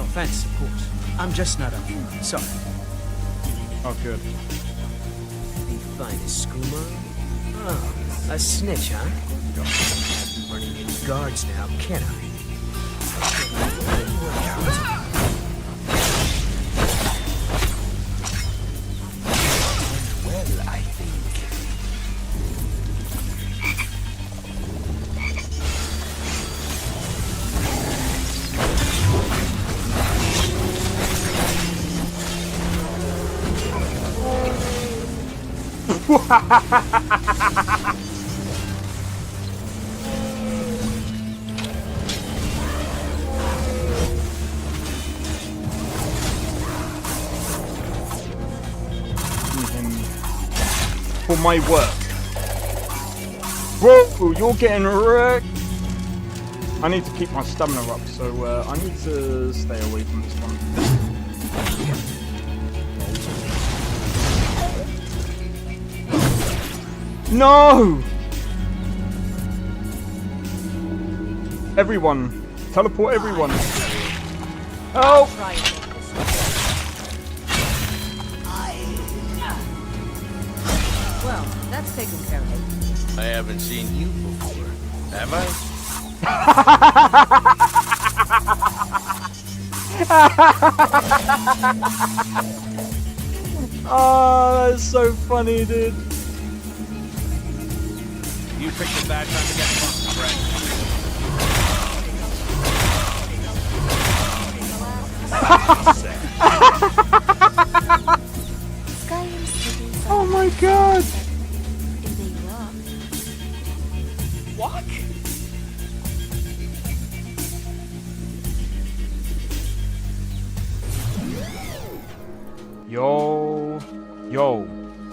No offense, of course. I'm just not up for it. Sorry. Oh, good. The finest skooma? Oh, a snitch, huh? Don't have you running any guards now, can I? Well, I think. For my work. Whoa, you're getting wrecked. I need to keep my stamina up, so I need to stay away from this one. No! Everyone. Teleport everyone. Help! Well, that's taken care of. I haven't seen you before, have I? Oh, that's so funny, dude. You picked a bad time to get drunk, friend. Skyrim City. Oh my god! Is a rock. What? Yo,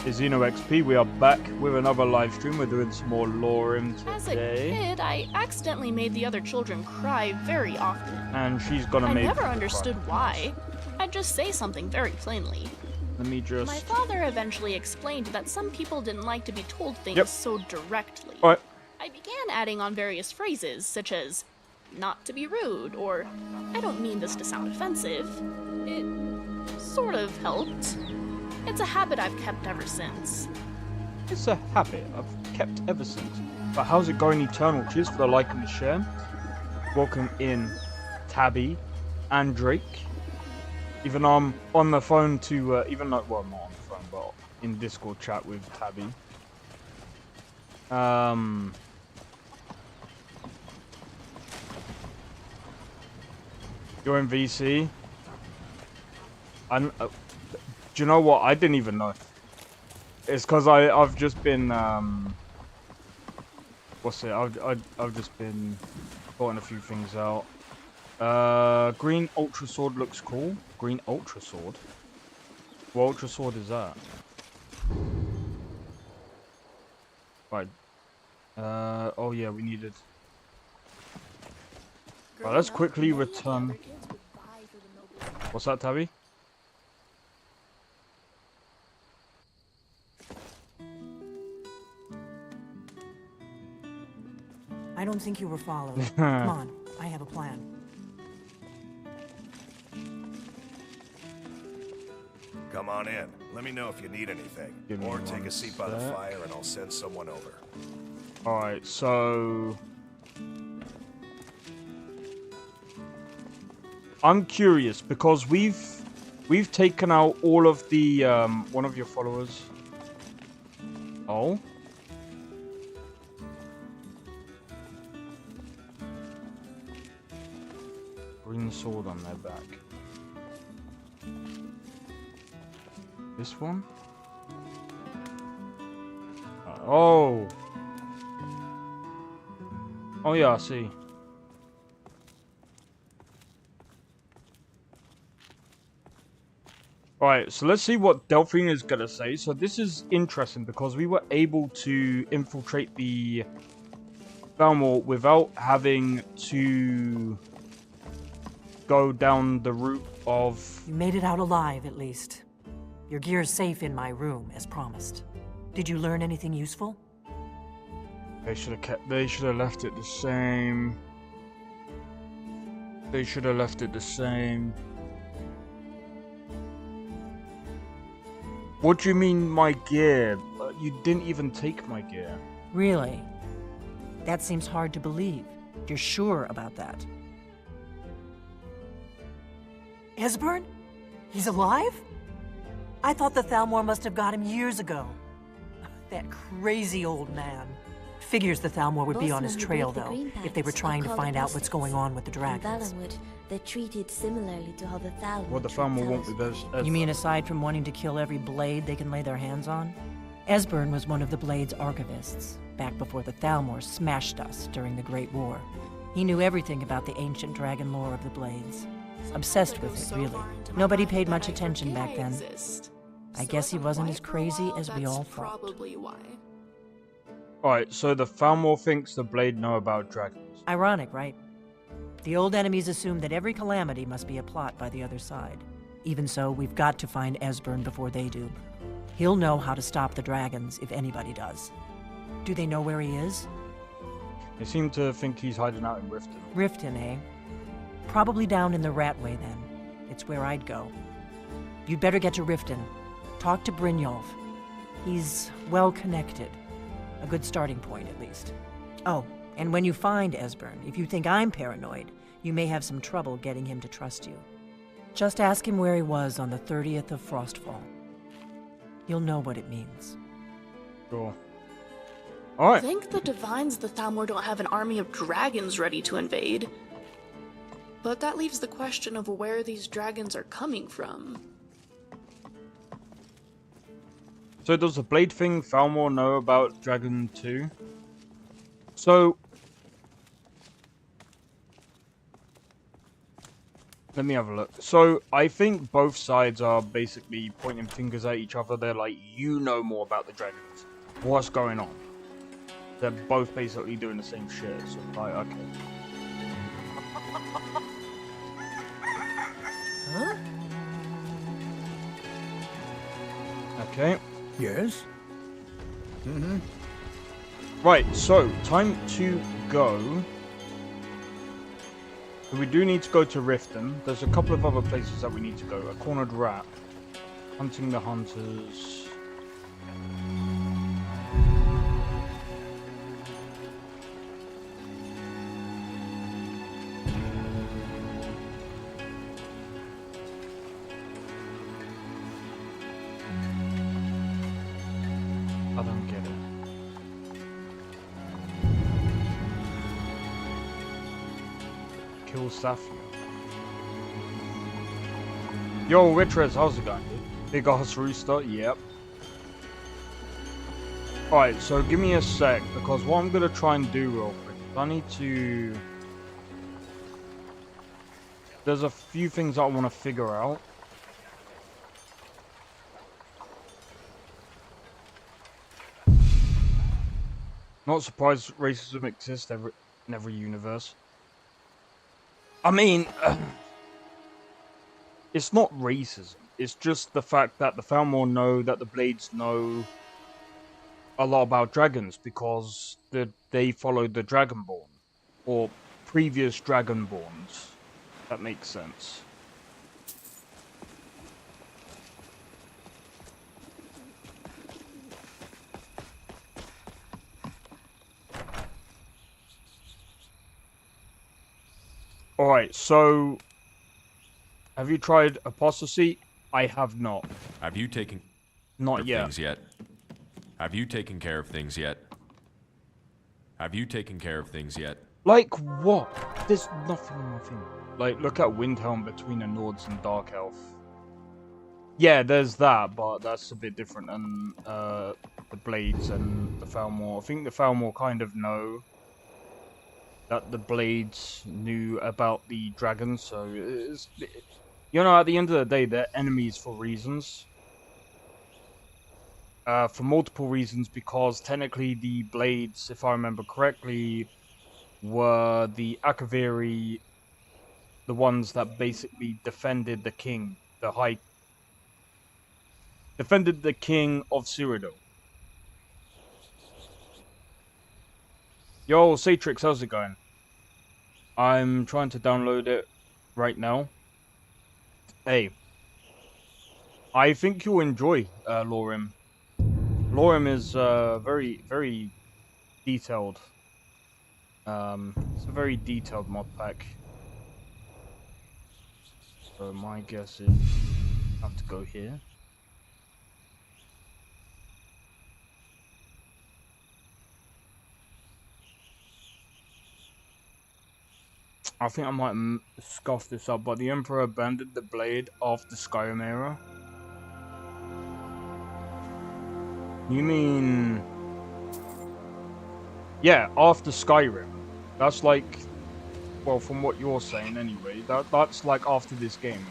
it's XP. We are back with another live stream. We're doing some more LoreRim As a today. kid, I accidentally made the other children cry very often. And she's gonna I make never me understood cry. why. I'd just say something very plainly. Let me just. My father eventually explained that some people didn't like to be told things Yep. so directly. Alright. I began adding on various phrases, such as, not to be rude, or, I don't mean this to sound offensive. It sort of helped. It's a habit I've kept ever since. It's a habit I've kept ever since. But how's it going, Eternal? Cheers for the like and the share. Welcome in, Tabby and Drake. Even though I'm on the phone to, even though, well, not on the phone, but in Discord chat with Tabby. You're in VC. Do you know what? I didn't even know. It's because I've just been what's it? I've just been sorting a few things out. Green Ultra Sword looks cool. Green Ultra Sword. What Ultra Sword is that? Right. Oh yeah, we needed. Right, let's quickly return. What's that, Tabby? I don't think you were followed. Come on, I have a plan. Come on in. Let me know if you need anything. Give me Or take one a seat by the sec. fire and I'll send someone over. Alright, so I'm curious because we've taken out all of the one of your followers. Oh. Green sword on their back. This one? Oh. Oh yeah, I see. Alright, so let's see what Delphine is gonna say. So this is interesting because we were able to infiltrate the Belmore without having to go down the route of... You made it out alive, at least. Your gear's safe in my room, as promised. Did you learn anything useful? They should have left it the same. They should have left it the same. What do you mean, my gear? You didn't even take my gear. Really? That seems hard to believe. You're sure about that? Esbern? He's alive? I thought the Thalmor must have got him years ago. That crazy old man. Figures the Thalmor would be on his trail, though, if they were trying to find out what's going on with the In dragons. Valenwood, they're treated similarly to how the Thalmor Well, the treat Thalmor won't be Talisman. best. You mean aside from wanting to kill every blade they can lay their hands on? Esbern was one of the Blade's archivists, back before the Thalmor smashed us during the Great War. He knew everything about the ancient dragon lore of the Blades. Obsessed with it, really. Nobody paid much attention back then. I guess he wasn't as crazy as we all thought. Probably why. Alright, so the Thalmor thinks the Blade know about dragons. Ironic, right? The old enemies assume that every calamity must be a plot by the other side. Even so, we've got to find Esbern before they do. He'll know how to stop the dragons if anybody does. Do they know where he is? They seem to think he's hiding out in Riften. Riften, eh? Probably down in the Ratway, then. It's where I'd go. You'd better get to Riften. Talk to Brynjolf. He's well connected. A good starting point, at least. Oh, and when you find Esbern, if you think I'm paranoid, you may have some trouble getting him to trust you. Just ask him where he was on the 30th of Frostfall. You'll know what it means. Sure. I Alright. think the Divines the Thalmor don't have an army of dragons ready to invade. But that leaves the question of where these dragons are coming from. So does the Blade thing Thalmor know about Dragon 2? So... let me have a look. So, I think both sides are basically pointing fingers at each other. They're like, you know more about the dragons. What's going on? They're both basically doing the same shit. So, like, okay. Huh? Okay. Yes? Right, so, time to go. So we do need to go to Riften. There's a couple of other places that we need to go. A cornered rat. Hunting the hunters. I don't get it. Kill Starfield. Yo, Witrez, how's it going, dude? Big ass rooster, yep. Alright, so give me a sec, because what I'm gonna try and do real quick, I need to... There's a few things I want to figure out. Not surprised racism exists in every universe. I mean, it's not racism. It's just the fact that the Thalmor know that the Blades know a lot about dragons because they followed the Dragonborn. Or previous Dragonborns. That makes sense. Alright, so... Have you tried apostasy? I have not. Have you taken Not care of yet. things yet? Have you taken care of things yet? Have you taken care of things yet? Like what? There's nothing on my thing. Like, look at Windhelm between the Nords and Dark Elf. Yeah, there's that, but that's a bit different than the Blades and the Thalmor. I think the Thalmor kind of know that the Blades knew about the dragons, so it's, you know, at the end of the day, they're enemies for reasons. For multiple reasons, because technically the Blades, if I remember correctly, were the Akaviri, the ones that basically defended the king, defended the king of Cyrodiil. Yo, Satrix, how's it going? I'm trying to download it right now. Hey, I think you'll enjoy LoreRim. LoreRim is very, very detailed. It's a very detailed mod pack. So my guess is I have to go here. I think I might scoff this up, but the Emperor abandoned the blade after Skyrim era. You mean... Yeah, after Skyrim. That's like... Well, from what you're saying anyway, that's like after this game.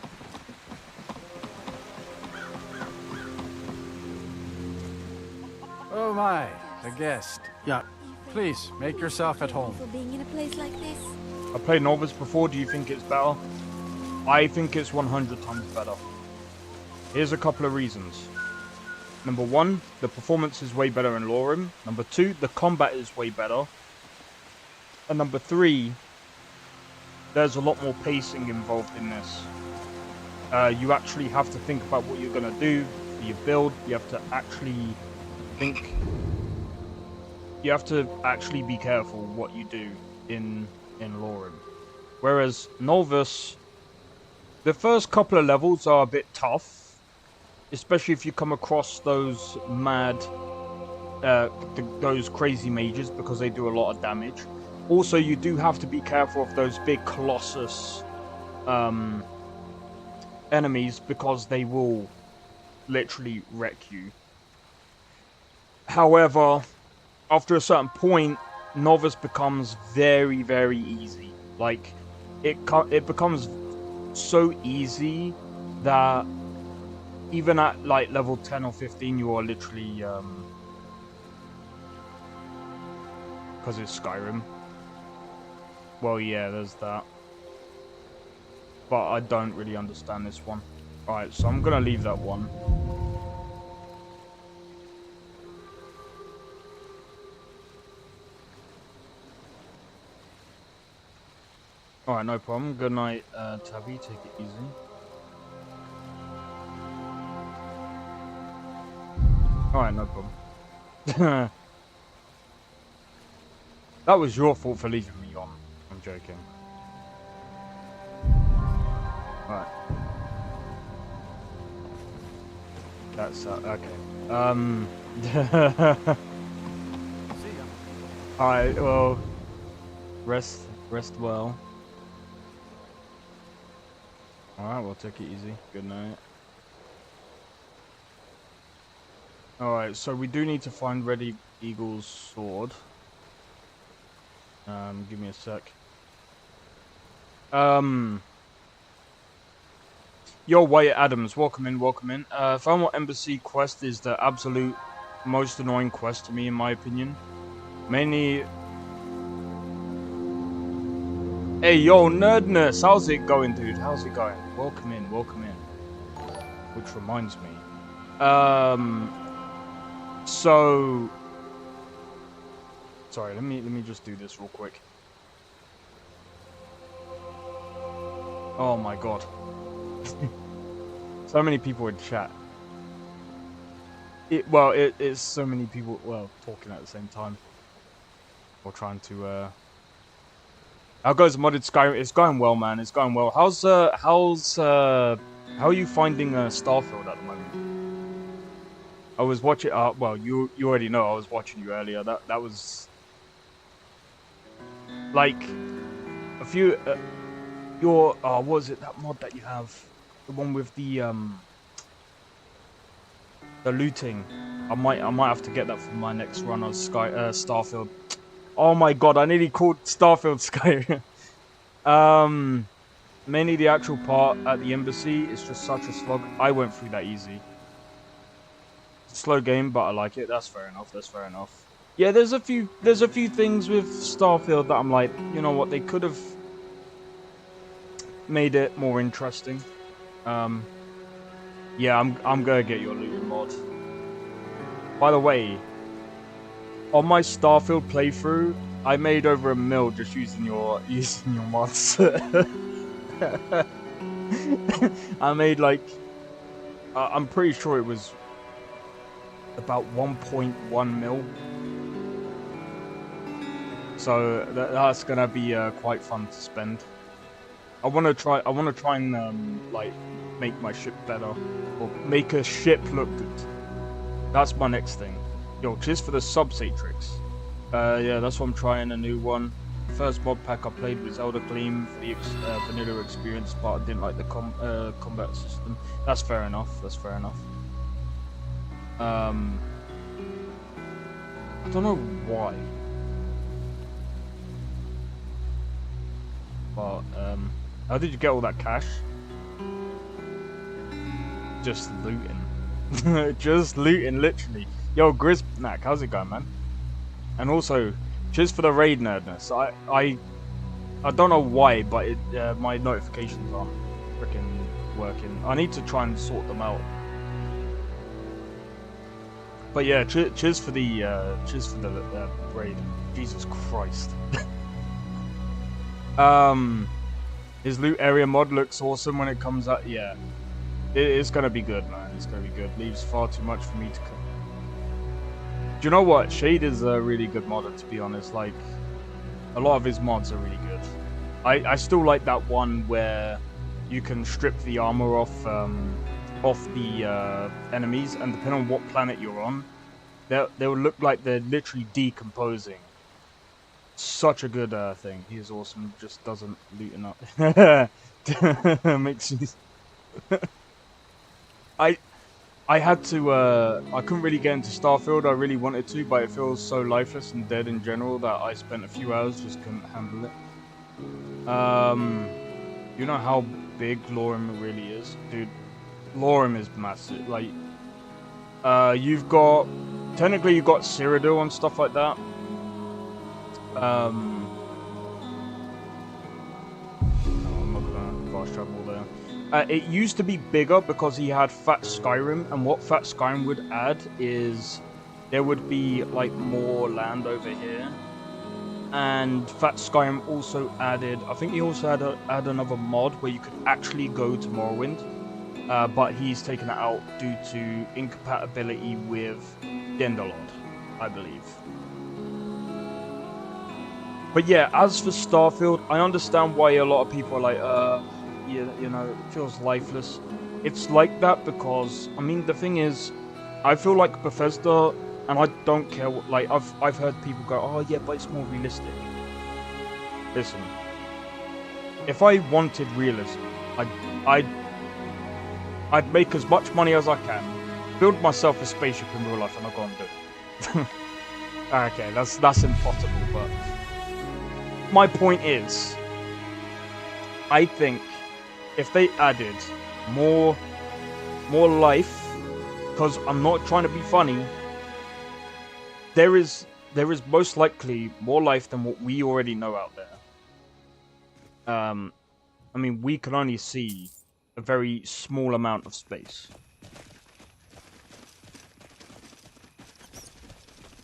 Oh my, a guest. Yeah, please, make yourself at home. For being in a place like this. I played Novice before, do you think it's better? I think it's 100 times better. Here's a couple of reasons. Number one, the performance is way better in LoreRim. Number two, the combat is way better. And number three, there's a lot more pacing involved in this. You actually have to think about what you're going to do for your build. You have to actually think. You have to actually be careful what you do in LoreRim. Whereas Novice, the first couple of levels are a bit tough, especially if you come across those mad, those crazy mages, because they do a lot of damage. Also, you do have to be careful of those big Colossus enemies, because they will literally wreck you. However, after a certain point, Novice becomes very, very easy. Like, it becomes so easy that even at like level 10 or 15, you are literally because it's Skyrim. Well, yeah, there's that. But I don't really understand this one. Alright, so I'm gonna leave that one. Alright, no problem. Good night, Tabby. Take it easy. Alright, no problem. That was your fault for leaving me on. I'm joking. Alright. That's, okay. Alright, well... Rest well. Alright, we'll take it easy. Good night. Alright, so we do need to find Red Eagle's sword. Give me a sec. Yo, Wyatt Adams, welcome in, welcome in. Final Embassy quest is the absolute most annoying quest to me, in my opinion. Mainly... Hey, yo, Nerdness, how's it going, dude? How's it going? Welcome in, welcome in. Which reminds me. So... Sorry, let me just do this real quick. Oh my god. So many people in chat. It's so many people, well, talking at the same time. Or trying to, How goes modded Skyrim? It's going well, man. It's going well. How are you finding Starfield at the moment? I was watching. Well, you already know. I was watching you earlier. That was like a few. What was it? That mod that you have, the one with the looting. I might have to get that for my next run of Starfield. Oh my god, I nearly called Starfield Skyrim. Mainly the actual part at the embassy is just such a slog. I went through that easy. It's a slow game, but I like it. That's fair enough. That's fair enough. Yeah, there's a few things with Starfield that I'm like, you know what, they could have made it more interesting. Yeah, I'm gonna get your looting mod. By the way, on my Starfield playthrough, I made over $1 million just using your mods. I made like, I'm pretty sure it was about 1.1 mil. So that's gonna be quite fun to spend. I wanna try and like make my ship better, or make a ship look good. That's my next thing. Yo, cheers for the sub-Satrix. Yeah, that's what I'm trying, a new one. First mod pack I played was Elder Gleam for the vanilla experience, but I didn't like the combat system. That's fair enough. That's fair enough. I don't know why, but how did you get all that cash? Just looting. Just looting, literally. Yo, Grizznack, how's it going, man? And also, cheers for the raid nerdness. I don't know why, but my notifications aren't freaking working. I need to try and sort them out. But yeah, cheers for the raid. Jesus Christ. His loot area mod looks awesome when it comes out. Yeah, it's gonna be good, man. It's gonna be good. Leaves far too much for me to. Do you know what? Shade is a really good modder, to be honest. Like, a lot of his mods are really good. I still like that one where you can strip the armor off the enemies, and depending on what planet you're on, they will look like they're literally decomposing. Such a good thing. He is awesome. Just doesn't loot enough. Makes me. I had to, I couldn't really get into Starfield, I really wanted to, but it feels so lifeless and dead in general that I spent a few hours, just couldn't handle it. You know how big LoreRim really is? Dude, LoreRim is massive. Like, technically you've got Cyrodiil and stuff like that. No, I'm not gonna fast travel there. It used to be bigger because he had Fat Skyrim, and what Fat Skyrim would add is there would be like more land over here. And Fat Skyrim also added, I think he also had another mod where you could actually go to Morrowind, but he's taken it out due to incompatibility with Denderlord, I believe. But yeah, as for Starfield, I understand why a lot of people are like, you know, it feels lifeless. It's like that because, I mean, the thing is, I feel like Bethesda, and I don't care what, like, I've heard people go, oh yeah, but it's more realistic. Listen, if I wanted realism, I'd make as much money as I can, build myself a spaceship in real life, and I'll go and do it. Okay, that's impossible, but my point is, I think if they added more life, because I'm not trying to be funny, there is most likely more life than what we already know out there. I mean, we can only see a very small amount of space.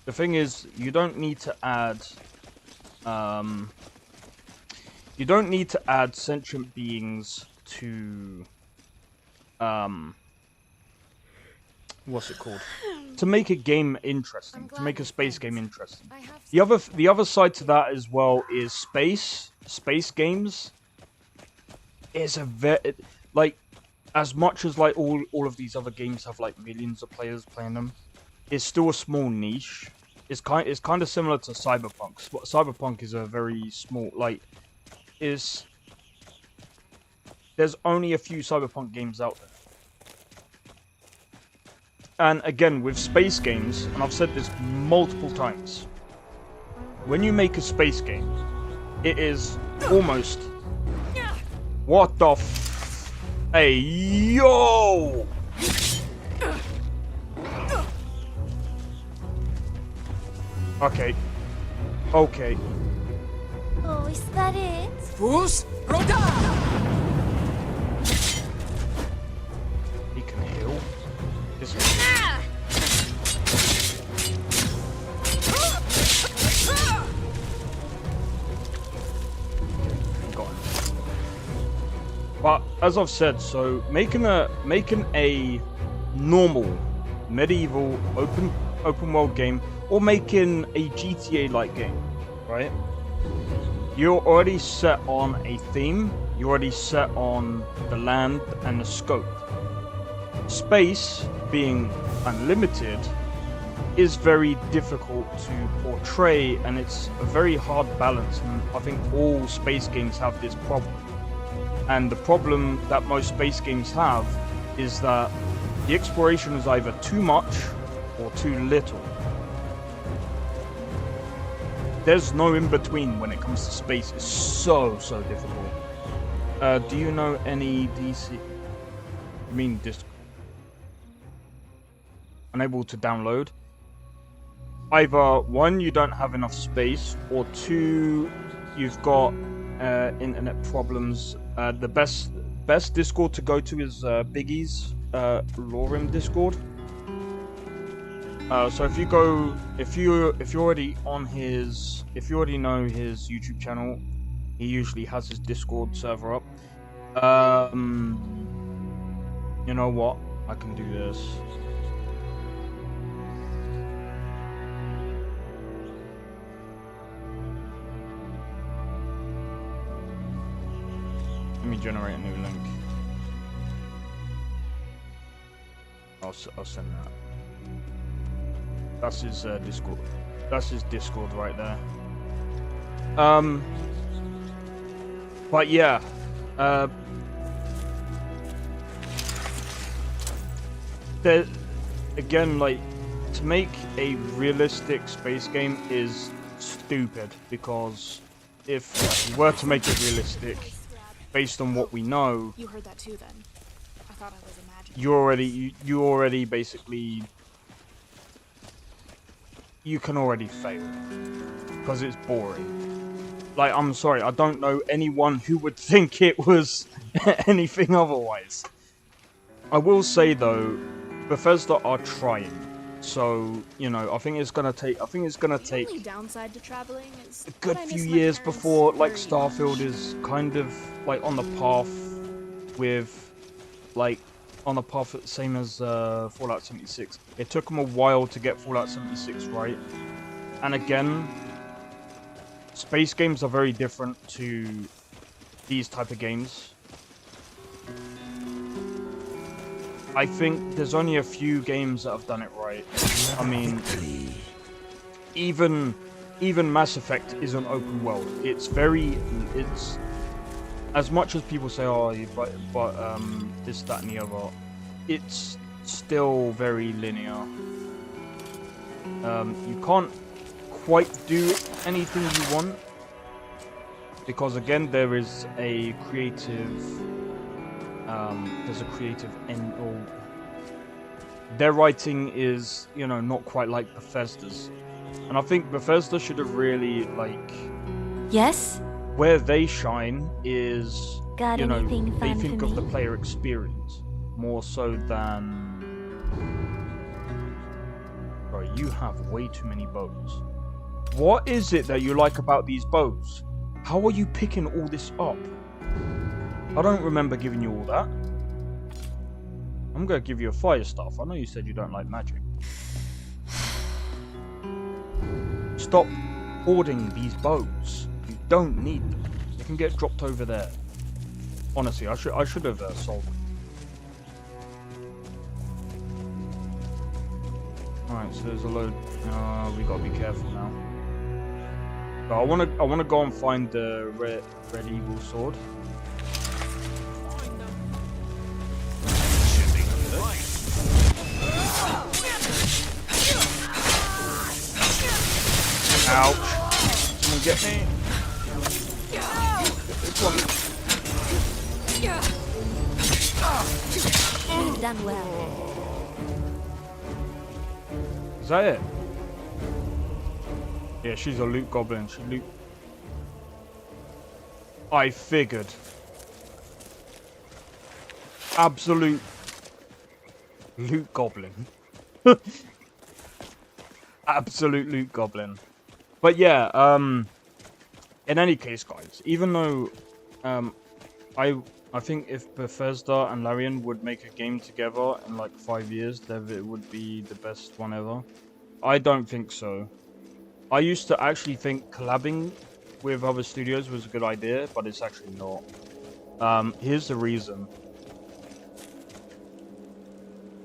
The thing is, you don't need to add sentient beings to what's it called? To make a game interesting, to make a space game interesting. The other side to that as well is space games is a very, like, as much as like all of these other games have like millions of players playing them, it's still a small niche. It's kind of similar to Cyberpunk. Cyberpunk is a very small, like, there's only a few Cyberpunk games out there. And again, with space games, and I've said this multiple times, when you make a space game, it is almost... What the f... Hey, yo! Okay. Okay. Oh, is that it? Fus Roda! He can heal. This got him. as I've said, so making a normal medieval open world game, or making a GTA-like game, right? You're already set on a theme. You're already set on the land and the scope. Space, being unlimited, is very difficult to portray, and it's a very hard balance. And I think all space games have this problem. And the problem that most space games have is that the exploration is either too much or too little. There's no in between when it comes to space. It's so difficult. Do you know any DC? I mean, disc. Unable to download. Either one, you don't have enough space, or two, you've got internet problems. The best Discord to go to is Biggie's LoreRim Discord. So if you already know his YouTube channel, he usually has his Discord server up. You know what? I can do this. Let me generate a new link. I'll send that. That's his Discord. That's his Discord right there. But yeah. There, again, like, to make a realistic space game is stupid, because if you were to make it realistic, based on what we know, You heard that too, then. I thought I was imagining. you already basically, you can already fail because it's boring. Like, I'm sorry, I don't know anyone who would think it was anything otherwise. I will say though, Bethesda are trying. So, you know, I think it's gonna take The only downside to traveling is a good that I few miss my years parents before, like, very Starfield much. is kind of like on the path with, like, on the path same as Fallout 76. It took them a while to get Fallout 76 right, and again, space games are very different to these type of games. I think there's only a few games that have done it right. I mean, even Mass Effect isn't open world. It's as much as people say, oh, but this, that, and the other, it's still very linear. You can't quite do anything you want, because again, there is a creative. There's a creative end, or their writing is, you know, not quite like Bethesda's, and I think Bethesda should have really, like, Yes? where they shine is, Got you know, anything they fun think for of the me? player experience more so than. Bro, you have way too many bows. What is it that you like about these bows? How are you picking all this up? I don't remember giving you all that. I'm gonna give you a fire staff. I know you said you don't like magic. Stop hoarding these bows. You don't need them. They can get dropped over there. Honestly, I should have sold them. Alright, so there's a load. We gotta be careful now. But I wanna go and find the red eagle sword. Ouch. Someone get me. This one. You've done well. Is that it? Yeah, she's a loot goblin. She loot. I figured. Absolute loot goblin. Absolute loot goblin. But yeah, in any case, guys, even though I I think if Bethesda and Larian would make a game together in like 5 years, then it would be the best one ever. I don't think so. I used to actually think collabing with other studios was a good idea, but it's actually not. Here's the reason.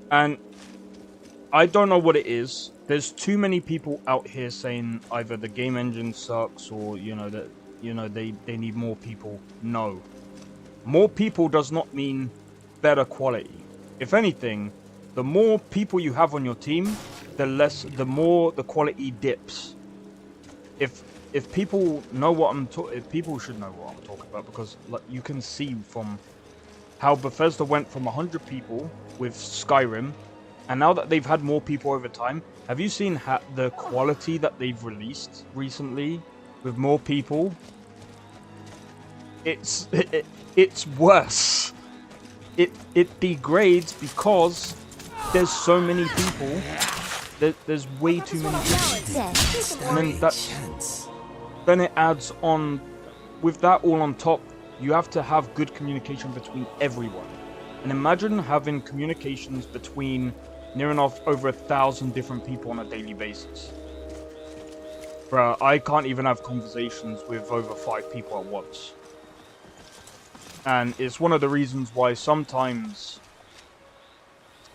And I don't know what it is. There's too many people out here saying either the game engine sucks or, they need more people. No. More people does not mean better quality. If anything, the more people you have on your team, the more the quality dips. If people know what if people should know what I'm talking about, because like, you can see from how Bethesda went from 100 people with Skyrim, and now that they've had more people over time, have you seen the quality that they've released recently with more people? It's worse. It degrades because there's so many people. There's way too many people. And then it adds on, with that all on top, you have to have good communication between everyone. And imagine having communications between near enough over 1,000 different people on a daily basis. Bruh, I can't even have conversations with over 5 people at once. And it's one of the reasons why sometimes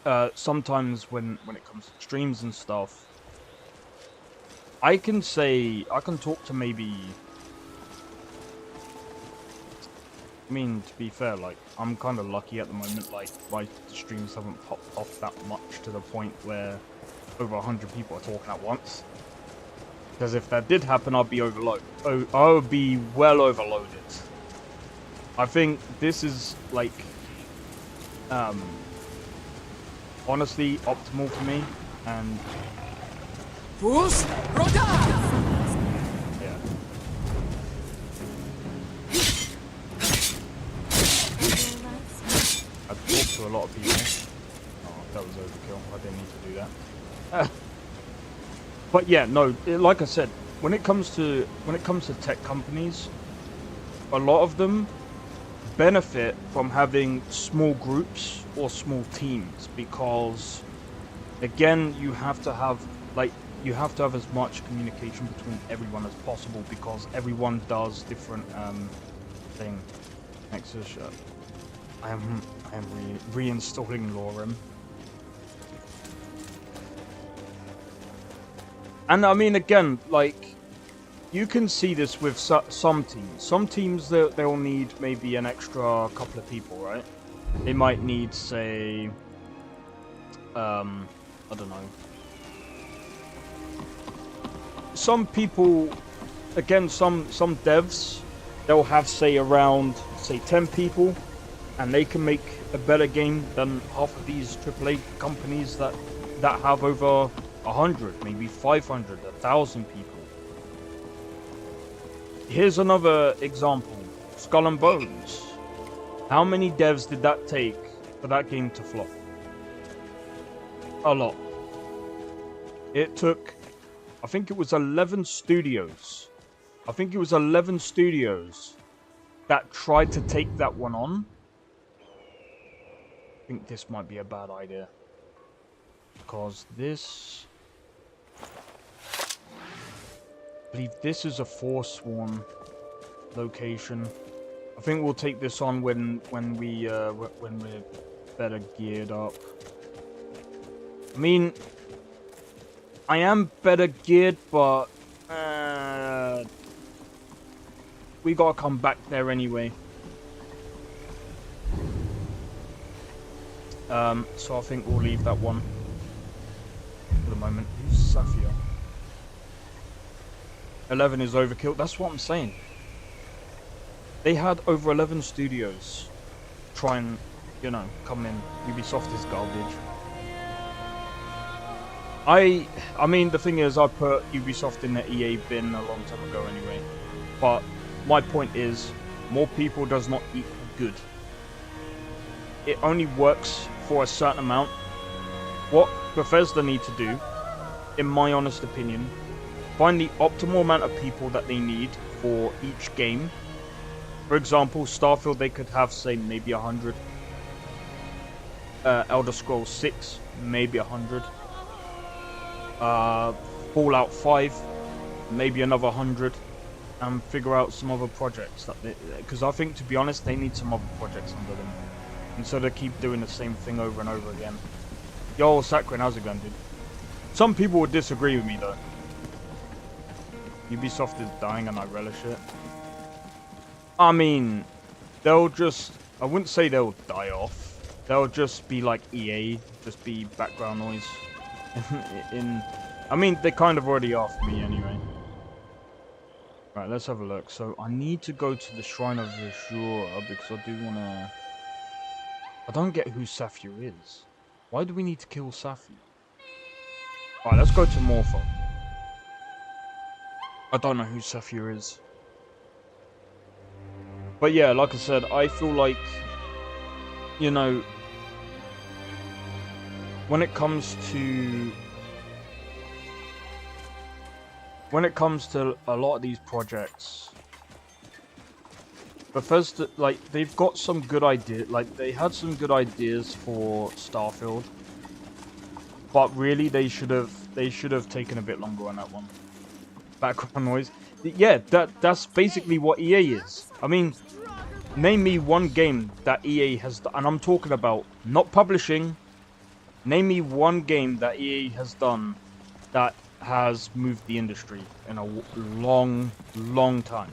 when it comes to streams and stuff, I can talk to maybe, I mean, to be fair, like, I'm kind of lucky at the moment, like, my streams haven't popped off that much to the point where over 100 people are talking at once. Because if that did happen, I'd be overloaded. I would be well overloaded. I think this is, like, honestly optimal for me, and yeah. I've talked to a lot of people. Oh, that was overkill. I didn't need to do that. But yeah, no, like I said, when it comes to tech companies, a lot of them benefit from having small groups or small teams, because again, you have to have as much communication between everyone as possible, because everyone does different thing. Next to the shirt, I am reinstalling LoreRim. And I mean, again, like, you can see this with some teams. Some teams, they'll need maybe an extra couple of people, right? They might need, say, I don't know. Some people, again, some devs, they'll have, say, around, say, 10 people, and they can make a better game than half of these AAA companies that have over 100, maybe 500, 1,000 people. Here's another example. Skull and Bones. How many devs did that take for that game to flop? A lot. It took, I think it was 11 studios. I think it was 11 studios that tried to take that one on. I think this might be a bad idea, because this, I believe this is a Forsworn location. I think we'll take this on when we're better geared up. I mean, I am better geared, but we gotta come back there anyway. So I think we'll leave that one for the moment. Who's Safia? 11 is overkill. That's what I'm saying. They had over 11 studios try and, come in. Ubisoft is garbage. I mean, the thing is, I put Ubisoft in the EA bin a long time ago anyway. But my point is, more people does not equal good. It only works for a certain amount. What Bethesda need to do, in my honest opinion, find the optimal amount of people that they need for each game, For example, Starfield, they could have, say, maybe 100. Elder Scrolls 6, maybe 100. Fallout 5, maybe another 100. And figure out some other projects that because I think, to be honest, they need some other projects under them, and so they keep doing the same thing over and over again. Yo, Sakrin, how's it going, dude? Some people would disagree with me though. Ubisoft is dying, and I relish it. I mean, they'll just, I wouldn't say they'll die off. They'll just be like EA, just be background noise. I mean, they kind of already are for me anyway. Right, let's have a look. So I need to go to the Shrine of Azura because I do want to... I don't get who Saphir is. Why do we need to kill Saphir? Right, let's go to Morpho. I don't know who Saphir is. But yeah, like I said, I feel like, you know, when it comes to a lot of these projects, but first, like, they've got some good ideas. Like, they had some good ideas for Starfield, but really they should have taken a bit longer on that one. Background noise. Yeah, that's basically what EA is. I mean, name me one game that EA has done, and I'm talking about not publishing. Name me one game that EA has done that has moved the industry in a long time.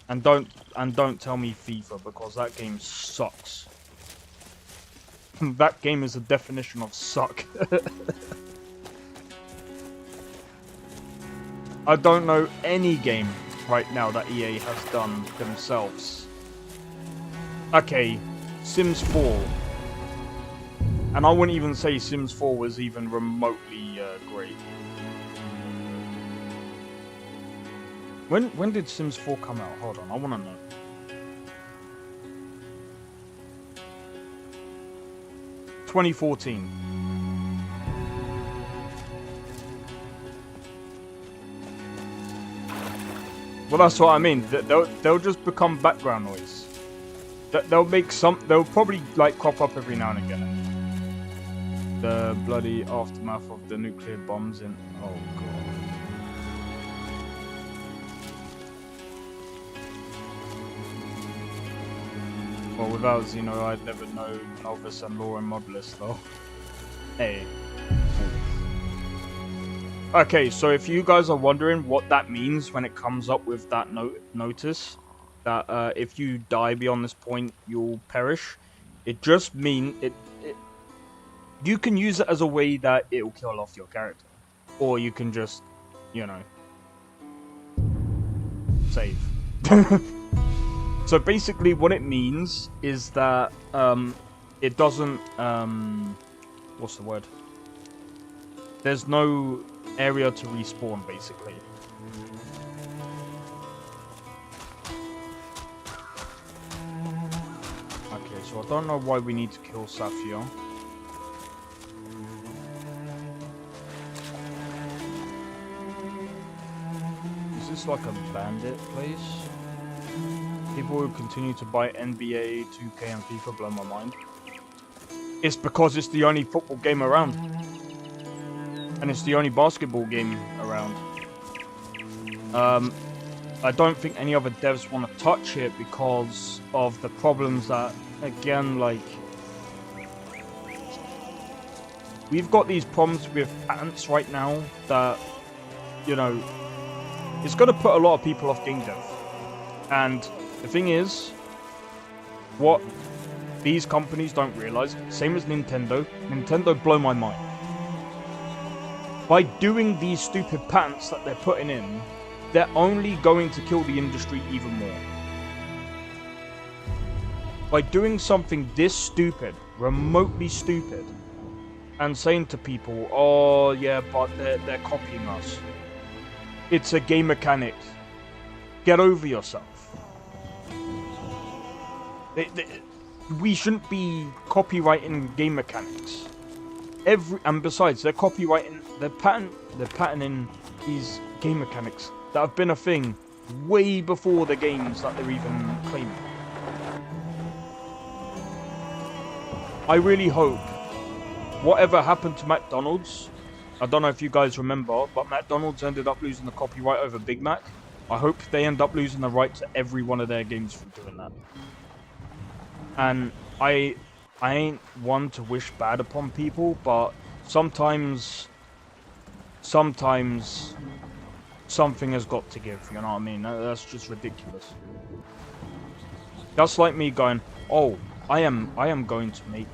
And don't tell me FIFA, because that game sucks. That game is a definition of suck. I don't know any game right now that EA has done themselves. Okay, Sims 4. And I wouldn't even say Sims 4 was even remotely great. When did Sims 4 come out? Hold on, I want to know. $2014. Well, that's what I mean. They'll just become background noise. They'll probably like crop up every now and again. The bloody aftermath of the nuclear bombs in... Oh, God. Well, without Xeno, I'd never know Novice and LoreRim Modulus, though. Hey. Okay, so if you guys are wondering what that means when it comes up with that notice, that if you die beyond this point, you'll perish, it just means... You can use it as a way that it will kill off your character. Or you can just, you know, save. So basically what it means is that it doesn't, what's the word? There's no area to respawn, basically. Okay, so I don't know why we need to kill Saphir. Is this like a bandit place? People who continue to buy NBA, 2K and FIFA blow my mind. It's because it's the only football game around. And it's the only basketball game around. I don't think any other devs want to touch it because of the problems that, again, like... We've got these problems with patents right now that, you know, it's going to put a lot of people off game dev. And the thing is, what these companies don't realize, same as Nintendo blow my mind. By doing these stupid patents that they're putting in, they're only going to kill the industry even more. By doing something this stupid, remotely stupid, and saying to people, oh yeah, but they're copying us. It's a game mechanic. Get over yourself. We shouldn't be copyrighting game mechanics. And besides, they're copyrighting, they're patenting these game mechanics that have been a thing way before the games that they're even claiming. I really hope whatever happened to McDonald's, I don't know if you guys remember, but McDonald's ended up losing the copyright over Big Mac. I hope they end up losing the right to every one of their games for doing that. And I ain't one to wish bad upon people, but sometimes something has got to give, you know what I mean? That's just ridiculous. That's like me going, oh, I am going to make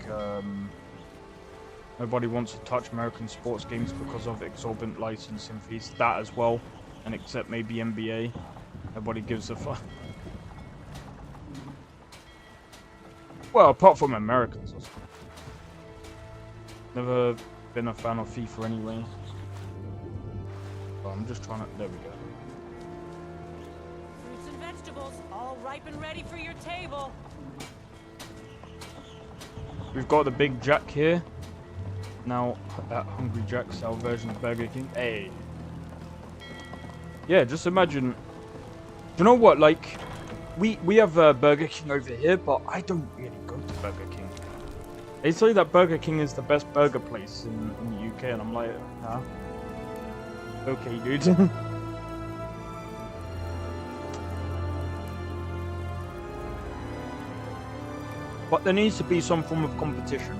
nobody wants to touch American sports games because of exorbitant licensing fees. That as well, and except maybe NBA. Nobody gives a fuck. Well, apart from Americans. Never been a fan of FIFA anyway. Oh, I'm just trying to... There we go. Fruits and vegetables, all ripe and ready for your table. We've got the Big Jack here. Now, that Hungry Jack style version of Burger King. Hey. Yeah, just imagine... Do you know what, like... We have Burger King over here, but I don't really go to Burger King. They say that Burger King is the best burger place in the UK, and I'm like, nah. Okay, dude. But there needs to be some form of competition.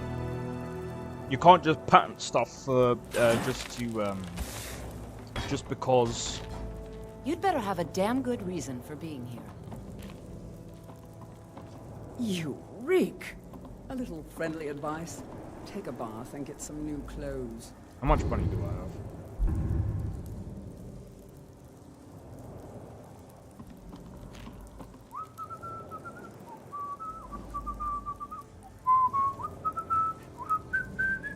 You can't just patent stuff just because. You'd better have a damn good reason for being here. You reek! A little friendly advice. Take a bath and get some new clothes. How much money do I have?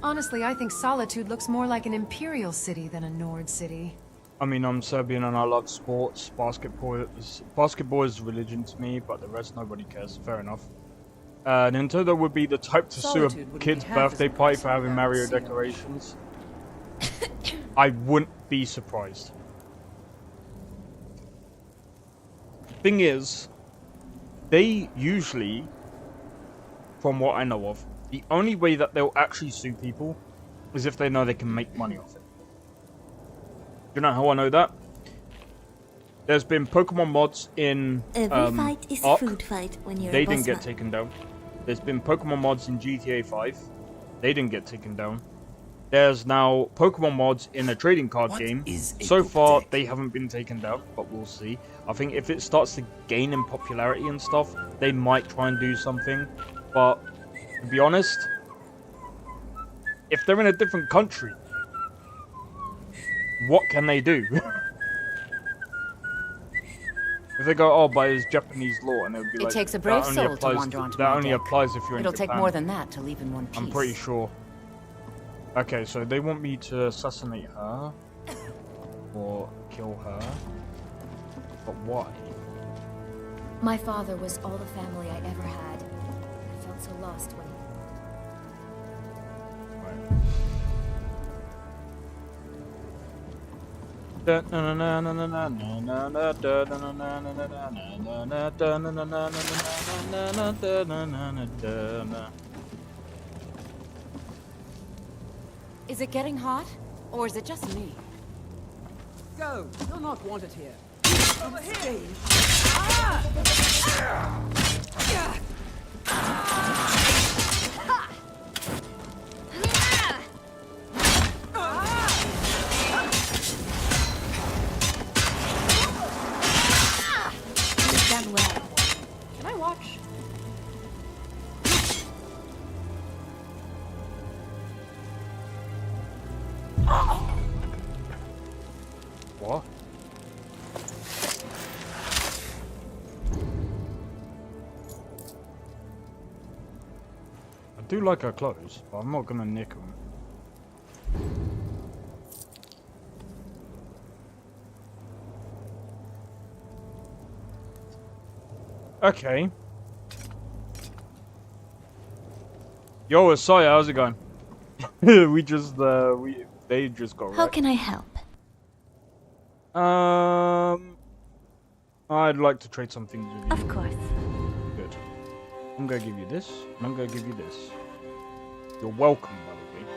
Honestly, I think Solitude looks more like an imperial city than a Nord city. I mean, I'm Serbian and I love sports. Basketball is religion to me, but the rest nobody cares. Fair enough. Nintendo would be the type to sue a kid's birthday party for having Mario decorations. I wouldn't be surprised. Thing is, they usually, from what I know of, the only way that they'll actually sue people is if they know they can make money off it. You know how I know that? There's been Pokemon mods in Every fight is a Ark. food fight when you're They a boss didn't get man. taken down. There's been Pokemon mods in GTA 5. They didn't get taken down. There's now Pokemon mods in a trading card game. So far, they haven't been taken down, but we'll see. I think if it starts to gain in popularity and stuff, they might try and do something. But, to be honest, if they're in a different country, what can they do? If they go, oh, but it's Japanese law, and it would be It like, takes a brave that only soul to applies wander onto that my only deck. applies if you're in It'll Japan. take more than that to leave in one piece. I'm pretty sure. Okay, so they want me to assassinate her or kill her, but why? My father was all the family I ever had. I felt so lost when Is it getting hot? Or is it just me? Go! You're not wanted here. Over here! you've done well. Can I watch? What? I do like her clothes, but I'm not gonna nick them. Okay. Yo, Asaya, how's it going? They just got How right. can I help? I'd like to trade some things with you. Of course. Good. I'm gonna give you this, and I'm gonna give you this. You're welcome, by the way.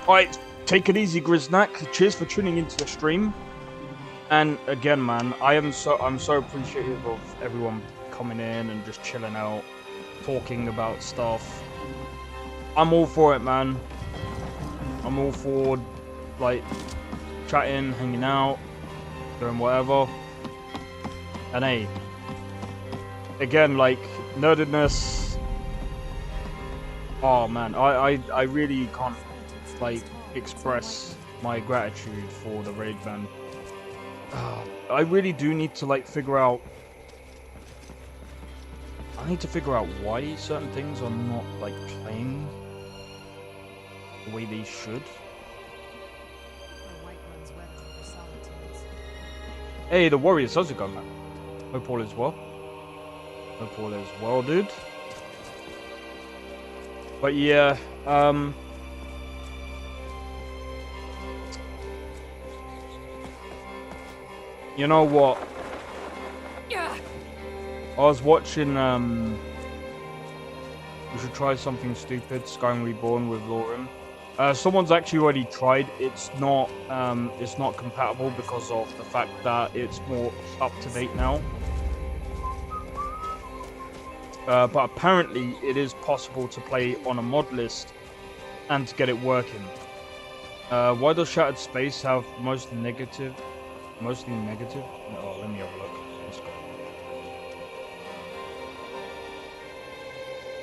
Alright, take it easy, Griznak. Cheers for tuning into the stream. And again, man, I'm so appreciative of everyone coming in and just chilling out, talking about stuff. I'm all for it, man. I'm all for, like, chatting, hanging out, doing whatever. And hey, again, like, nerdedness. Oh man, I really can't, like, express my gratitude for the raid, man. I really do need to, like, figure out... I need to figure out why certain things are not, like, playing the way they should. Hey, the Warriors, how's it going, man? Hope all is well. Hope all is well, dude. But yeah, you know what? Yeah. I was watching, we should try something stupid, Skyrim Reborn with LoreRim. Someone's actually already tried. It's not compatible because of the fact that it's more up to date now. But apparently it is possible to play on a mod list and to get it working. Why does Shattered Space have mostly negative? Oh, let me have a look. Let's go.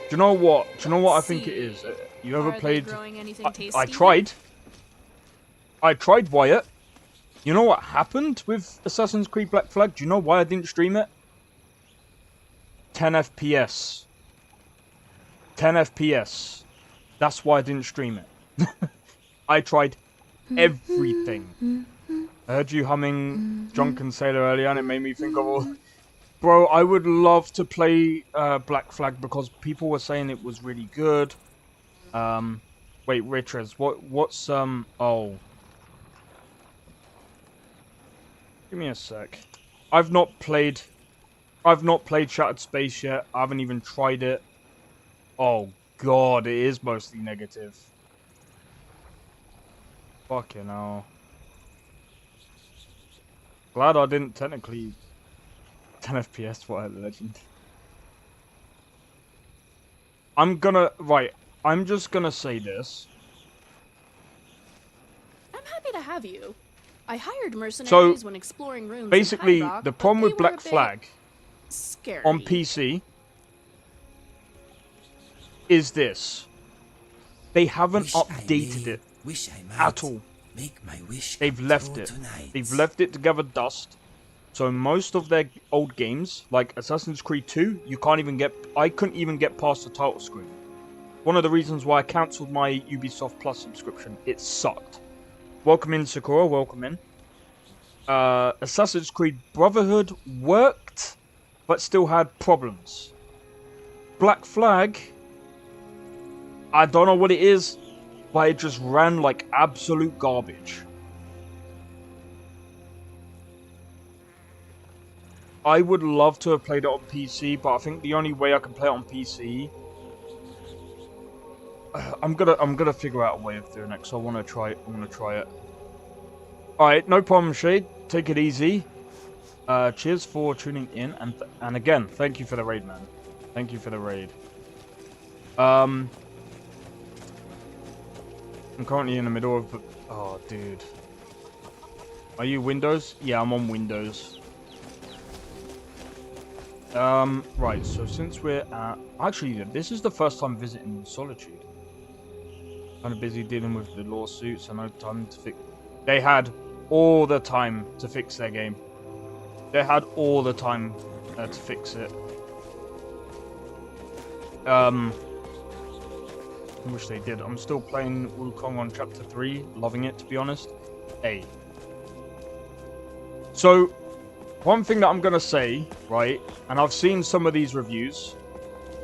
Do you know what? I think it is? You ever played? I tried. I tried, Wyatt. You know what happened with Assassin's Creed Black Flag? Do you know why I didn't stream it? 10 FPS. 10 FPS. That's why I didn't stream it. I tried everything. I heard you humming Drunken Sailor earlier and it made me think of all... Bro, I would love to play Black Flag because people were saying it was really good. Wait, Ritres, what's oh. Give me a sec. I've not played Shattered Space yet. I haven't even tried it. Oh god, it is mostly negative. Fucking hell. Glad I didn't technically 10 FPS, what a legend. I'm just gonna say this. I'm happy to have you. I hired mercenaries when exploring ruins. Basically, in High Rock, the problem with but they were Black a bit Flag scary. on PC is this. They haven't updated it at all. They've left it. They've left it to gather dust. So most of their old games, like Assassin's Creed 2, I couldn't even get past the title screen. One of the reasons why I cancelled my Ubisoft Plus subscription. It sucked. Welcome in, Sakura. Welcome in. Assassin's Creed Brotherhood worked, but still had problems. Black Flag, I don't know what it is, but it just ran like absolute garbage. I would love to have played it on PC, but I think the only way I can play it on PC, I'm gonna figure out a way of doing it. So I want to try it. All right, no problem, Shade. Take it easy. Cheers for tuning in, and again, thank you for the raid, man. Thank you for the raid. I'm currently in the middle of. Oh, dude. Are you Windows? Yeah, I'm on Windows. Right, so since we're at... Actually, this is the first time visiting Solitude. Kind of busy dealing with the lawsuits, and no time to fix... They had all the time to fix their game. They had all the time to fix it. I wish they did. I'm still playing Wukong on Chapter 3. Loving it, to be honest. Hey. So, one thing that I'm going to say, right, and I've seen some of these reviews.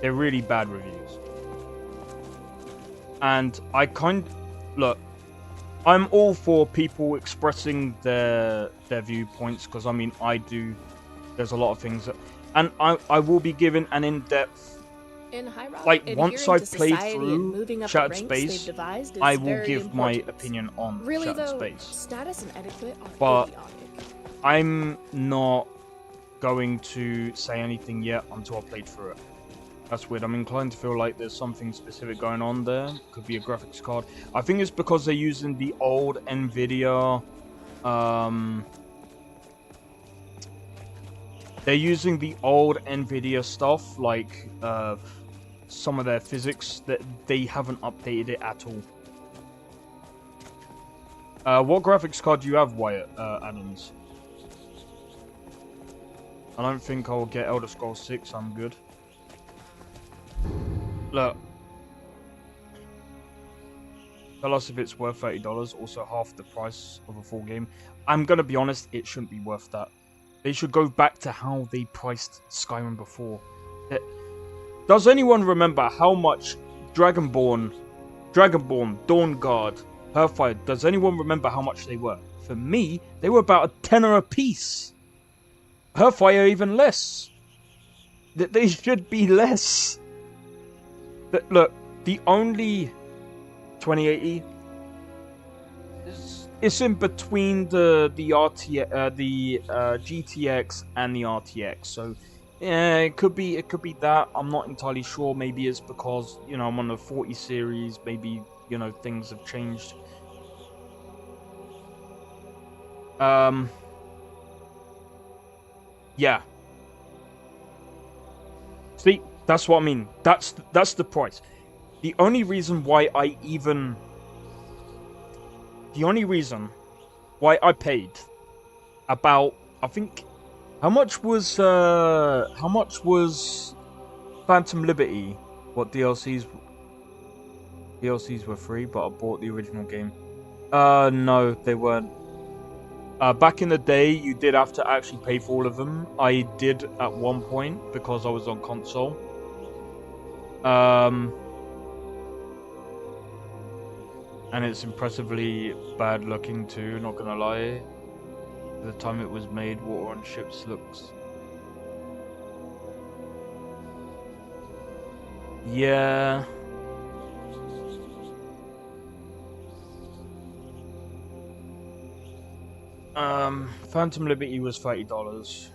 They're really bad reviews. And look, I'm all for people expressing their viewpoints, because I mean, I do. There's a lot of things that, and I will be given an in-depth. In High Rock, Like once I've played society and through moving up Shattered the ranks they've Space, devised is I will very give my important. opinion on Really, Shattered though, Space. status and etiquette are But idiotic. I'm not going to say anything yet until I played through it. That's weird. I'm inclined to feel like there's something specific going on there. Could be a graphics card. I think it's because they're using the old NVIDIA. They're using the old NVIDIA stuff, like some of their physics, that they haven't updated it at all. What graphics card do you have, Wyatt Adams? I don't think I'll get Elder Scrolls 6. I'm good. Look. Tell us if it's worth $30, also half the price of a full game. I'm gonna be honest, it shouldn't be worth that. They should go back to how they priced Skyrim before. Does anyone remember how much Dragonborn, Dawn Guard, Hellfire, does anyone remember how much they were? For me, they were about $10 a piece. Hellfire even less. They should be less. Look, the only 2080 it's in between the GTX and the RTX. So yeah, it could be that. I'm not entirely sure. Maybe it's because, you know, I'm on the 40 series. Maybe, you know, things have changed. Yeah. See, that's what I mean. That's the price. The only reason why I paid about, I think, how much was Phantom Liberty? What DLCs were free, but I bought the original game. No, they weren't. Back in the day, you did have to actually pay for all of them. I did at one point because I was on console. And it's impressively bad looking too, not gonna lie. The time it was made, water on ships looks... Yeah... Phantom Liberty was $30.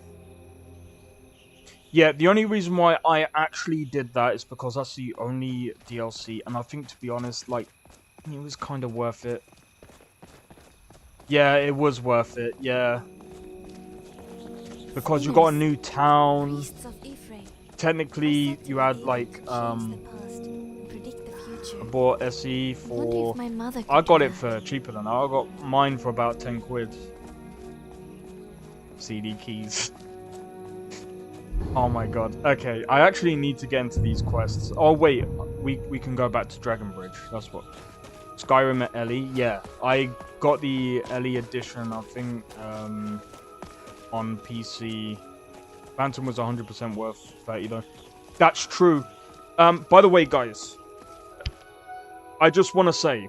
Yeah, the only reason why I actually did that is because that's the only DLC, and I think, to be honest, like, it was kind of worth it. Yeah, it was worth it, yeah. Because you got a new town. Technically, you had, like, I bought SE for... I got it for cheaper than that. I got mine for about 10 quid. CD keys. Oh my god. Okay, I actually need to get into these quests. Oh wait, we can go back to Dragon Bridge. That's what... Skyrim at Ellie, yeah. I got the Ellie edition, I think, on PC. Phantom was 100% worth 30 though. That's true. By the way, guys, I just want to say,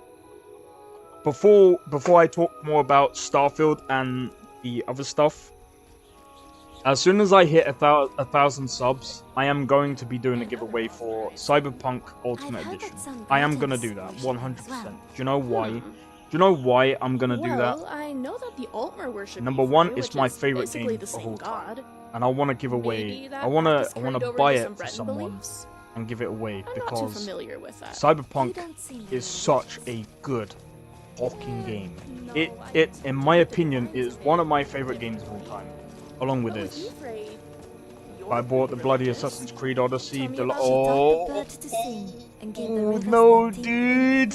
before I talk more about Starfield and the other stuff, as soon as I hit 1,000 subs, I am going to be doing a giveaway for Cyberpunk Ultimate Edition. I am going to do that, 100%. Do you know why? Do you know why I'm going to do that? I know that the Altmer worship Number one, it's my favorite game of all time. And I want to give away, I want to buy it for someone and give it away because Cyberpunk is such a good fucking game. It, in my opinion, is one of my favorite games of all time. Along with this, I bought the bloody Assassin's Creed Odyssey. Oh no, dude!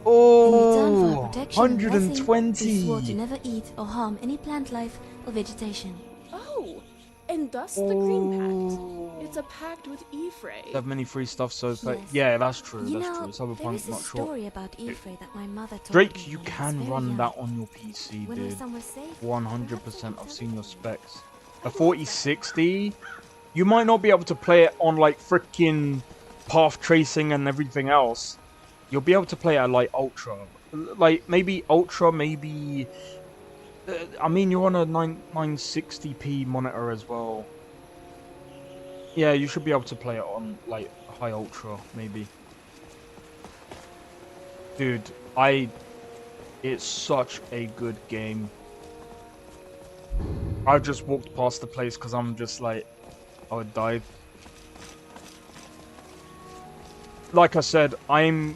Oh, 120. Swore to never eat or harm any plant life or vegetation. Oh, and thus the Green Pact. It's a pact with Ifrei. They have many free stuff, so yeah, that's true. That's true. Cyberpunk, not story about Ifrei that my mother told Drake, me you can run that on your PC, dude. 100%. I've seen your specs. A 4060, you might not be able to play it on like freaking path tracing and everything else. You'll be able to play it at like ultra, like maybe Ultra, maybe. I mean, you're on a 960p monitor as well. Yeah, you should be able to play it on like high Ultra, maybe. Dude, it's such a good game. I just walked past the place because I'm just like, I would die. Like I said, I'm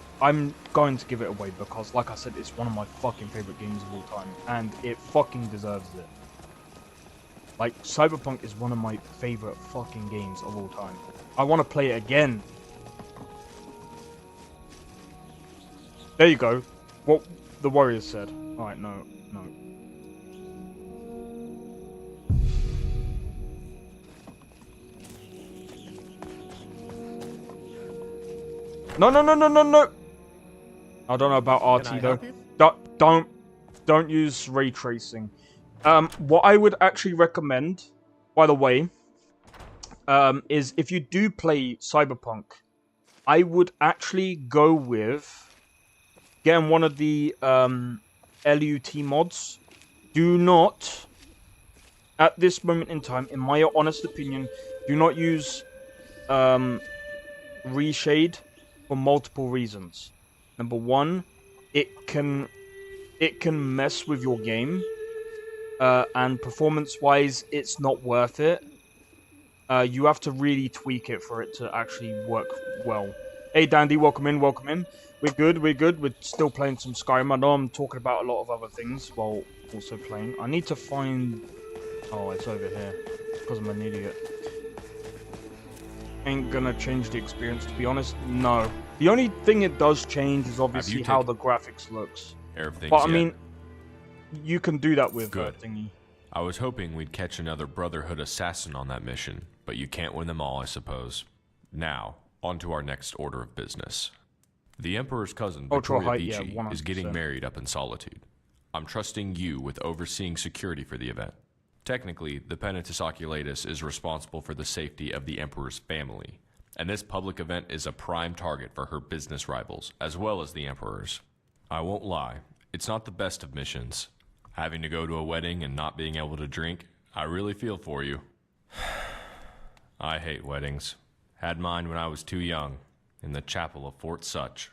going to give it away because, like I said, it's one of my fucking favorite games of all time, and it fucking deserves it. Like, Cyberpunk is one of my favorite fucking games of all time. I want to play it again. There you go. What the Warriors said. Alright, no. No. I don't know about RT though. Don't use ray tracing. What I would actually recommend, by the way, is if you do play Cyberpunk, I would actually go with getting one of the LUT mods. Do not, at this moment in time, in my honest opinion, do not use reshade for multiple reasons. Number one, it can mess with your game, and performance-wise, it's not worth it. You have to really tweak it for it to actually work well. Hey, Dandy, welcome in. We're good. We're still playing some Skyrim. I know I'm talking about a lot of other things while also playing. I need to find... Oh, it's over here. Because I'm an idiot. Ain't gonna change the experience, to be honest. No. The only thing it does change is obviously how the graphics looks. But I mean, you can do that with that thingy. I was hoping we'd catch another Brotherhood assassin on that mission, but you can't win them all, I suppose. Now, on to our next order of business. The Emperor's cousin, Victoria Vici, is getting married up in Solitude. I'm trusting you with overseeing security for the event. Technically, the Penitus Oculatus is responsible for the safety of the Emperor's family, and this public event is a prime target for her business rivals, as well as the Emperor's. I won't lie, it's not the best of missions. Having to go to a wedding and not being able to drink, I really feel for you. I hate weddings. Had mine when I was too young, in the chapel of Fort Such.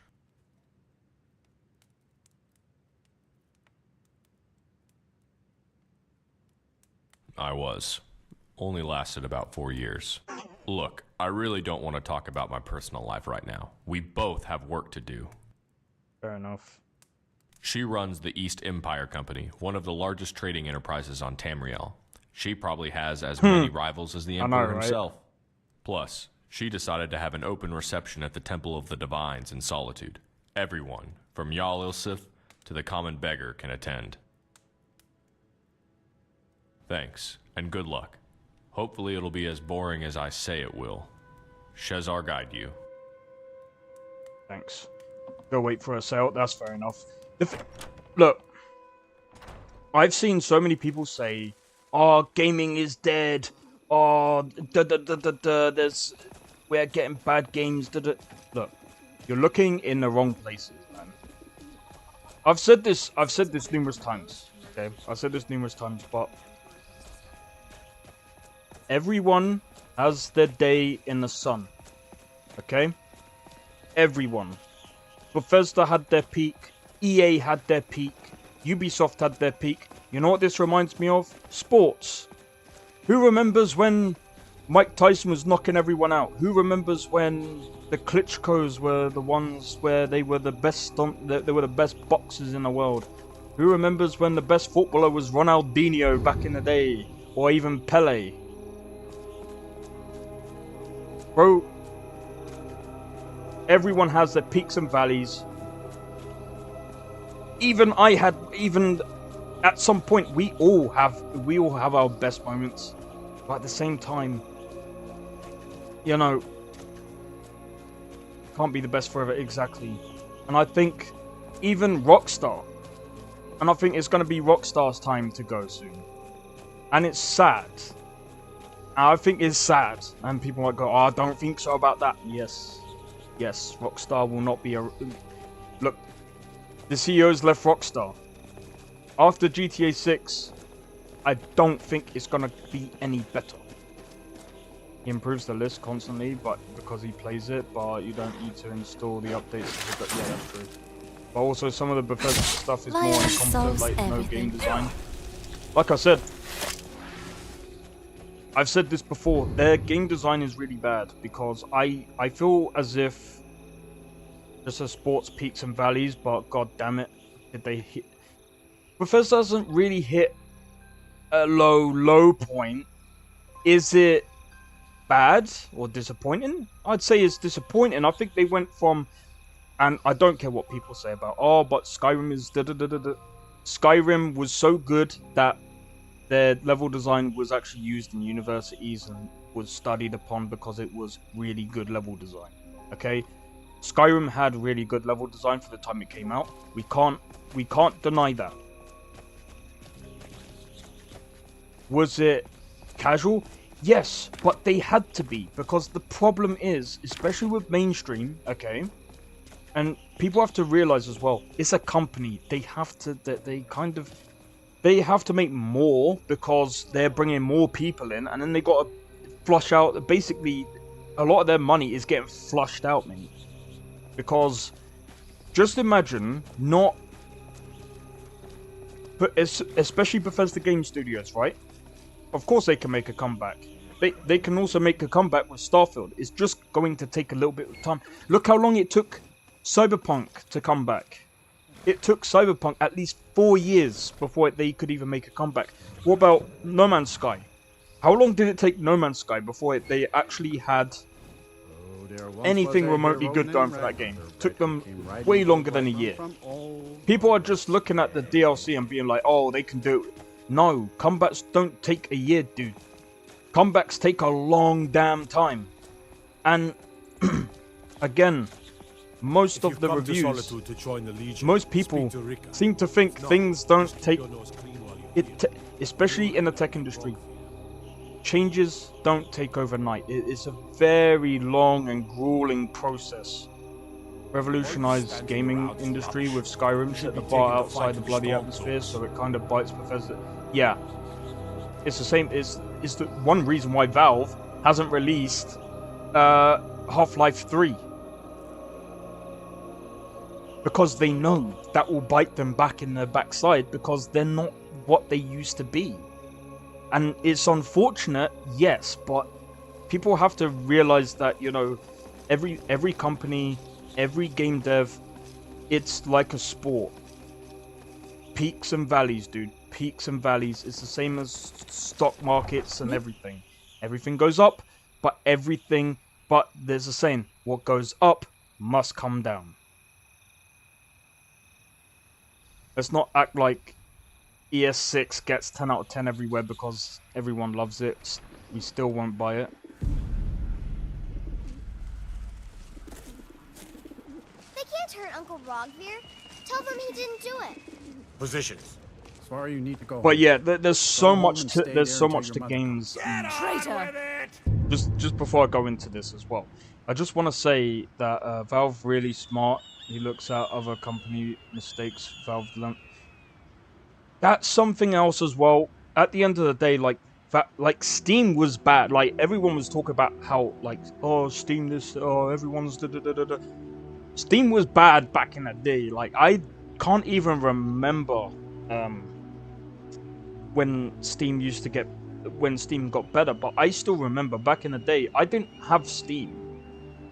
I was. Only lasted about 4 years. Look, I really don't want to talk about my personal life right now. We both have work to do. Fair enough. She runs the East Empire Company, one of the largest trading enterprises on Tamriel. She probably has as many rivals as the Emperor himself. Plus, she decided to have an open reception at the Temple of the Divines in Solitude. Everyone, from Jarl Ilsif to the common beggar, can attend. Thanks, and good luck. Hopefully it'll be as boring as I say it will. Shezar guide you. Thanks. Go wait for a sale, that's fair enough. Look, I've seen so many people say, "Oh, gaming is dead. Oh, we're getting bad games." Look, you're looking in the wrong places, man. I've said this numerous times. Okay, I've said this numerous times, but everyone has their day in the sun. Okay, everyone. Bethesda had their peak. EA had their peak. Ubisoft had their peak. You know what this reminds me of? Sports. Who remembers when Mike Tyson was knocking everyone out? Who remembers when the Klitschko's were the ones where they were the best they were the best boxers in the world? Who remembers when the best footballer was Ronaldinho back in the day? Or even Pele? Bro, everyone has their peaks and valleys. Even at some point, we all have our best moments, but at the same time, you know, can't be the best forever, exactly. And I think even Rockstar, and I think it's going to be Rockstar's time to go soon, and it's sad. I think it's sad, and people might go, "Oh, I don't think so about that." Yes, Rockstar will not be a look. The CEO's left Rockstar. After GTA 6, I don't think it's gonna be any better. He improves the list constantly, but because he plays it, but you don't need to install the updates. Yeah, that's true. But also, some of the Bethesda stuff is more incompetent, like no game design. Like I said, I've said this before, their game design is really bad, because I feel as if just a sports peaks and valleys, but god damn it, did they hit... Bethesda doesn't really hit a low point. Is it bad or disappointing? I'd say it's disappointing. I think they went from, and I don't care what people say about, oh, but Skyrim is Skyrim was so good that their level design was actually used in universities and was studied upon because it was really good level design. Okay, Skyrim had really good level design for the time it came out. We can't deny that. Was it casual? Yes, but they had to be, because the problem is, especially with mainstream, okay, and people have to realize as well, it's a company. They have to, they have to make more because they're bringing more people in, and then they got to flush out. Basically, a lot of their money is getting flushed out, man. Because just imagine not, but especially Bethesda Game Studios, right? Of course they can make a comeback. They can also make a comeback with Starfield. It's just going to take a little bit of time. Look how long it took Cyberpunk to come back. It took Cyberpunk at least 4 years before they could even make a comeback. What about No Man's Sky? How long did it take No Man's Sky before they actually had anything remotely good going for that game? Took them way longer than a year. People are just looking at the DLC and being like, oh, they can do it. No, comebacks don't take a year, dude. Comebacks take a long damn time. And again, most of the reviews, most people seem to think things don't take it, especially in the tech industry. Changes don't take overnight. It's a very long and grueling process. Revolutionized gaming industry with Skyrim, set the bar outside the bloody atmosphere, so it kind of bites Bethesda. Yeah, it's the same. It's the one reason why Valve hasn't released Half-Life 3. Because they know that will bite them back in their backside, because they're not what they used to be. And it's unfortunate, yes, but people have to realize that, you know, every company, every game dev, it's like a sport. Peaks and valleys, dude. Peaks and valleys. It's the same as stock markets and everything. Everything goes up, but there's a saying, what goes up must come down. Let's not act like ES6 gets 10 out of 10 everywhere because everyone loves it. We still won't buy it. They can't hurt Uncle Rogvir. Tell them he didn't do it. Positions. Sorry, you need to go. But yeah, there's so much to games. Traitor! Just before I go into this as well, I just want to say that Valve really smart. He looks at other company mistakes Valve learned. That's something else as well. At the end of the day, like Steam was bad. Like everyone was talking about how oh Steam this, oh everyone's da. Steam was bad back in the day. Like I can't even remember when Steam got better, but I still remember back in the day I didn't have Steam.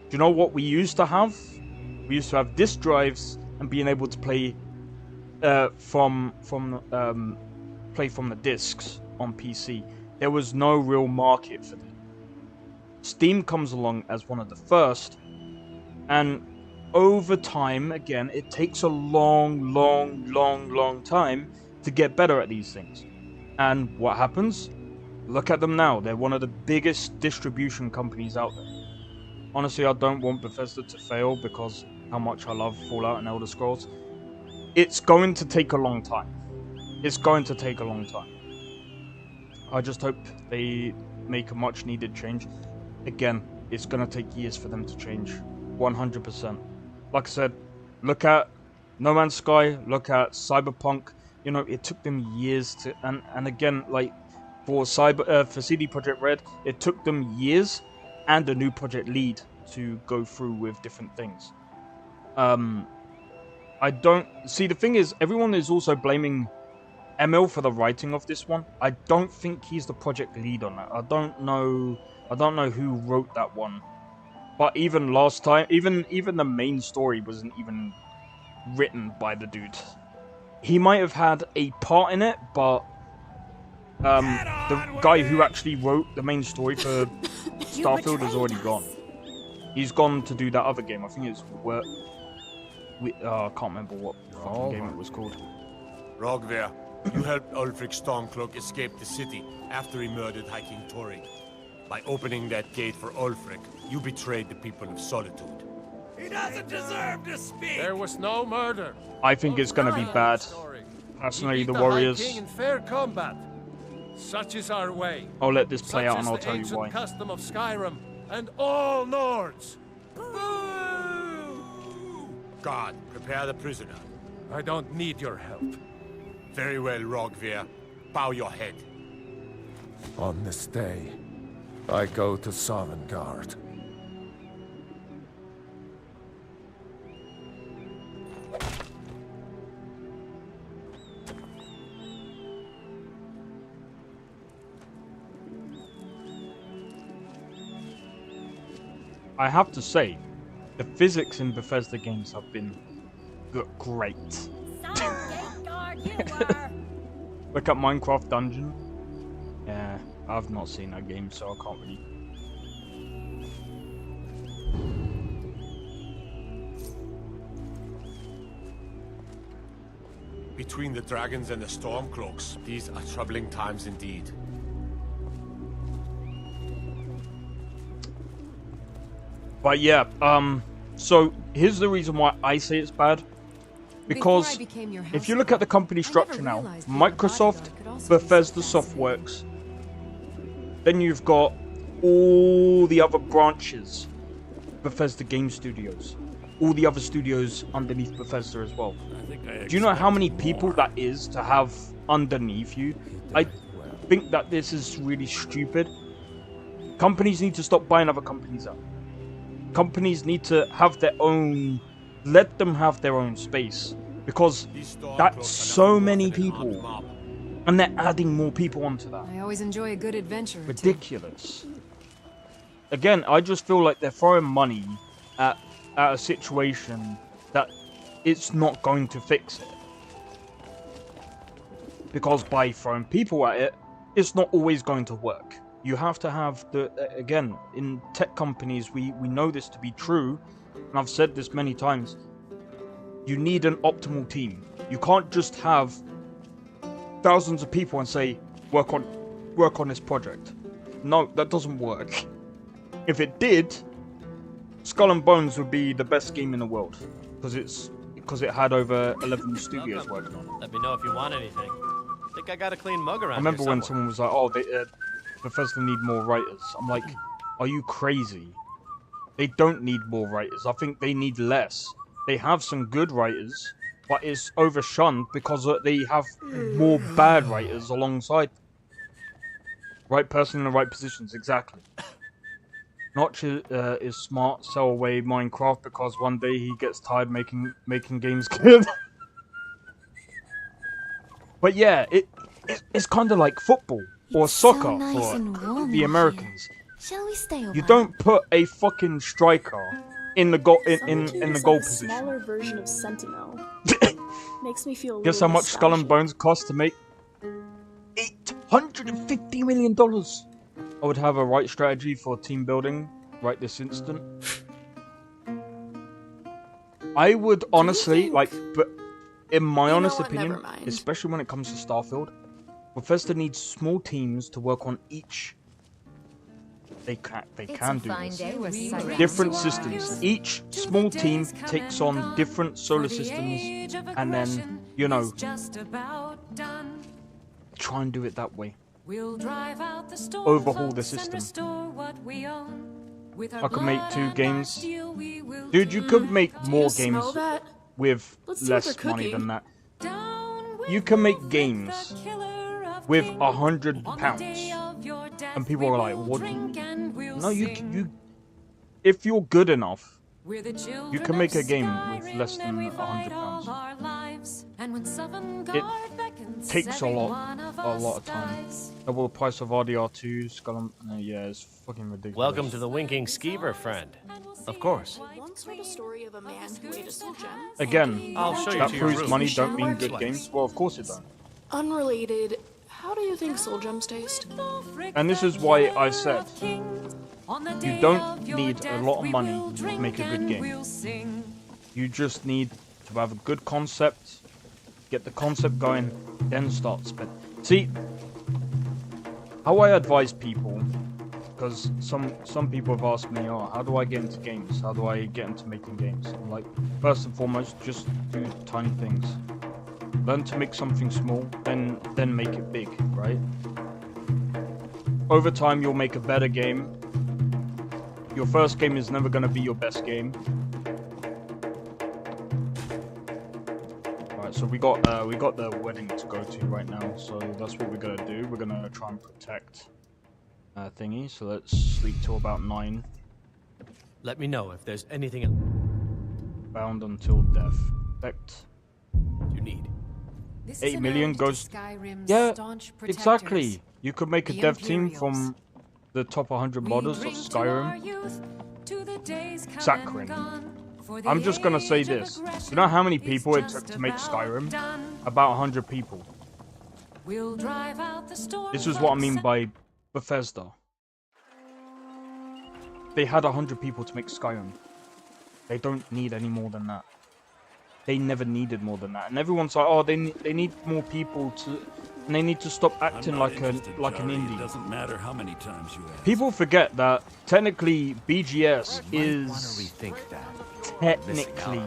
Do you know what we used to have? We used to have disk drives and being able to play from the discs on PC. There was no real market for that. Steam comes along as one of the first, and over time, again, it takes a long time to get better at these things. And what happens? Look at them now. They're one of the biggest distribution companies out there. Honestly, I don't want Bethesda to fail because how much I love Fallout and Elder Scrolls. It's going to take a long time. It's going to take a long time. I just hope they make a much needed change. Again, it's going to take years for them to change. 100%. Like I said, look at No Man's Sky, look at Cyberpunk. You know, it took them years to, and again, like for CD Projekt Red, it took them years and a new project lead to go through with different things. I don't see, the thing is, everyone is also blaming ML for the writing of this one. I don't think he's the project lead on that. I don't know who wrote that one. But even last time, even the main story wasn't even written by the dude. He might have had a part in it, but the guy who actually wrote the main story for Starfield is already gone. He's gone to do that other game. I think it's I can't remember what fucking game it was called. Rogver, you helped Ulfric Stormcloak escape the city after he murdered High King Torrig. By opening that gate for Ulfric, you betrayed the people of Solitude. He doesn't deserve to speak. There was no murder. I think it's gonna be bad. Personally, the Warriors. King in fair combat. Such is our way. I'll let this play out and I'll tell you why. Custom of Skyrim and all Nords. God, prepare the prisoner. I don't need your help. Very well, Rogver. Bow your head. On this day, I go to Sovngarde. I have to say, the physics in Bethesda games have been great. Look at Minecraft Dungeon. Yeah, I've not seen that game, so I can't really. Between the dragons and the Stormcloaks, these are troubling times indeed. But yeah, so here's the reason why I say it's bad. Because if you look at the company structure now, Microsoft, Bethesda Softworks, then you've got all the other branches, Bethesda Game Studios, all the other studios underneath Bethesda as well. Do you know how many people that is to have underneath you? I think that this is really stupid. Companies need to stop buying other companies out. Companies need to have their own, let them have their own space, because that's so many people, and they're adding more people onto that. I always enjoy a good adventure. Ridiculous. Again, I just feel like they're throwing money at a situation that it's not going to fix it. Because by throwing people at it, it's not always going to work. You have to have the, again, in tech companies, we know this to be true, and I've said this many times, you need an optimal team. You can't just have thousands of people and say, work on this project. No, that doesn't work. If it did, Skull and Bones would be the best game in the world, because it had over 11 studios working on it. Let me know if you want anything. Think I got a clean mug around. I remember when someone was like, "Oh, Bethesda need more writers." I'm like, are you crazy? They don't need more writers. I think they need less. They have some good writers, but it's overshunned because they have more bad writers alongside. Right person in the right positions, exactly. Notch is smart, sell away Minecraft because one day he gets tired making games good. But yeah, it's kind of like football. Or soccer for the Americans. Shall we stay over? You don't put a fucking striker in the goal in the goal position. A smaller version of Sentinel. Makes me feel. Guess how much Skull and Bones cost to make? $850 million. I would have a right strategy for team building right this instant. I would honestly but in my honest opinion, especially when it comes to Starfield, Bethesda needs small teams to work on each. They can do this. Different systems. Each small team takes on different solar systems, and then try and do it that way. Overhaul the system. I could make 2 games. Dude, you could make more games. with Let's see what less they're money cooking. than that. You can make games with £100, and people are like, "What? No, you. If you're good enough, you can make a game with less than £100. It takes a lot of time. Double the price of RDR2, Skyrim. Yeah, it's fucking ridiculous. Welcome to the Winking Skeever, friend. Of course. Once heard a story of a man who ate a soul gem. Again, I'll show you that to your proves room. money don't mean good games. Well, of course it don't. Unrelated, how do you think soul gems taste? And this is why I said, you don't need a lot of money to make a good game. You just need to have a good concept, get the concept going, then start spending. See, how I advise people, because some people have asked me, oh, how do I get into games? How do I get into making games? I'm like, first and foremost, just do tiny things. Learn to make something small, then make it big, right? Over time, you'll make a better game. Your first game is never going to be your best game. Alright, so we got the wedding to go to right now, so that's what we're gonna do. We're gonna try and protect thingy. So let's sleep till about 9. Let me know if there's anything else Bound until death. Protect. you need. 8 million goes. Skyrim's Yeah, staunch protectors. exactly. You could make a The dev team Imperials. from the top 100 modders of Skyrim. Skyrim. I'm just gonna say this. You know how many people it took to make Skyrim? About 100 people. This is what I mean by Bethesda. They had 100 people to make Skyrim. They don't need any more than that. They never needed more than that. And everyone's like, oh, they need more people to... And they need to stop acting like an indie. Doesn't matter how many times you ask. People forget that technically BGS is technically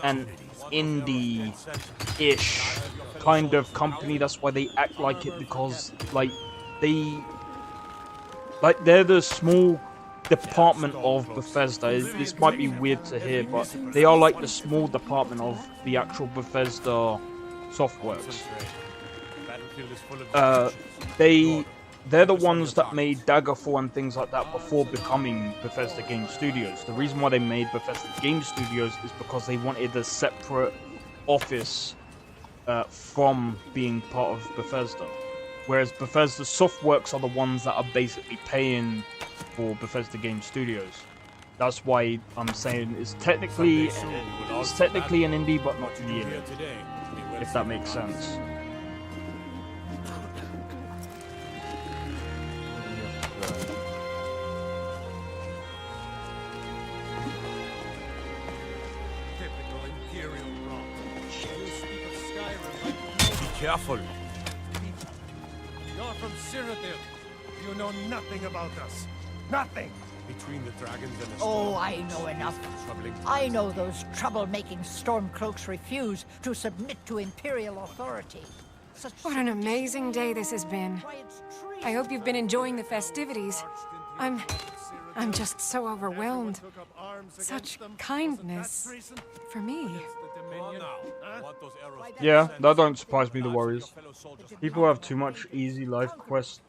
an indie-ish kind of company. That's why they act like it, because they're the small department of Bethesda. This might be weird to hear, but they are like the small department of the actual Bethesda Softworks. They're the ones that made Daggerfall and things like that before becoming Bethesda Game Studios. The reason why they made Bethesda Game Studios is because they wanted a separate office from being part of Bethesda. Whereas Bethesda Softworks are the ones that are basically paying for Bethesda Game Studios. That's why I'm saying it's technically an indie, but not really, if that makes sense. Careful. You're from Cyrodiil. You know nothing about us. Nothing. Between the dragons and the Oh, I know enough. I know those trouble-making Stormcloaks refuse to submit to Imperial authority. What an amazing day this has been. I hope you've been enjoying the festivities. I'm just so overwhelmed. Such kindness for me. Yeah, that don't surprise me, the Warriors. People have too much easy life quest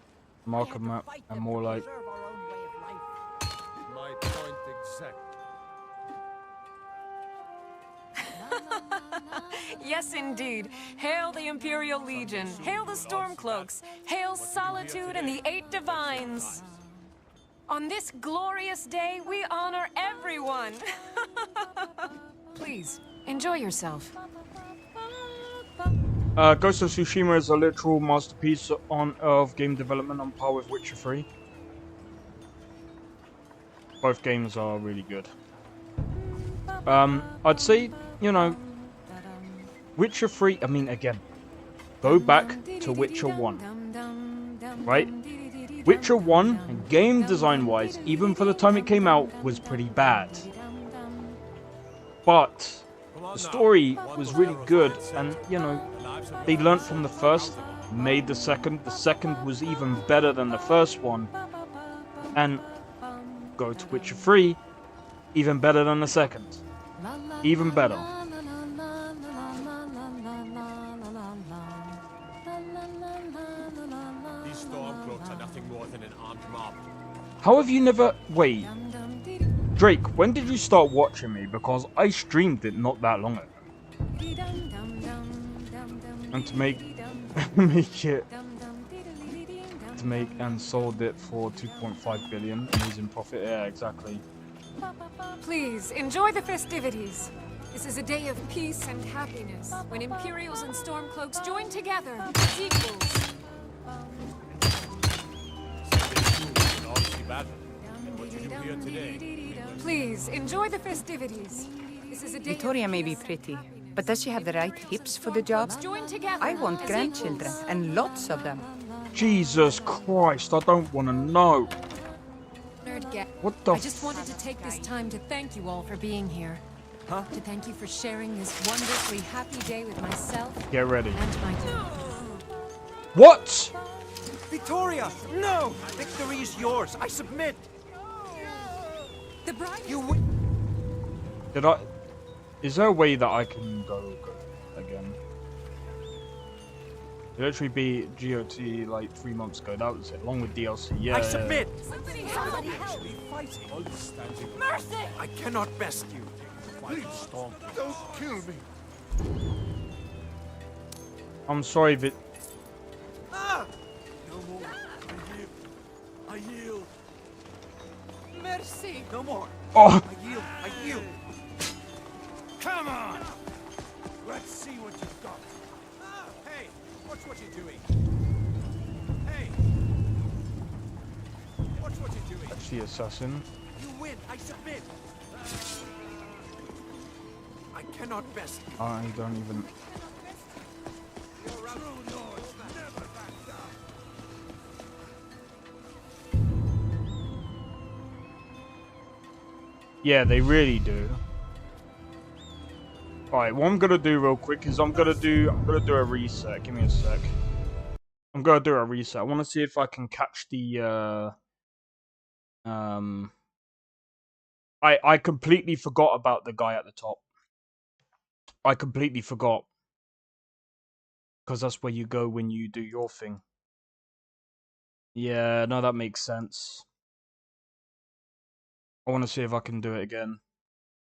marker map and more like... My point exact. Yes, indeed. Hail the Imperial Legion. Hail the Stormcloaks. Hail Solitude and the 8 Divines. On this glorious day, we honor everyone. Please, enjoy yourself. Ghost of Tsushima is a literal masterpiece of game development on par with Witcher 3. Both games are really good. I'd say, you know, Witcher 3, I mean, again, go back to Witcher 1, right? Witcher 1, game design-wise, even for the time it came out, was pretty bad. But the story was really good, and, you know, they learnt from the first, made the second. The second was even better than the first one. And go to Witcher 3, even better than the second. Even better. These stormcloaks are nothing more than an armed mob. How have you never... Wait. Drake, when did you start watching me? Because I streamed it not that long ago. And to make... make it... To make and sold it for 2.5 billion. Amazing profit. Yeah, exactly. Please, enjoy the festivities. This is a day of peace and happiness, when Imperials and Stormcloaks join together as equals. Please, enjoy the festivities. This is a day Victoria may be pretty, but does she have the right hips for the job? I want grandchildren, and lots of them. Jesus Christ, I don't want to know. What the I just wanted to take this time to thank you all for being here. To thank you for sharing this wonderfully happy day with myself. Get ready. And my team. What? Victoria, no! Victory is yours. I submit. The bride. Did I? Is there a way that I can go again? It literally beat GOT like 3 months ago. That was it, along with DLC. Yeah. I submit. Somebody help! Mercy! I cannot best you. Please, don't kill me. I'm sorry, but Ah! No more. I yield. Mercy! No more. Oh. I yield. I yield. Come on. Let's see what you've got. Ah, hey, watch what you're doing. Hey. Watch what you're doing. that's the assassin. You win. I submit. I cannot best you. I don't even. True lords never back down. Yeah, they really do. Alright, what I'm gonna do real quick is I'm gonna do a reset. Give me a sec. I'm gonna do a reset. I wanna see if I can catch the I completely forgot about the guy at the top. I completely forgot. Because that's where you go when you do your thing. Yeah, no, that makes sense. I want to see if I can do it again.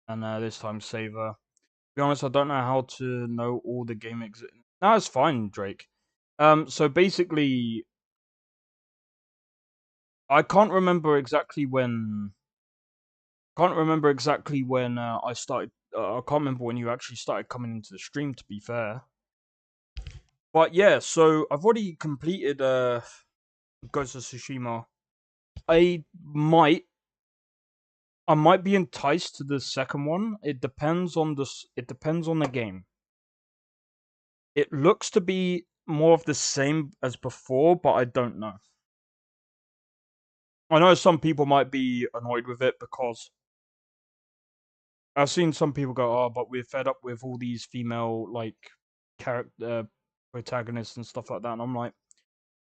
And this time save her. To be honest, I don't know how to know all the game exit. No, it's fine, Drake. So basically, I can't remember exactly when... I started... I can't remember when you actually started coming into the stream, to be fair. But yeah, so I've already completed Ghost of Tsushima. I might be enticed to the second one. It depends on the game. It looks to be more of the same as before, but I don't know. I know some people might be annoyed with it because I've seen some people go, "Oh, but we're fed up with all these female like character protagonists and stuff like that." And I'm like,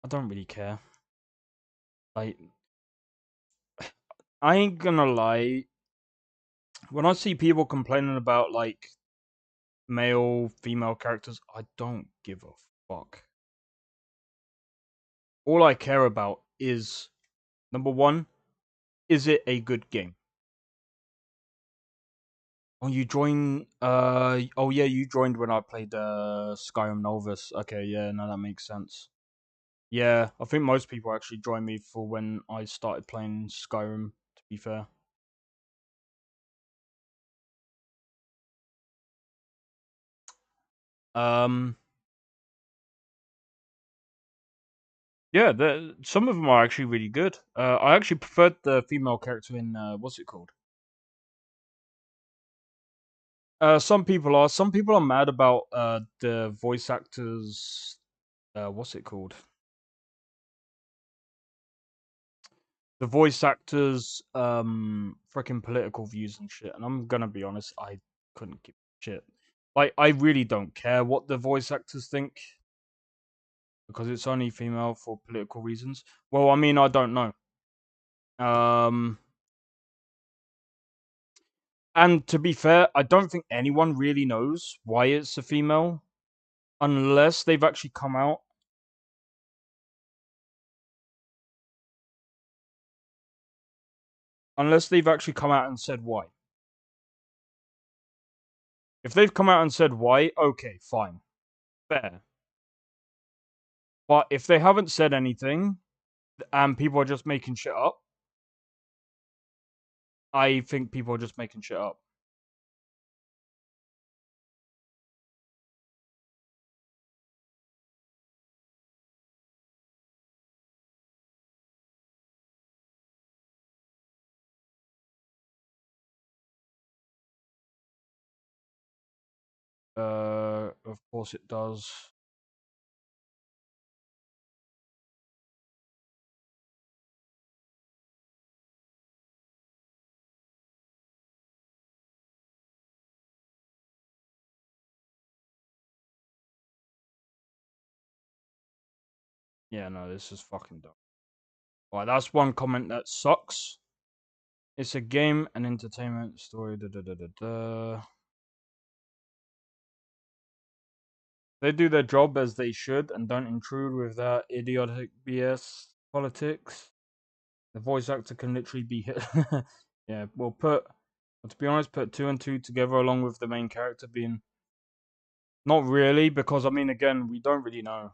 I don't really care. Like, I ain't gonna lie. When I see people complaining about like male, female characters, I don't give a fuck. All I care about is, number one, is it a good game? Oh, you join. Oh yeah, you joined when I played Skyrim Novice. Okay, yeah, no, that makes sense. Yeah, I think most people actually joined me for when I started playing Skyrim. To be fair. Yeah, some of them are actually really good. I actually preferred the female character in what's it called? Some people are mad about the voice actors. What's it called? The voice actors freaking political views and shit. And I'm gonna be honest, I couldn't give a shit. Like, I really don't care what the voice actors think because it's only female for political reasons. Well, I mean, I don't know. And to be fair, I don't think anyone really knows why it's a female. Unless they've actually come out. Unless they've actually come out and said why. If they've come out and said why, okay, fine. Fair. But if they haven't said anything, and people are just making shit up, I think people are just making shit up. Of course it does. Yeah, no, this is fucking dumb. Alright, that's one comment that sucks. It's a game, an entertainment story, They do their job as they should and don't intrude with that idiotic BS politics. The voice actor can literally be hit. Yeah, well, to be honest, put 2 and 2 together along with the main character being. Not really, because I mean, again, we don't really know.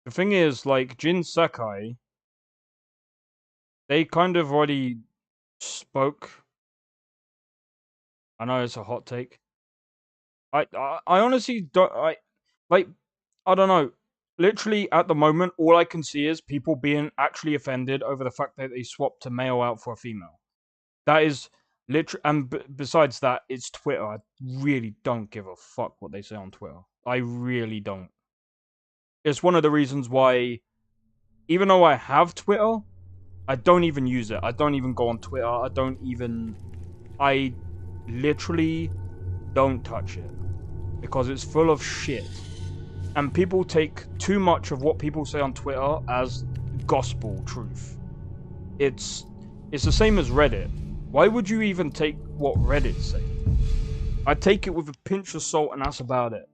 The thing is, like, Jin Sakai, they kind of already spoke. I know it's a hot take. I honestly don't. I don't know. Literally, at the moment, all I can see is people being actually offended over the fact that they swapped a male out for a female. That is literally, and besides that, it's Twitter. I really don't give a fuck what they say on Twitter. I really don't. It's one of the reasons why, even though I have Twitter, I don't even use it. I don't even go on Twitter. I literally don't touch it. Because it's full of shit. And people take too much of what people say on Twitter as gospel truth. It's the same as Reddit. Why would you even take what Reddit say? I take it with a pinch of salt and that's about it.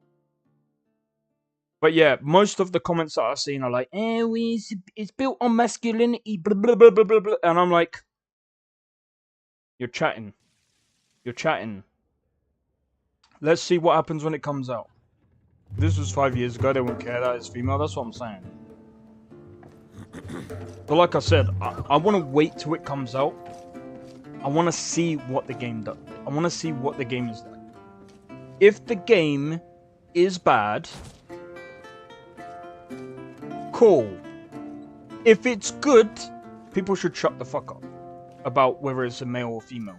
But yeah, most of the comments that I've seen are like, it's built on masculinity, blah, blah, blah, blah, blah, blah. And I'm like, you're chatting. You're chatting. Let's see what happens when it comes out. This was 5 years ago, they wouldn't care that it's female, that's what I'm saying. But like I said, I want to wait till it comes out. I want to see what the game does. I want to see what the game is like. If the game is bad, cool. If it's good, people should shut the fuck up about whether it's a male or female.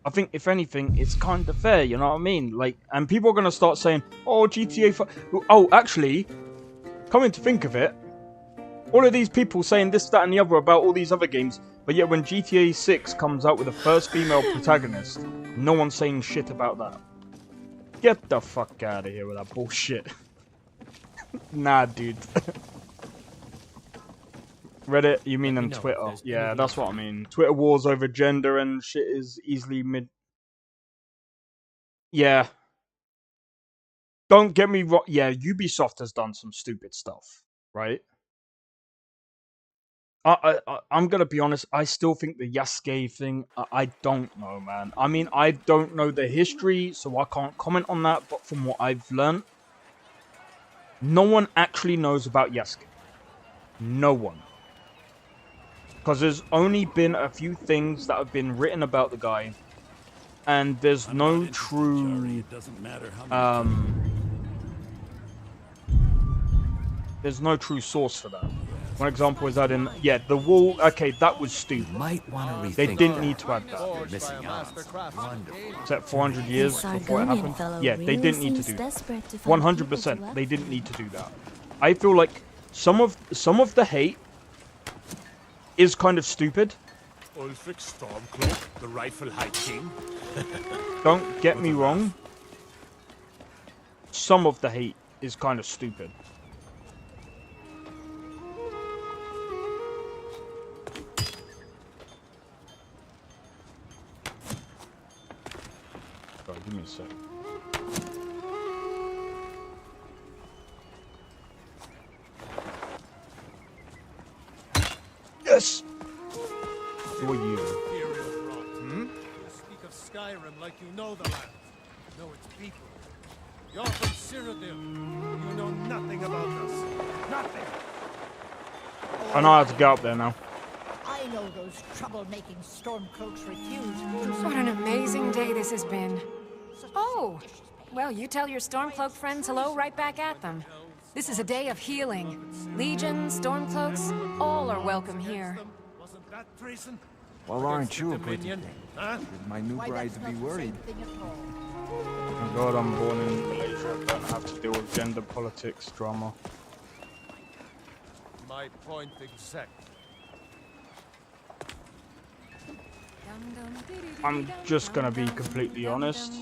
I think, if anything, it's kind of fair, you know what I mean? Like, and people are going to start saying, oh, GTA 5... Oh, actually, coming to think of it, all of these people saying this, that, and the other about all these other games, but yet when GTA 6 comes out with the first female protagonist, no one's saying shit about that. Get the fuck out of here with that bullshit. Nah, dude. Reddit, you mean on Twitter? Yeah, that's what I mean. Twitter wars over gender and shit is easily Yeah. Don't get me wrong. Yeah, Ubisoft has done some stupid stuff, right? I'm gonna be honest. I still think the Yasuke thing. I don't know, man. I mean, I don't know the history, so I can't comment on that. But from what I've learned, no one actually knows about Yasuke. No one. Because there's only been a few things that have been written about the guy, and there's no true there's no true source for that. One example is that in the wall. Okay, that was stupid. They didn't need to add that. Missing out. Except 400 years before it happened. Yeah, they didn't need to do that. 100%, they didn't need to do that. I feel like some of the hate is kind of stupid. Ulfric Stormcloak, the rightful High King. Don't get me wrong. some of the hate is kind of stupid. Sorry, give me a sec. Yes! Who are you? You speak of Skyrim like you know the land. You know its people. You're from Cyrodiil. You know nothing about us. Nothing. I know how to get up there now. I know those trouble-making Stormcloaks refuse. What an amazing day this has been. Oh, well, you tell your Stormcloak friends hello right back at them. This is a day of healing. Legion, Stormcloaks, all are welcome here. Wasn't that treason? Well, aren't you a pretty Dominion? thing? Huh? Should my new bride be worried? Oh my god, I'm born in Malaysia. I don't have to deal with gender politics drama. My point exact. I'm just gonna be completely honest.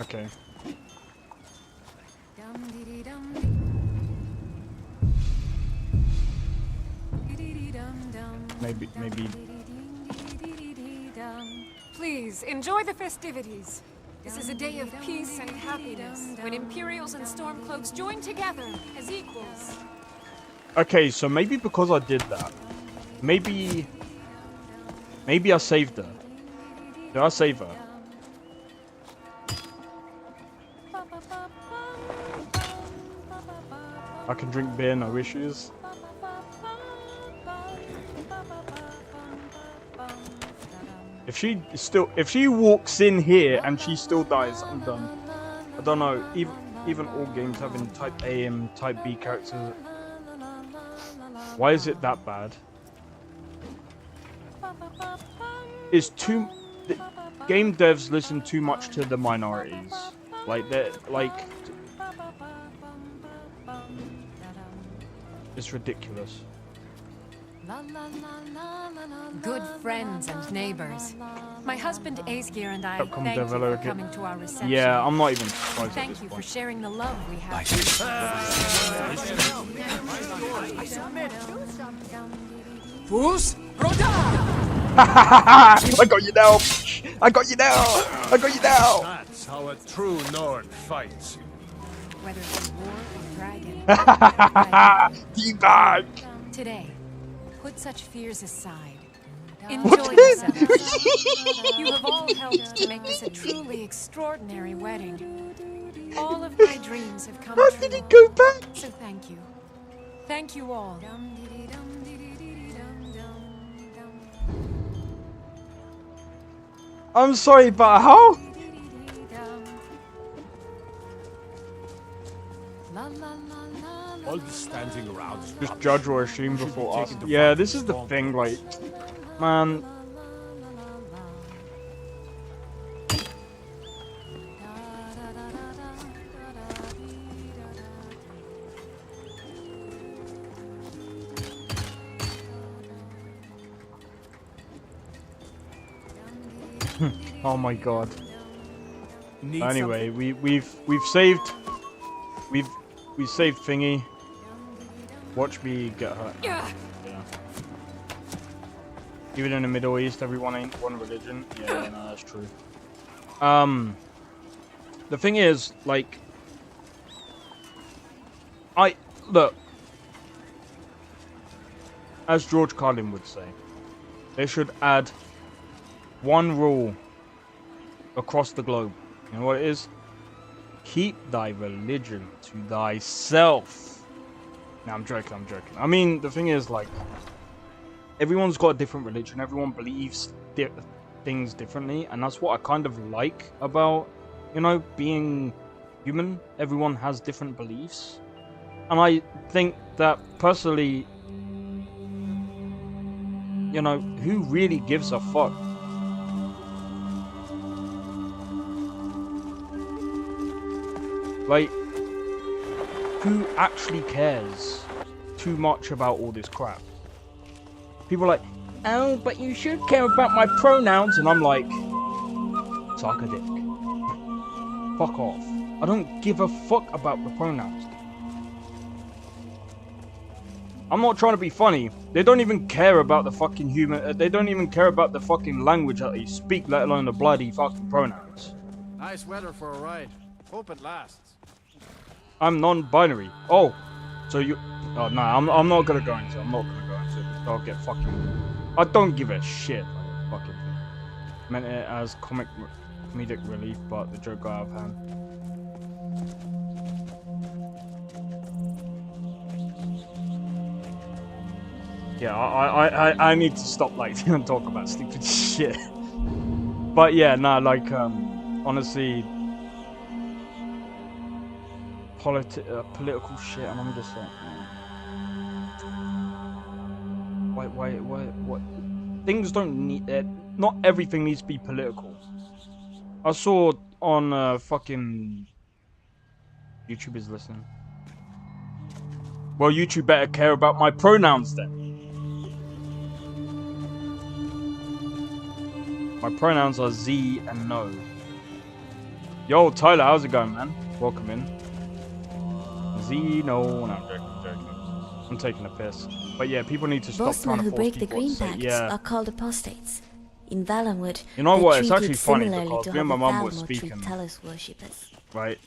Okay. Maybe. Please, enjoy the festivities. This is a day of peace and happiness, when Imperials and Stormcloaks join together as equals. Okay, so maybe because I did that, maybe I saved her. Did I save her? I can drink beer, no issues. If she walks in here and she still dies, I'm done. I don't know. Even all games having Type A and Type B characters. Why is it that bad? Game devs listen too much to the minorities. It's ridiculous. Good friends and neighbors. My husband Aesgeir and I Capcom thank you for developer. coming to our reception. Yeah, I'm not even surprised at Thank this you for point. sharing the love we have. Fools? I got you now! I got you now! I got you now! That's how a true Nord fights. Whether it's war or dragon. Teabag! Today, put such fears aside. What? Enjoy yourselves. You have all helped to make this a truly extraordinary wedding. All of my dreams have come true. How did he go back? So thank you. Thank you all. I'm sorry, but how? All the standing around is Just judge or assume before us. Yeah, this is the thing, like, man. Oh my god. Anyway, we've saved Thingy. Watch me get hurt. Yeah. Even in the Middle East, everyone ain't one religion. Yeah, no, that's true. The thing is, like, look, as George Carlin would say, they should add one rule across the globe. You know what it is? Keep thy religion to thyself. No, I'm joking. I mean, the thing is, like, everyone's got a different religion. Everyone believes things differently, and that's what I kind of like about, you know, being human. Everyone has different beliefs, and I think that personally, you know, who really gives a fuck? Like, who actually cares too much about all this crap? People are like, oh, but you should care about my pronouns. And I'm like, suck a dick. Fuck off. I don't give a fuck about the pronouns. I'm not trying to be funny. They don't even care about the fucking human. They don't even care about the fucking language that they speak, let alone the bloody fucking pronouns. Nice weather for a ride. Hope it lasts. I'm non-binary. Oh, so you? Oh no, I'm not gonna go into it. I'm not gonna go into it. I'll get fucking. I don't give a shit. Fucking thing. Meant it as comedic relief, but the joke got out of hand. Yeah, I need to stop like talk about stupid shit. But yeah, nah, like honestly, political shit, and I'm just like, what? Things don't need it. Not everything needs to be political. I saw on fucking YouTube is listening. Well, YouTube better care about my pronouns then. My pronouns are Z and no. Yo, Tyler, how's it going, man? Welcome in. Z, no, I'm joking. I'm taking a piss. But yeah, people need to stop trying to who force break the people to green say, pacts yeah. are called apostates. In Valenwood, You know what? It's they're actually treated funny similarly because to me and how my the mum were Thalmor treat speaking. Talos worshippers. Right.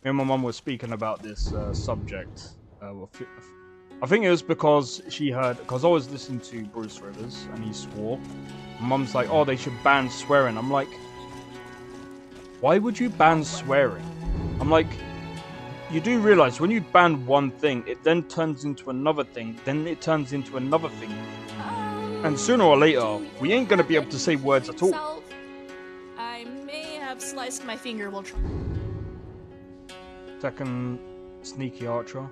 Me and my mum were speaking about this subject. I think it was because she heard, because I was listening to Bruce Rivers and he swore. My mum's like, oh, they should ban swearing. I'm like, why would you ban swearing? I'm like, you do realize when you ban one thing, it then turns into another thing, then it turns into another thing. And sooner or later, we ain't gonna be able to say words at all. I may have sliced my finger while trying. Second sneaky archer.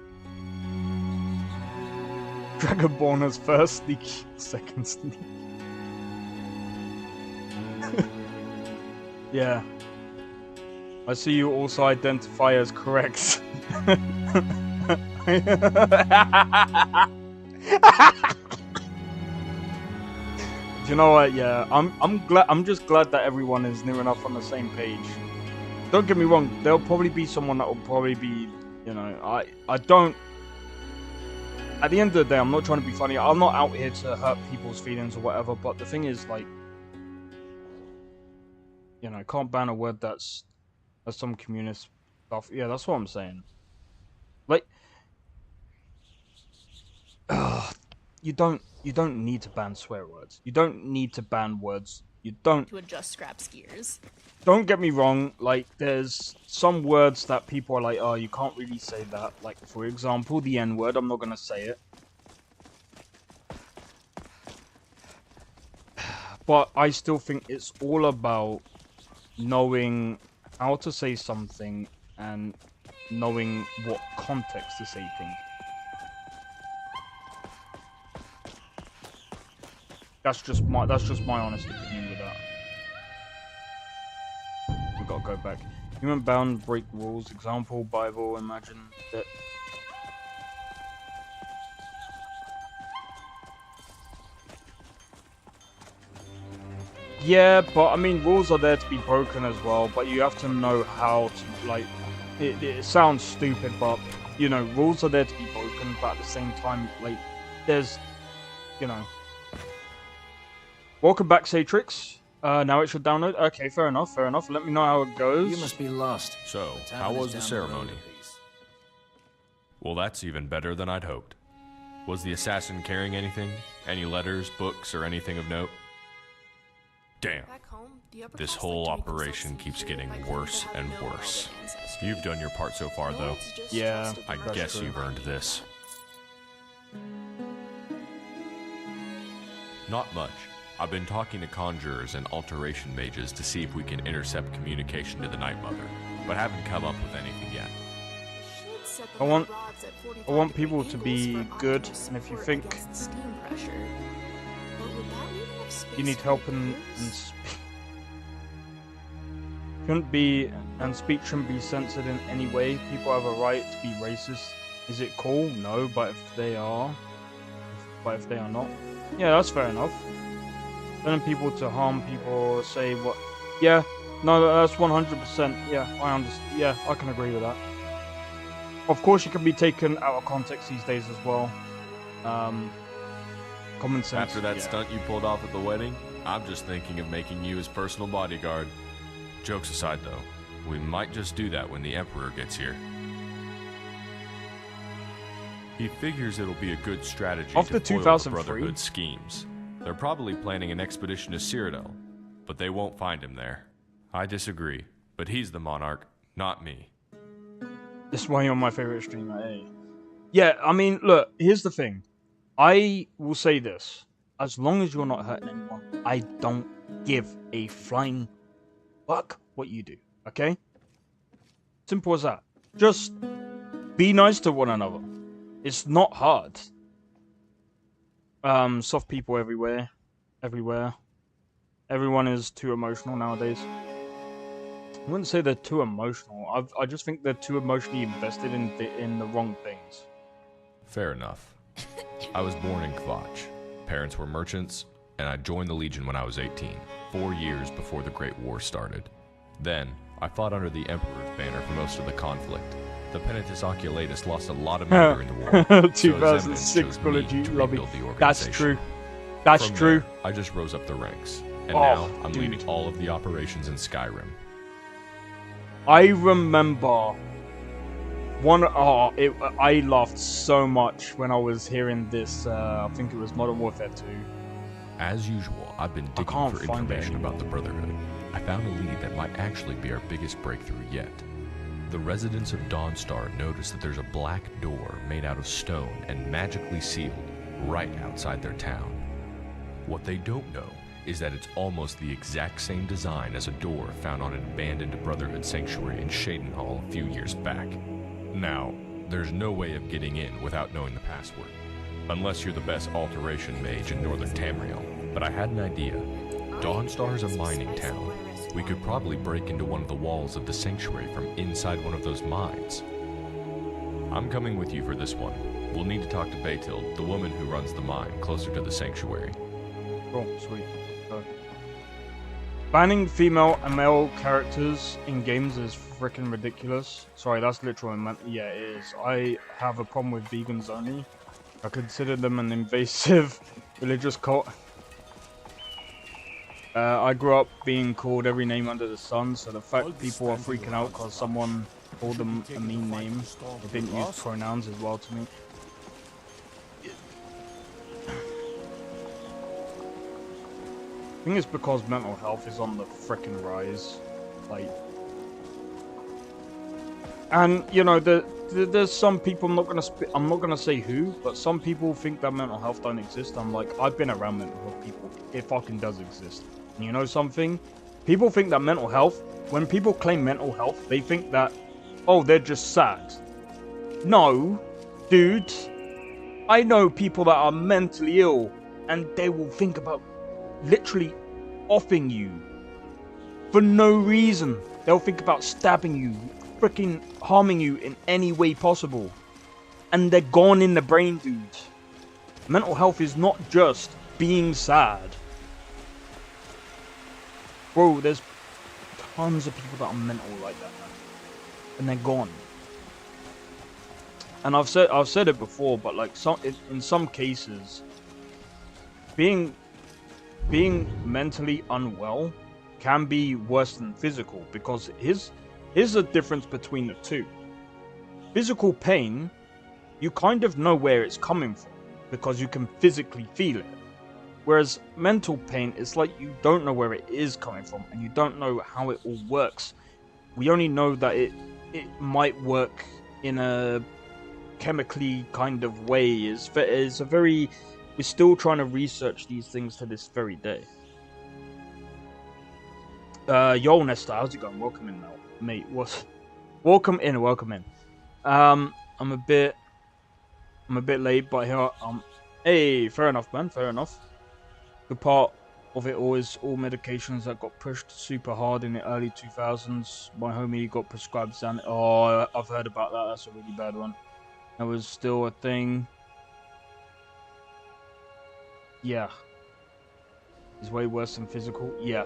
Dragonborn as first sneaky, second sneaky. Yeah. I see you also identify as correct. Do you know what? Yeah, I'm just glad that everyone is near enough on the same page. Don't get me wrong. There'll probably be someone that will probably be, you know, I don't. At the end of the day, I'm not trying to be funny. I'm not out here to hurt people's feelings or whatever. But the thing is, like, you know, can't ban a word that's some communist stuff. Yeah, that's what I'm saying. Like, you don't need to ban swear words. You don't need to ban words. You don't. To adjust Scrap's gears. Don't get me wrong. Like, there's some words that people are like, oh, you can't really say that. Like, for example, the N-word. I'm not gonna say it. But I still think it's all about knowing how to say something and knowing what context to say things. That's just my honest opinion with that. We gotta go back. Human bound break rules. Example, Bible, imagine that. Yeah, but I mean, rules are there to be broken as well, but you have to know how to, like, it sounds stupid, but, you know, rules are there to be broken, but at the same time, like, there's, you know. Welcome back, Satrix. Now it should download. Okay, fair enough. Let me know how it goes. You must be lost. So, how was the ceremony? Well, that's even better than I'd hoped. Was the assassin carrying anything? Any letters, books, or anything of note? Damn. This whole operation keeps getting worse and worse. You've done your part so far, though. Yeah, I guess you've earned this. Not much. I've been talking to conjurers and alteration mages to see if we can intercept communication to the Night Mother, but haven't come up with anything yet. I want people to be good, and if you think you need help and Shouldn't be, and speech shouldn't be censored in any way. People have a right to be racist. Is it cool? No, but if they are not, yeah, that's fair enough. Telling people to harm people, say what? Yeah, no, that's 100%. Yeah, I understand. Yeah, I can agree with that. Of course, it can be taken out of context these days as well. Common sense. After that stunt you pulled off at the wedding, I'm just thinking of making you his personal bodyguard. Jokes aside, though, we might just do that when the Emperor gets here. He figures it'll be a good strategy After to foil the 2003? Brotherhood's schemes. They're probably planning an expedition to Cyrodiil, but they won't find him there. I disagree, but he's the monarch, not me. This is why you're my favorite streamer, eh? Yeah, I mean, look, here's the thing. I will say this. As long as you're not hurting anyone, I don't give a flying fuck what you do, okay? Simple as that. Just be nice to one another. It's not hard. Soft people everywhere. Everyone is too emotional nowadays. I wouldn't say they're too emotional. I just think they're too emotionally invested in the wrong things. Fair enough. I was born in Kvatch. Parents were merchants, and I joined the Legion when I was 18, 4 years before the Great War started. Then, I fought under the Emperor's banner for most of the conflict. The Penitus Oculatus lost a lot of men during the war. 2006 Call of Duty lobby. That's true. That's From true. There, I just rose up the ranks, and Oh, now I'm dude. leading all of the operations in Skyrim. I remember I laughed so much when I was hearing this. I think it was Modern Warfare 2. As usual, I've been digging can't for find it information anymore. about the Brotherhood. I found a lead that might actually be our biggest breakthrough yet. The residents of Dawnstar noticed that there's a black door made out of stone and magically sealed right outside their town. What they don't know is that it's almost the exact same design as a door found on an abandoned Brotherhood sanctuary in Shadenhall a few years back. Now, there's no way of getting in without knowing the password, unless you're the best alteration mage in Northern Tamriel. But I had an idea. Dawnstar is a mining town. We could probably break into one of the walls of the sanctuary from inside one of those mines. I'm coming with you for this one. We'll need to talk to Beytild, the woman who runs the mine closer to the sanctuary. Oh, sweet. Go. Banning female and male characters in games is freaking ridiculous. Sorry, that's literal. Yeah, it is. I have a problem with vegans only. I consider them an invasive religious cult. I grew up being called every name under the sun, so the fact people are freaking out because someone called them a mean name, they didn't use pronouns as well to me. I think it's because mental health is on the frickin' rise, like, and you know, there's some people, I'm not gonna say who, but some people think that mental health don't exist. I'm like, I've been around mental health people. It fucking does exist. And you know something? People think that mental health, when people claim mental health, they think that, oh, they're just sad. No, dude. I know people that are mentally ill, and they will think about literally offing you for no reason. They'll think about stabbing you, freaking harming you in any way possible, and they're gone in the brain, dude. Mental health is not just being sad, bro. There's tons of people that are mental like that, man, and they're gone. And I've said it before, but like in some cases, being mentally unwell can be worse than physical, because here's the difference between the two. Physical pain, you kind of know where it's coming from because you can physically feel it. Whereas mental pain, it's like you don't know where it is coming from and you don't know how it all works. We only know that it might work in a chemically kind of way. We're still trying to research these things to this very day. Yo, Nesta, how's it going? Welcome in now, mate. Welcome in. I'm a bit late, but here. Hey, fair enough, man. Fair enough. Good part. of it all is all medications that got pushed super hard in the early 2000s. My homie got prescribed Xanax. Oh, I've heard about that. That's a really bad one. That was still a thing. Yeah. It's way worse than physical. Yeah.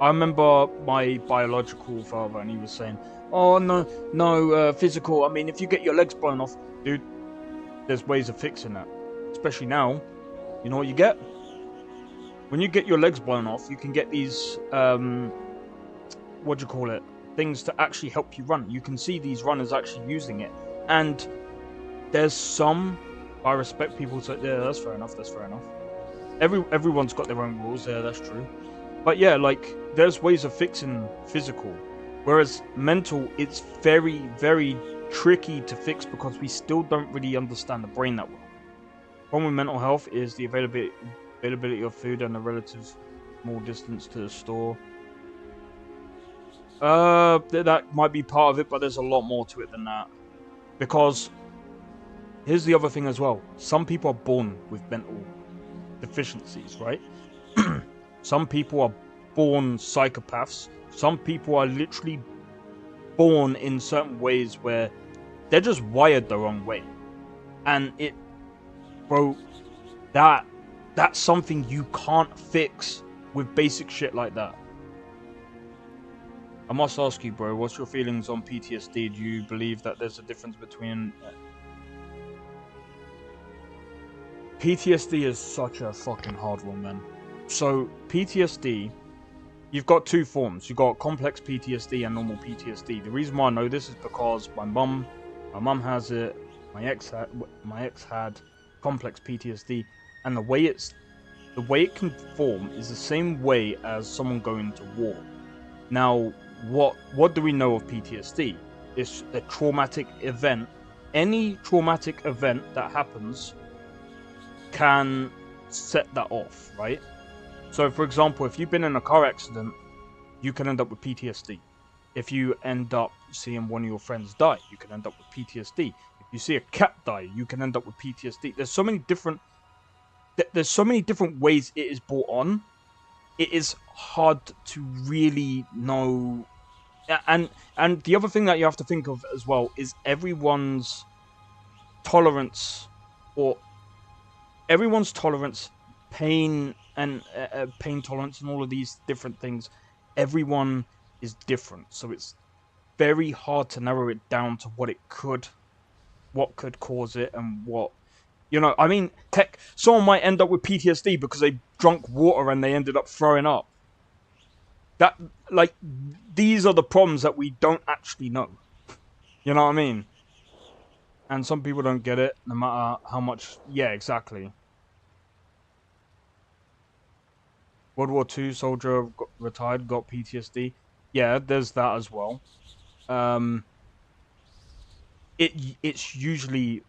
I remember my biological father, and he was saying, "Oh no, physical. I mean, if you get your legs blown off, dude, there's ways of fixing that. Especially now, you know what you get? When you get your legs blown off, you can get these what do you call it? Things to actually help you run. You can see these runners actually using it, and there's some. I respect people say, yeah, that's fair enough. That's fair enough. Everyone's got their own rules. Yeah, that's true. But yeah, like, there's ways of fixing physical. Whereas mental, it's very, very tricky to fix because we still don't really understand the brain that well. The problem with mental health is the availability of food and the relative small distance to the store. That might be part of it, but there's a lot more to it than that. Because, here's the other thing as well. Some people are born with mental deficiencies, right? Some people are born psychopaths. Some people are literally born in certain ways where they're just wired the wrong way. And bro, that's something you can't fix with basic shit like that. I must ask you, bro, what's your feelings on PTSD? Do you believe that there's a difference between... PTSD is such a fucking hard one, man. So, PTSD, you've got two forms. You've got complex PTSD and normal PTSD. The reason why I know this is because my mum has it, my ex had complex PTSD, and the way it can form is the same way as someone going to war. Now, what do we know of PTSD? It's a traumatic event. Any traumatic event that happens can set that off, right? So, for example, if you've been in a car accident, you can end up with PTSD. If you end up seeing one of your friends die, you can end up with PTSD. If you see a cat die, you can end up with PTSD. There's so many different ways it is brought on. It is hard to really know. And the other thing that you have to think of as well is everyone's tolerance, pain and pain tolerance and all of these different things. Everyone is different, so it's very hard to narrow it down to what could cause it and what, you know. I mean, heck, someone might end up with PTSD because they drunk water and they ended up throwing up. That, like, these are the problems that we don't actually know. You know what I mean? And some people don't get it, no matter how much. Yeah, exactly. World War II soldier retired, got PTSD. Yeah, there's that as well. It's usually,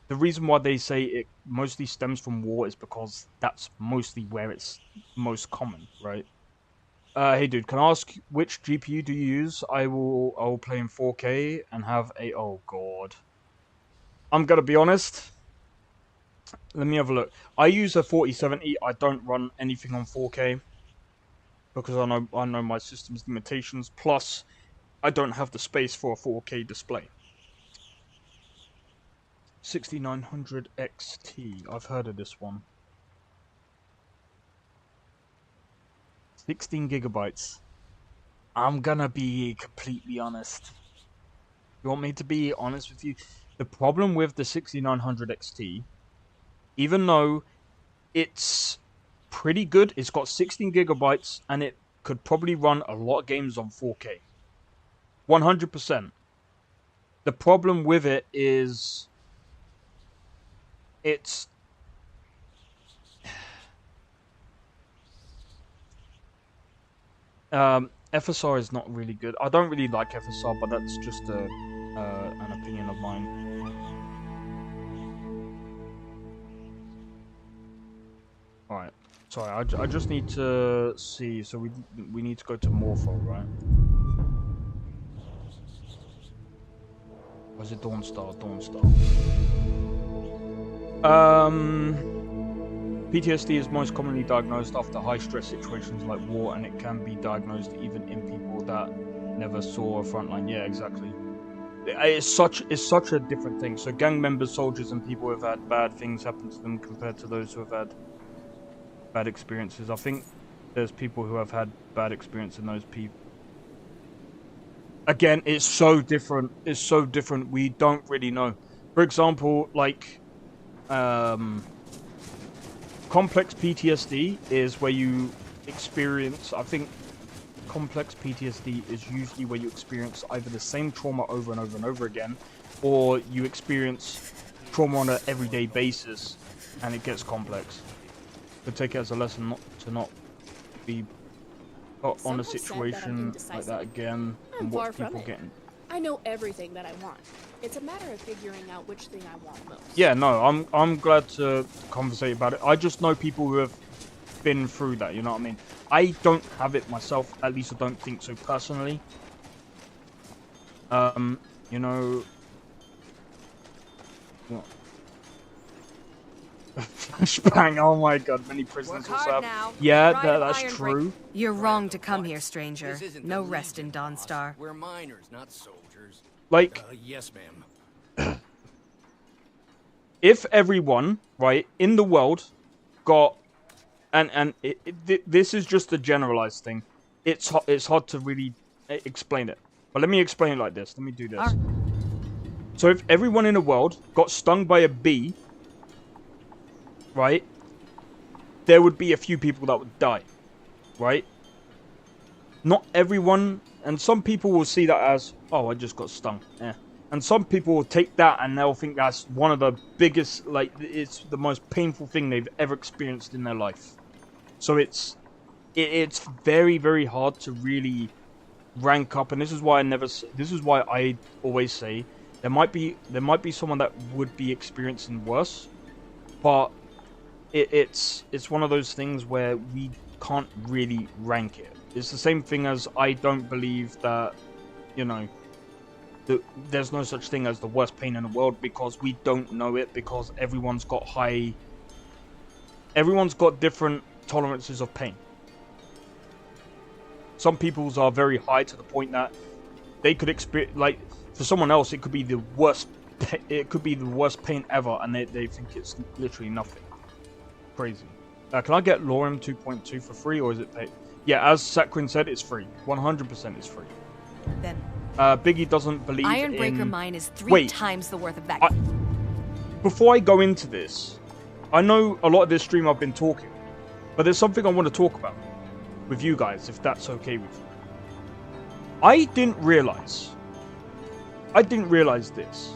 the reason why they say it mostly stems from war is because that's mostly where it's most common, right? Hey dude, can I ask which GPU do you use? I will play in 4K and have a... Oh god. I'm gonna be honest. Let me have a look. I use a 4070. I don't run anything on 4K because I know my system's limitations. Plus, I don't have the space for a 4K display. 6900 XT. I've heard of this one. 16 gigabytes. I'm gonna be completely honest. You want me to be honest with you? The problem with the 6900 XT, even though it's pretty good, it's got 16 gigabytes and it could probably run a lot of games on 4K. 100%. The problem with it is it's... FSR is not really good. I don't really like FSR, but that's just an opinion of mine. Alright, sorry, I just need to see, so we need to go to Morpho, right? Or is it Dawnstar? Dawnstar. PTSD is most commonly diagnosed after high-stress situations like war, and it can be diagnosed even in people that never saw a frontline. Yeah, exactly. It's such a different thing. So gang members, soldiers, and people who have had bad things happen to them compared to those who have had bad experiences. I think there's people who have had bad experience in those people. Again, it's so different. It's so different. We don't really know. For example, like, complex PTSD is where you experience, I think complex PTSD is usually where you experience either the same trauma over and over and over again, or you experience trauma on an everyday basis and it gets complex. But take it as a lesson not be put on a situation like that again and watch people getting. I know everything that I want. It's a matter of figuring out which thing I want most. Yeah, no, I'm glad to conversate about it. I just know people who have been through that, you know what I mean? I don't have it myself, at least I don't think so personally. You know... What? Flashbang, oh my god, many prisoners will serve. Yeah, that's true. You're wrong to come here, stranger. No rest in Dawnstar. We're miners, not soldiers. Like... yes, ma'am. If everyone, right, in the world got... And this is just a generalized thing. It's hard to really explain it. But let me explain it like this. Let me do this. So if everyone in the world got stung by a bee, right, there would be a few people that would die, right? Not everyone, and some people will see that as, oh, I just got stung. Yeah. And some people will take that and they'll think that's one of the biggest, like, it's the most painful thing they've ever experienced in their life. So it's very, very hard to really rank up, and this is why I always say there might be someone that would be experiencing worse, but it's one of those things where we can't really rank it. It's the same thing as I don't believe that, you know, there's no such thing as the worst pain in the world, because we don't know it, because everyone's got different tolerances of pain. Some people's are very high to the point that they could experience, like, for someone else it could be the worst pain ever, and they think it's literally nothing. Crazy. Can I get LoreRim 2.2 for free, or is it paid? Yeah, as Sakrin said, it's free. 100% it's free. Then Biggie doesn't believe Ironbreaker mine is 3 times the worth of that. Before I go into this, I know a lot of this stream I've been talking, but there's something I want to talk about with you guys, if that's okay with you. I didn't realize this.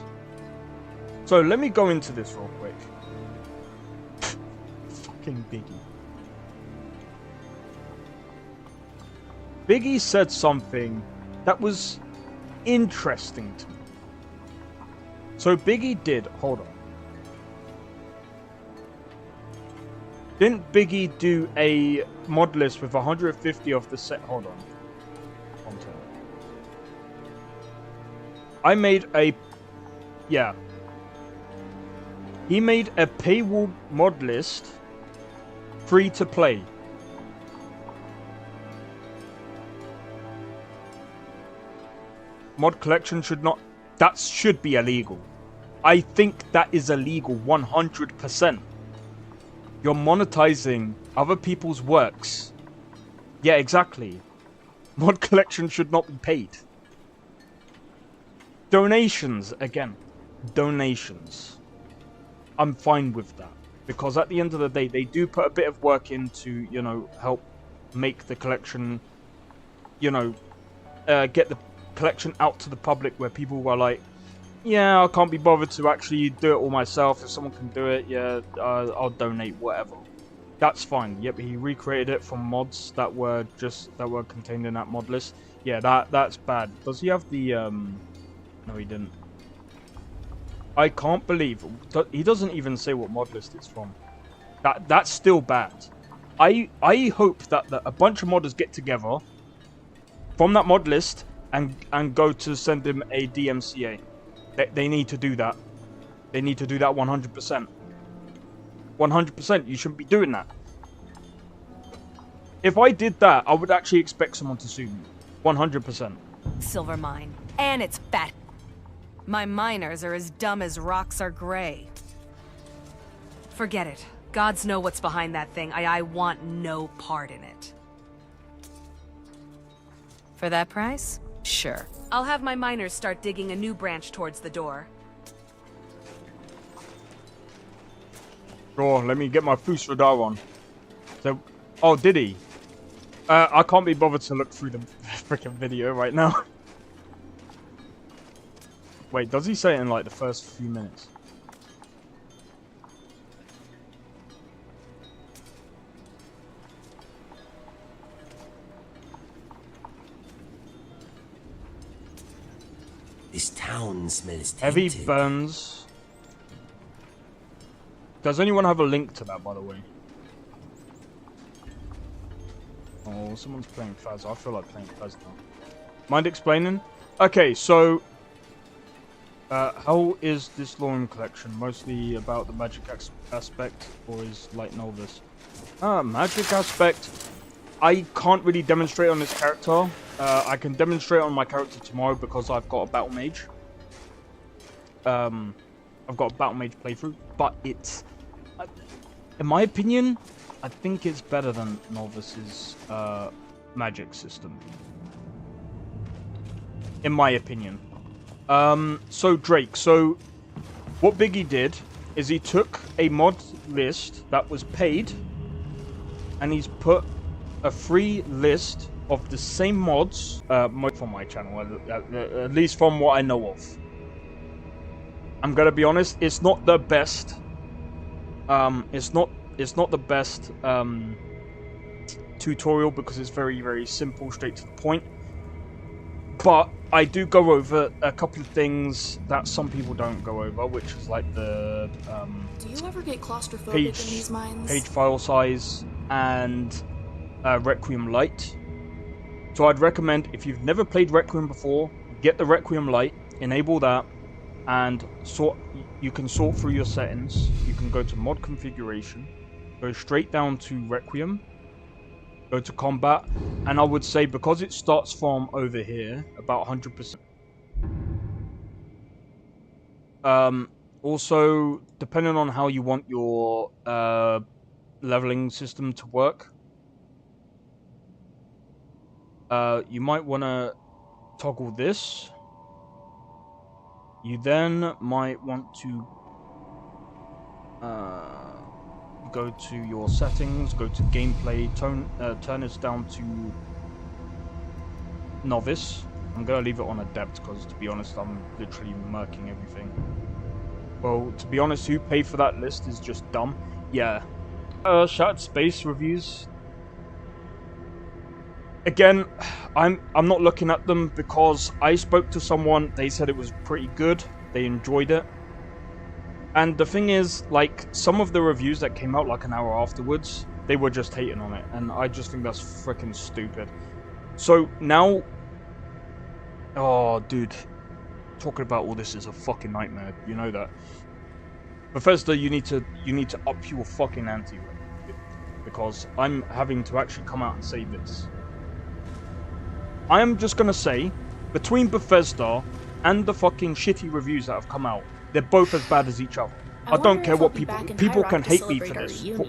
So let me go into this real quick. Fucking Biggie. Biggie said something that was interesting to me. So Biggie did, hold on. Didn't Biggie do a mod list with 150 of the set? Hold on. Content. I made a... Yeah. He made a paywall mod list, free to play. Mod collection should not... That should be illegal. I think that is illegal 100%. You're monetizing other people's works. Yeah, exactly. Mod collection should not be paid. Donations, again. Donations. I'm fine with that. Because at the end of the day, they do put a bit of work in to, you know, help make the collection, you know, get the collection out to the public, where people were like, yeah, I can't be bothered to actually do it all myself. If someone can do it, yeah, I'll donate, whatever. That's fine. Yep, he recreated it from mods that were contained in that mod list. Yeah, that's bad. Does he have the no, he didn't. I can't believe he doesn't even say what mod list it's from. That's still bad. I hope that a bunch of modders get together from that mod list and go to send him a DMCA. They need to do that. They need to do that 100%. 100%. You shouldn't be doing that. If I did that, I would actually expect someone to sue me. 100%. Silver mine. And it's fat. My miners are as dumb as rocks are gray. Forget it. Gods know what's behind that thing. I want no part in it. For that price? Sure. I'll have my miners start digging a new branch towards the door. Sure, let me get my Fus radar on. So, oh, did he? I can't be bothered to look through the freaking video right now. Wait, does he say it in like the first few minutes? This town smells tainted. Heavy burns. Does anyone have a link to that, by the way? Oh, someone's playing Faz. I feel like playing Faz now. Mind explaining? Okay, so... how is this LoreRim collection? Mostly about the magic aspect, or is light novice? Magic aspect. I can't really demonstrate on this character. I can demonstrate on my character tomorrow because I've got a battle mage. I've got a battle mage playthrough, but it's, in my opinion, I think it's better than Novice's magic system. In my opinion. So Drake, so what Biggie did is he took a mod list that was paid and he's put a free list of the same mods from my channel, at least from what I know of. I'm gonna be honest, it's not the best. It's not the best tutorial because it's very, very simple, straight to the point. But I do go over a couple of things that some people don't go over, which is like the do you ever get claustrophobic in these mines? Page file size and Requiem Lite. So I'd recommend, if you've never played Requiem before, get the Requiem Lite, enable that, and you can sort through your settings. You can go to mod configuration, go straight down to Requiem, go to combat, and I would say because it starts from over here, about 100%. Also, depending on how you want your leveling system to work, you might want to toggle this. You then might want to go to your settings, go to gameplay, turn this down to novice. I'm going to leave it on adept because, to be honest, I'm literally murking everything. Well, to be honest, who paid for that list is just dumb. Yeah. Shattered Space reviews. Again, I'm not looking at them because I spoke to someone, they said it was pretty good, they enjoyed it. And the thing is, like, some of the reviews that came out like an hour afterwards, they were just hating on it, and I just think that's freaking stupid. So now, oh dude, talking about all this is a fucking nightmare, you know that. Bethesda, you need to up your fucking ante, because I'm having to actually come out and say this. I am just gonna say, between Bethesda and the fucking shitty reviews that have come out, they're both as bad as each other. I don't care what people can hate me for this, for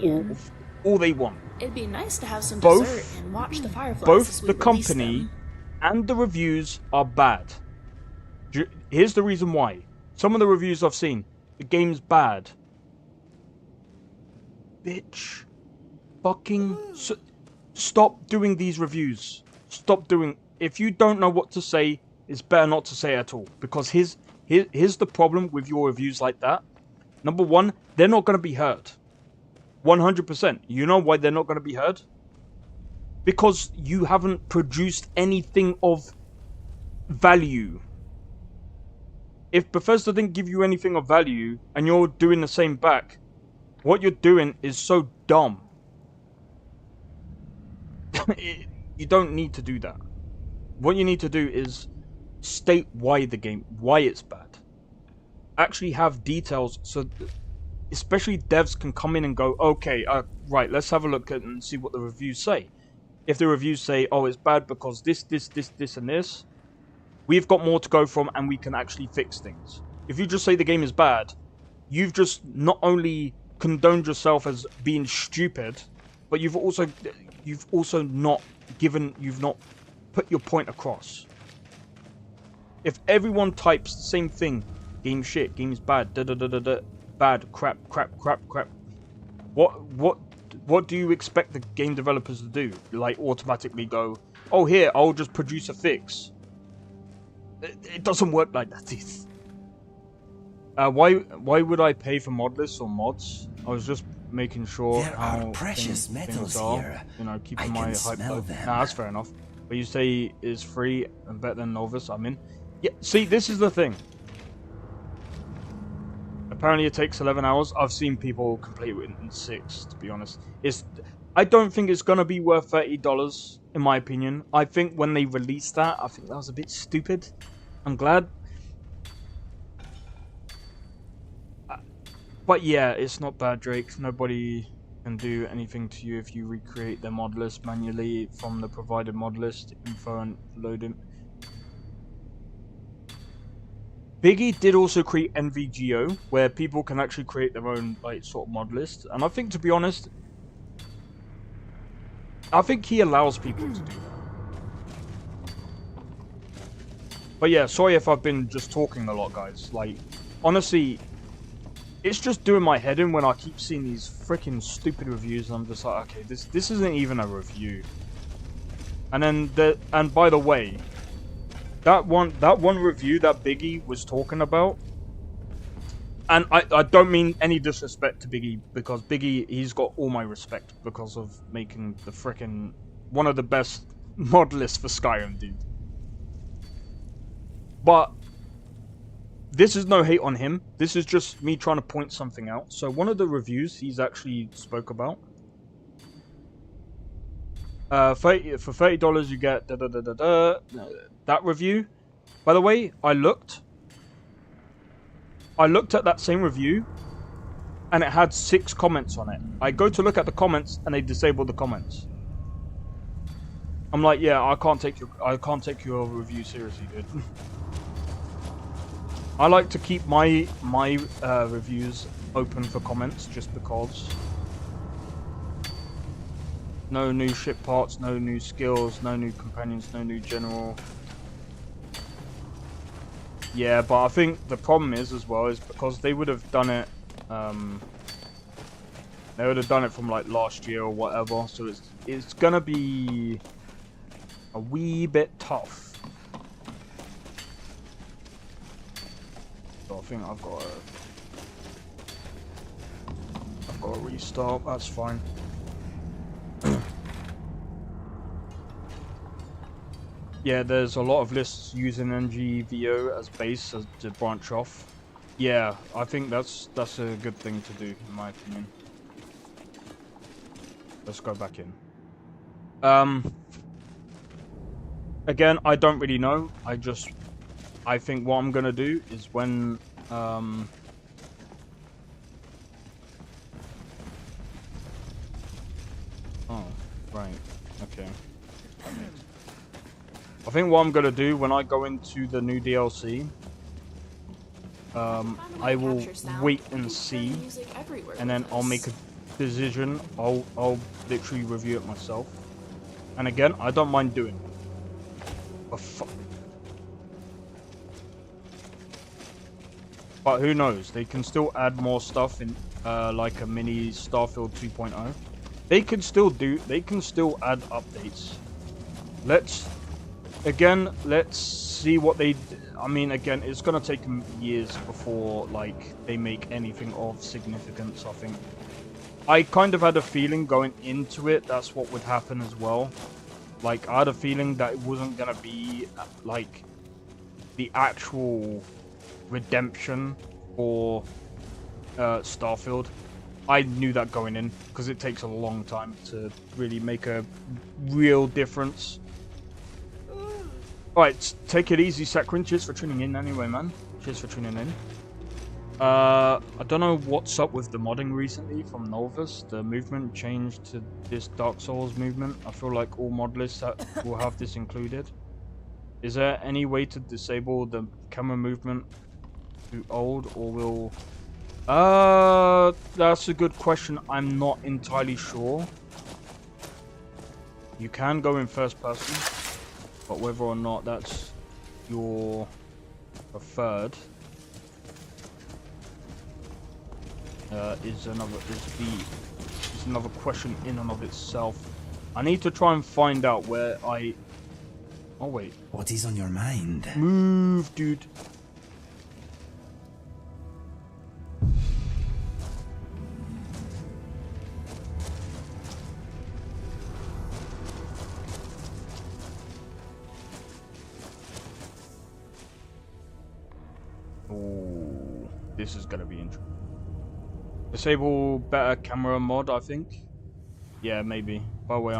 all they want. It'd be nice to have some dessert and watch the Fireflies. Both the company and the reviews are bad. Here's the reason why. Some of the reviews I've seen, the game's bad. Bitch. Fucking stop doing these reviews. Stop doing. If you don't know what to say, it's better not to say at all. Because here's the problem with your reviews like that. Number one, they're not going to be heard. 100%. You know why they're not going to be heard? Because you haven't produced anything of value. If Bethesda didn't give you anything of value, and you're doing the same back, what you're doing is so dumb. You don't need to do that. What you need to do is state why it's bad. Actually have details so especially devs can come in and go, okay, right, let's have a look at and see what the reviews say. If the reviews say, oh, it's bad because this, and this, we've got more to go from and we can actually fix things. If you just say the game is bad, you've just not only condoned yourself as being stupid, but you've also not put your point across. If everyone types the same thing, game shit, game's bad, bad, crap, what do you expect the game developers to do? Like automatically go, oh here, I'll just produce a fix. It doesn't work like that. Why would I pay for mod lists or mods? I was just making sure there how are precious metals things are, here. you know, keeping I my can hype smell low. them. Nah, that's fair enough. But you say is free and better than novice, I'm in. Yeah, see, this is the thing. Apparently it takes 11 hours. I've seen people complete it in 6, to be honest. I don't think it's going to be worth $30, in my opinion. I think when they released that, I think that was a bit stupid. I'm glad. But yeah, it's not bad, Drake. Nobody can do anything to you if you recreate their mod list manually from the provided mod list info and load it. Biggie did also create NVGO, where people can actually create their own like sort of mod list, and I think, to be honest, I think he allows people to do that. But yeah, sorry if I've been just talking a lot, guys. Like, honestly, it's just doing my head in when I keep seeing these freaking stupid reviews, and I'm just like, okay, this isn't even a review. And then by the way, that one review that Biggie was talking about, and I don't mean any disrespect to Biggie, because Biggie, he's got all my respect because of making the freaking one of the best mod lists for Skyrim, dude. But this is no hate on him. This is just me trying to point something out. So one of the reviews he's actually spoke about. For $30 you get that review. By the way, I looked at that same review, and it had 6 comments on it. I go to look at the comments, and they disabled the comments. I'm like, yeah, I can't take your review seriously, dude. I like to keep my reviews open for comments, just because. No new ship parts, no new skills, no new companions, no new general. Yeah, but I think the problem is as well is because they would have done it. They would have done it from like last year or whatever, so it's gonna be a wee bit tough. So I think I've got to restart. That's fine. Yeah, there's a lot of lists using NGVO as base to branch off. Yeah, I think that's a good thing to do, in my opinion. Let's go back in. Again, I don't really know. I think what I'm gonna do is when oh, right. Okay. I think what I'm gonna do when I go into the new DLC, I will wait and see, and then I'll make a decision. I'll literally review it myself. And again, I don't mind doing it. But who knows? They can still add more stuff in, like a mini Starfield 2.0. They can still add updates. Let's see what they. I mean, again, it's gonna take them years before like they make anything of significance. I think. I kind of had a feeling going into it that's what would happen as well. Like, I had a feeling that it wasn't gonna be like the actual redemption for Starfield. I knew that going in because it takes a long time to really make a real difference. Alright, take it easy, Sakrin. Cheers for tuning in anyway, man. Cheers for tuning in. I don't know what's up with the modding recently from Novus. The movement changed to this Dark Souls movement. I feel like all mod lists will have this included. Is there any way to disable the camera movement to old, or will... that's a good question. I'm not entirely sure. You can go in first person, but whether or not that's your preferred is another question in and of itself. I need to try and find out where I... Oh wait. What is on your mind? Move, dude. Oh, this is gonna be interesting. Disable better camera mod, I think. Yeah, maybe. By the way,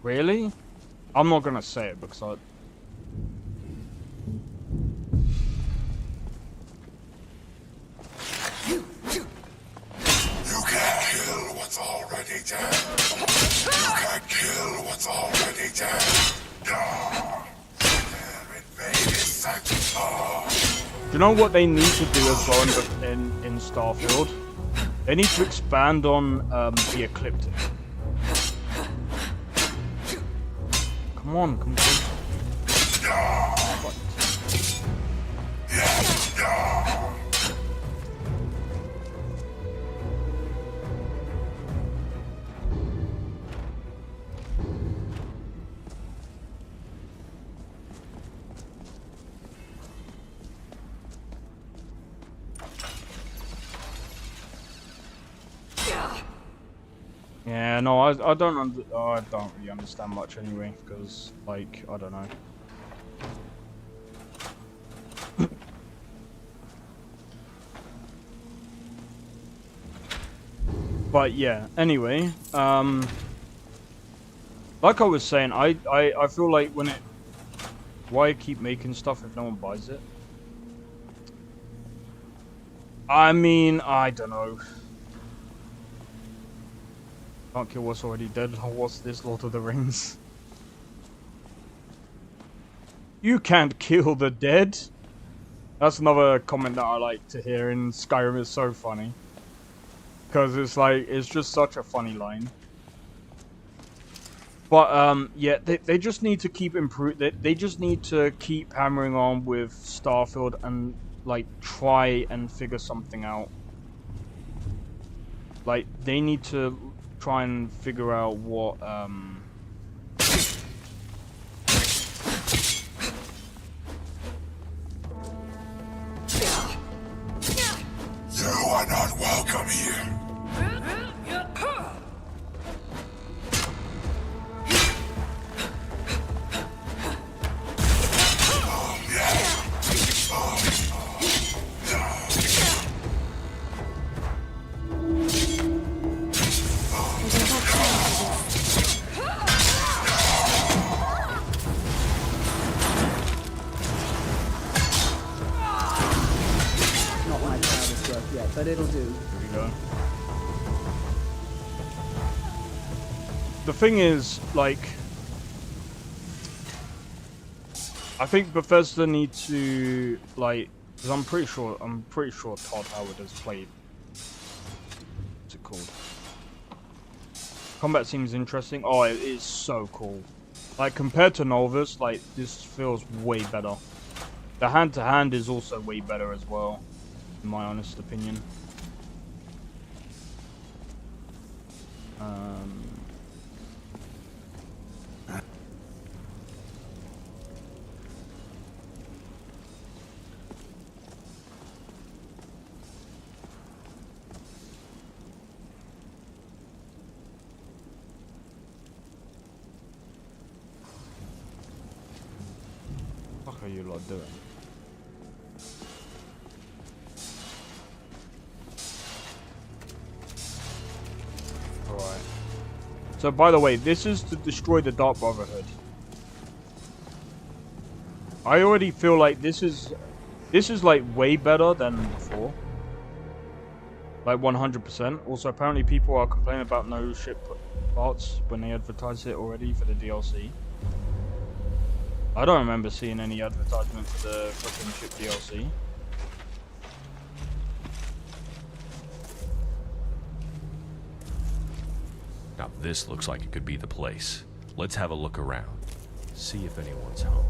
Really? I'm not gonna say it because I... You can't kill what's already dead. You can't kill what's already dead. Do you know what they need to do as well in Starfield? They need to expand on the Ecliptic. Come on, come on. Yeah, no, I don't really understand much anyway, because like I don't know. But yeah, anyway, like I was saying, I feel like why keep making stuff if no one buys it? I mean, I don't know. Can't kill what's already dead. What's this, Lord of the Rings? You can't kill the dead? That's another comment that I like to hear in Skyrim. Is so funny. Because it's like, it's just such a funny line. But, yeah, they just need to keep they just need to keep hammering on with Starfield and, like, try and figure something out. Like, they need to try and figure out what You are not welcome here. But it'll do. There we go. The thing is, like, I think Bethesda need to, like, because I'm pretty sure Todd Howard has played. What's it called? Combat seems interesting. Oh, it is so cool. Like, compared to Novus, like, this feels way better. The hand-to-hand is also way better as well, in my honest opinion. What are you lot doing? Alright. So, by the way, this is to destroy the Dark Brotherhood. I already feel like this is like way better than before. Like 100%. Also, apparently people are complaining about no ship parts when they advertise it already for the DLC. I don't remember seeing any advertisement for the fucking ship DLC. Now this looks like it could be the place. Let's have a look around. See if anyone's home.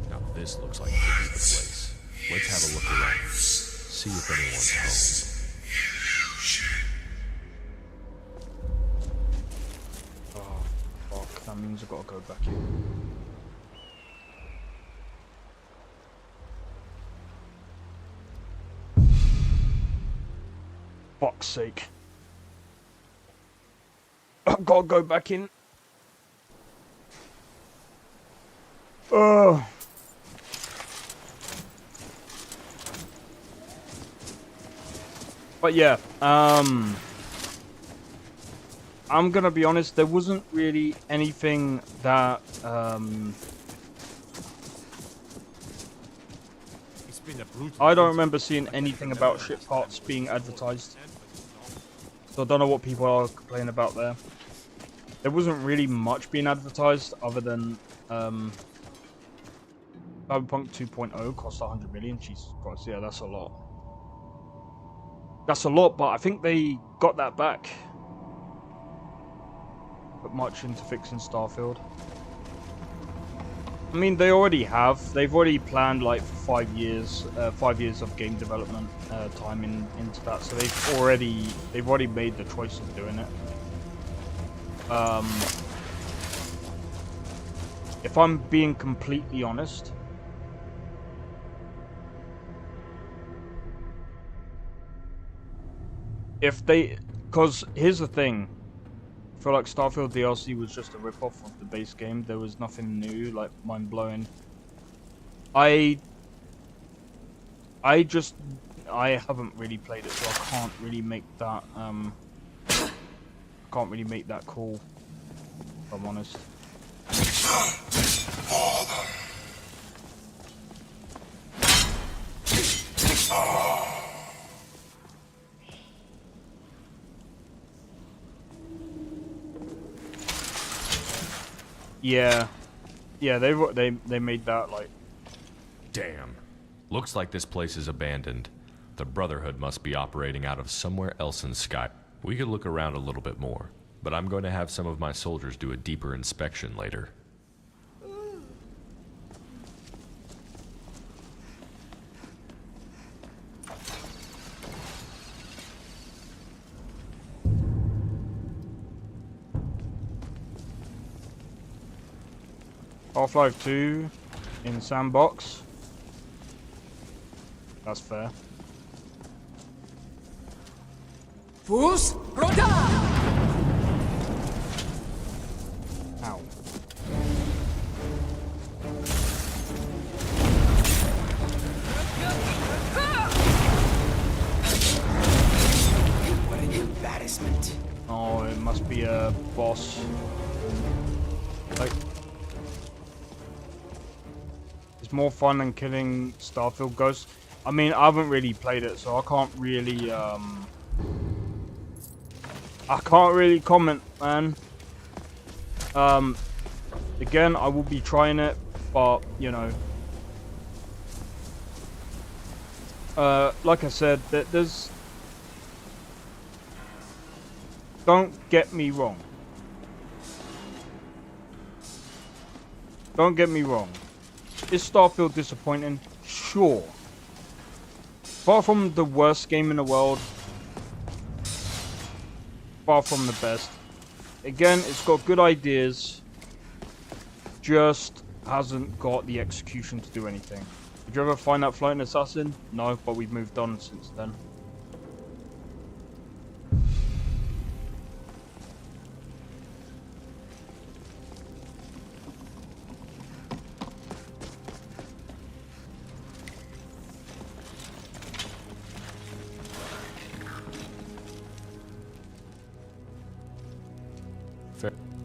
Now this looks like it could be the place. Let's have a look around. See if anyone's home. Oh, fuck. That means I've got to go back in. Fuck's sake. I've got to go back in. Oh. But yeah, I'm gonna be honest, there wasn't really anything that, I don't remember seeing anything about ship parts being advertised. So I don't know what people are complaining about there. There wasn't really much being advertised other than, Cyberpunk 2.0 cost 100 million. Jesus Christ, yeah, that's a lot. That's a lot, but I think they got that back. Put much into fixing Starfield. I mean, they already have. They've already planned like 5 years of game development time into that. So they've already made the choice of doing it. If I'm being completely honest, because here's the thing, I feel like Starfield DLC was just a rip-off of the base game. There was nothing new, like mind-blowing. I haven't really played it, so I can't really make that call, if I'm honest. Yeah, they made that like. Damn. Looks like this place is abandoned. The Brotherhood must be operating out of somewhere else in Sky. We could look around a little bit more, but I'm going to have some of my soldiers do a deeper inspection later. Half-Life 2 in sandbox. That's fair. Fus Roda! Ow. What an embarrassment. Oh, it must be a boss. Like, it's more fun than killing Starfield ghosts. I mean, I haven't really played it, so I can't really comment, man. Again, I will be trying it, but you know, like I said, there's. Don't get me wrong. Don't get me wrong. Is Starfield disappointing? Sure. Far from the worst game in the world. Far from the best. Again, it's got good ideas. Just hasn't got the execution to do anything. Did you ever find that floating assassin? No, but we've moved on since then.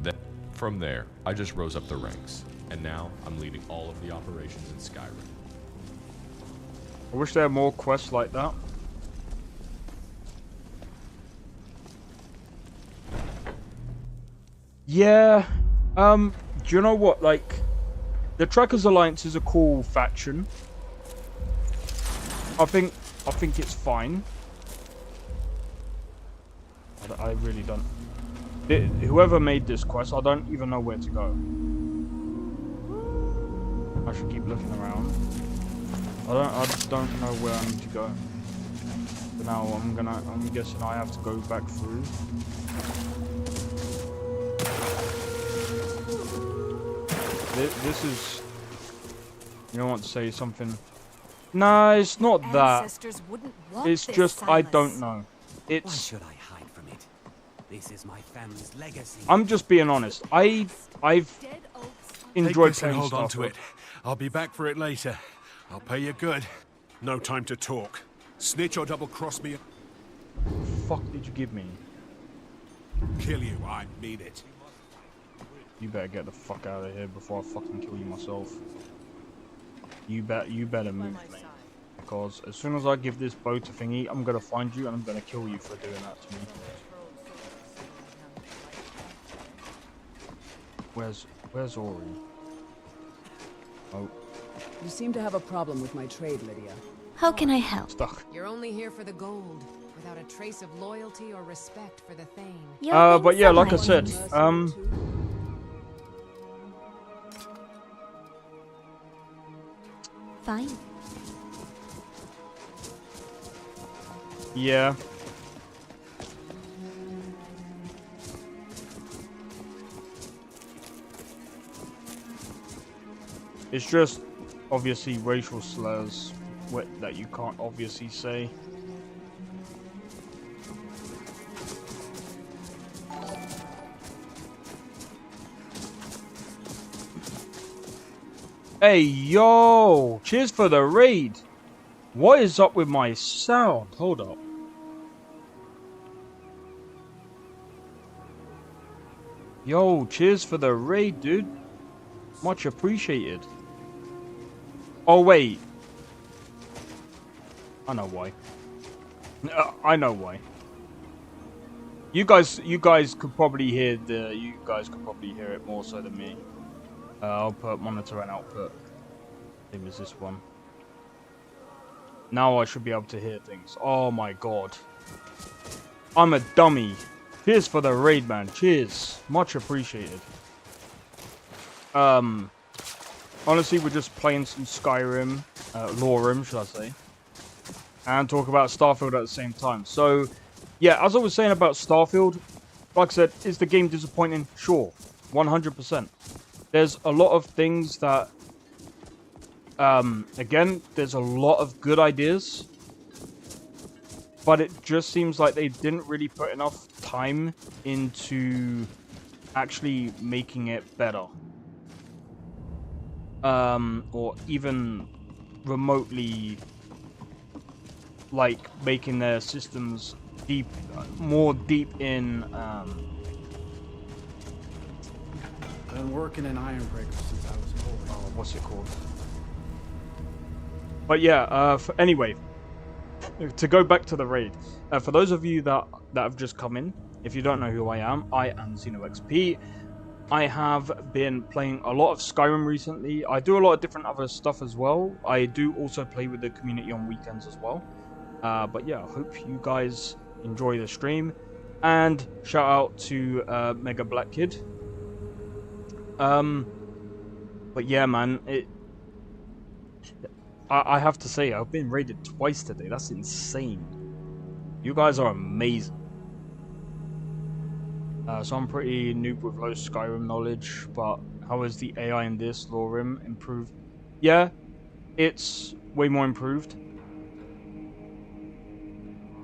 Then, from there, I just rose up the ranks, and now I'm leading all of the operations in Skyrim. I wish there were more quests like that. Yeah, do you know what, like, the Trackers Alliance is a cool faction. I think it's fine. I really don't. Whoever made this quest, I don't even know where to go. I should keep looking around. I don't know where I need to go. But now I'm guessing I have to go back through. This is, you don't want to say something. No, it's not that. It's just I don't know. It's. Why should I hide from it? This is my family's legacy. I'm just being honest. I've enjoyed playing hold on Starfield. to it. I'll be back for it later. I'll pay you good. No time to talk. Snitch or double-cross me. What the fuck did you give me? Kill you, I mean it. You better get the fuck out of here before I fucking kill you myself. You better move me. Because as soon as I give this bow to thingy, I'm gonna find you and I'm gonna kill you for doing that to me. Where's Ori? Oh. You seem to have a problem with my trade, Lydia. How can I help? Stuck. You're only here for the gold, without a trace of loyalty or respect for the Thane. But yeah, like I said, Fine. Yeah. It's just obviously racial slurs that you can't obviously say. Hey, yo! Cheers for the raid! What is up with my sound? Hold up. Yo, cheers for the raid, dude. Much appreciated. Oh, wait. I know why. I know why. You guys could probably hear it more so than me. I'll put monitor and output. Same as this one. Now I should be able to hear things. Oh my god. I'm a dummy. Cheers for the raid, man. Cheers. Much appreciated. Honestly, we're just playing some Skyrim, LoreRim, should I say, and talk about Starfield at the same time. So, yeah, as I was saying about Starfield, like I said, is the game disappointing? Sure, 100%. There's a lot of things that, again, there's a lot of good ideas, but it just seems like they didn't really put enough time into actually making it better. Or even remotely, like, making their systems more deep in, Been working in Ironbreaker since I was old. Oh, what's it called? But yeah, anyway, to go back to the raid, for those of you that have just come in, if you don't know who I am XP. I have been playing a lot of Skyrim recently. I do a lot of different other stuff as well. I do also play with the community on weekends as well. But yeah, I hope you guys enjoy the stream. And shout out to Mega Black Kid. But yeah, man, I have to say, I've been raided twice today. That's insane. You guys are amazing. So I'm pretty noob with low Skyrim knowledge, but how is the AI in this LoreRim improved? Yeah, it's way more improved.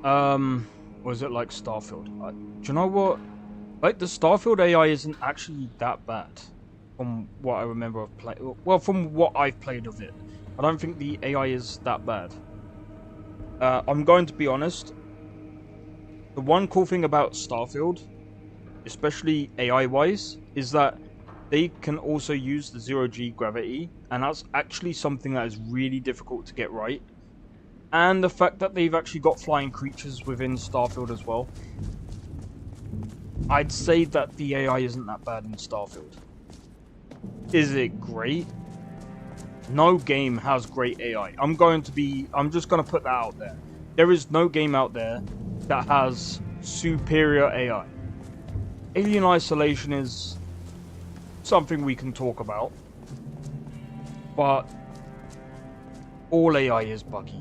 Or is it like Starfield? Do you know what? Like, the Starfield AI isn't actually that bad, from what I remember of play. Well, from what I've played of it, I don't think the AI is that bad. I'm going to be honest. The one cool thing about Starfield especially AI-wise, is that they can also use the zero-G gravity, and that's actually something that is really difficult to get right. And the fact that they've actually got flying creatures within Starfield as well. I'd say that the AI isn't that bad in Starfield. Is it great? No game has great AI. I'm just going to put that out there. There is no game out there that has superior AI. Alien Isolation is something we can talk about, but all AI is buggy.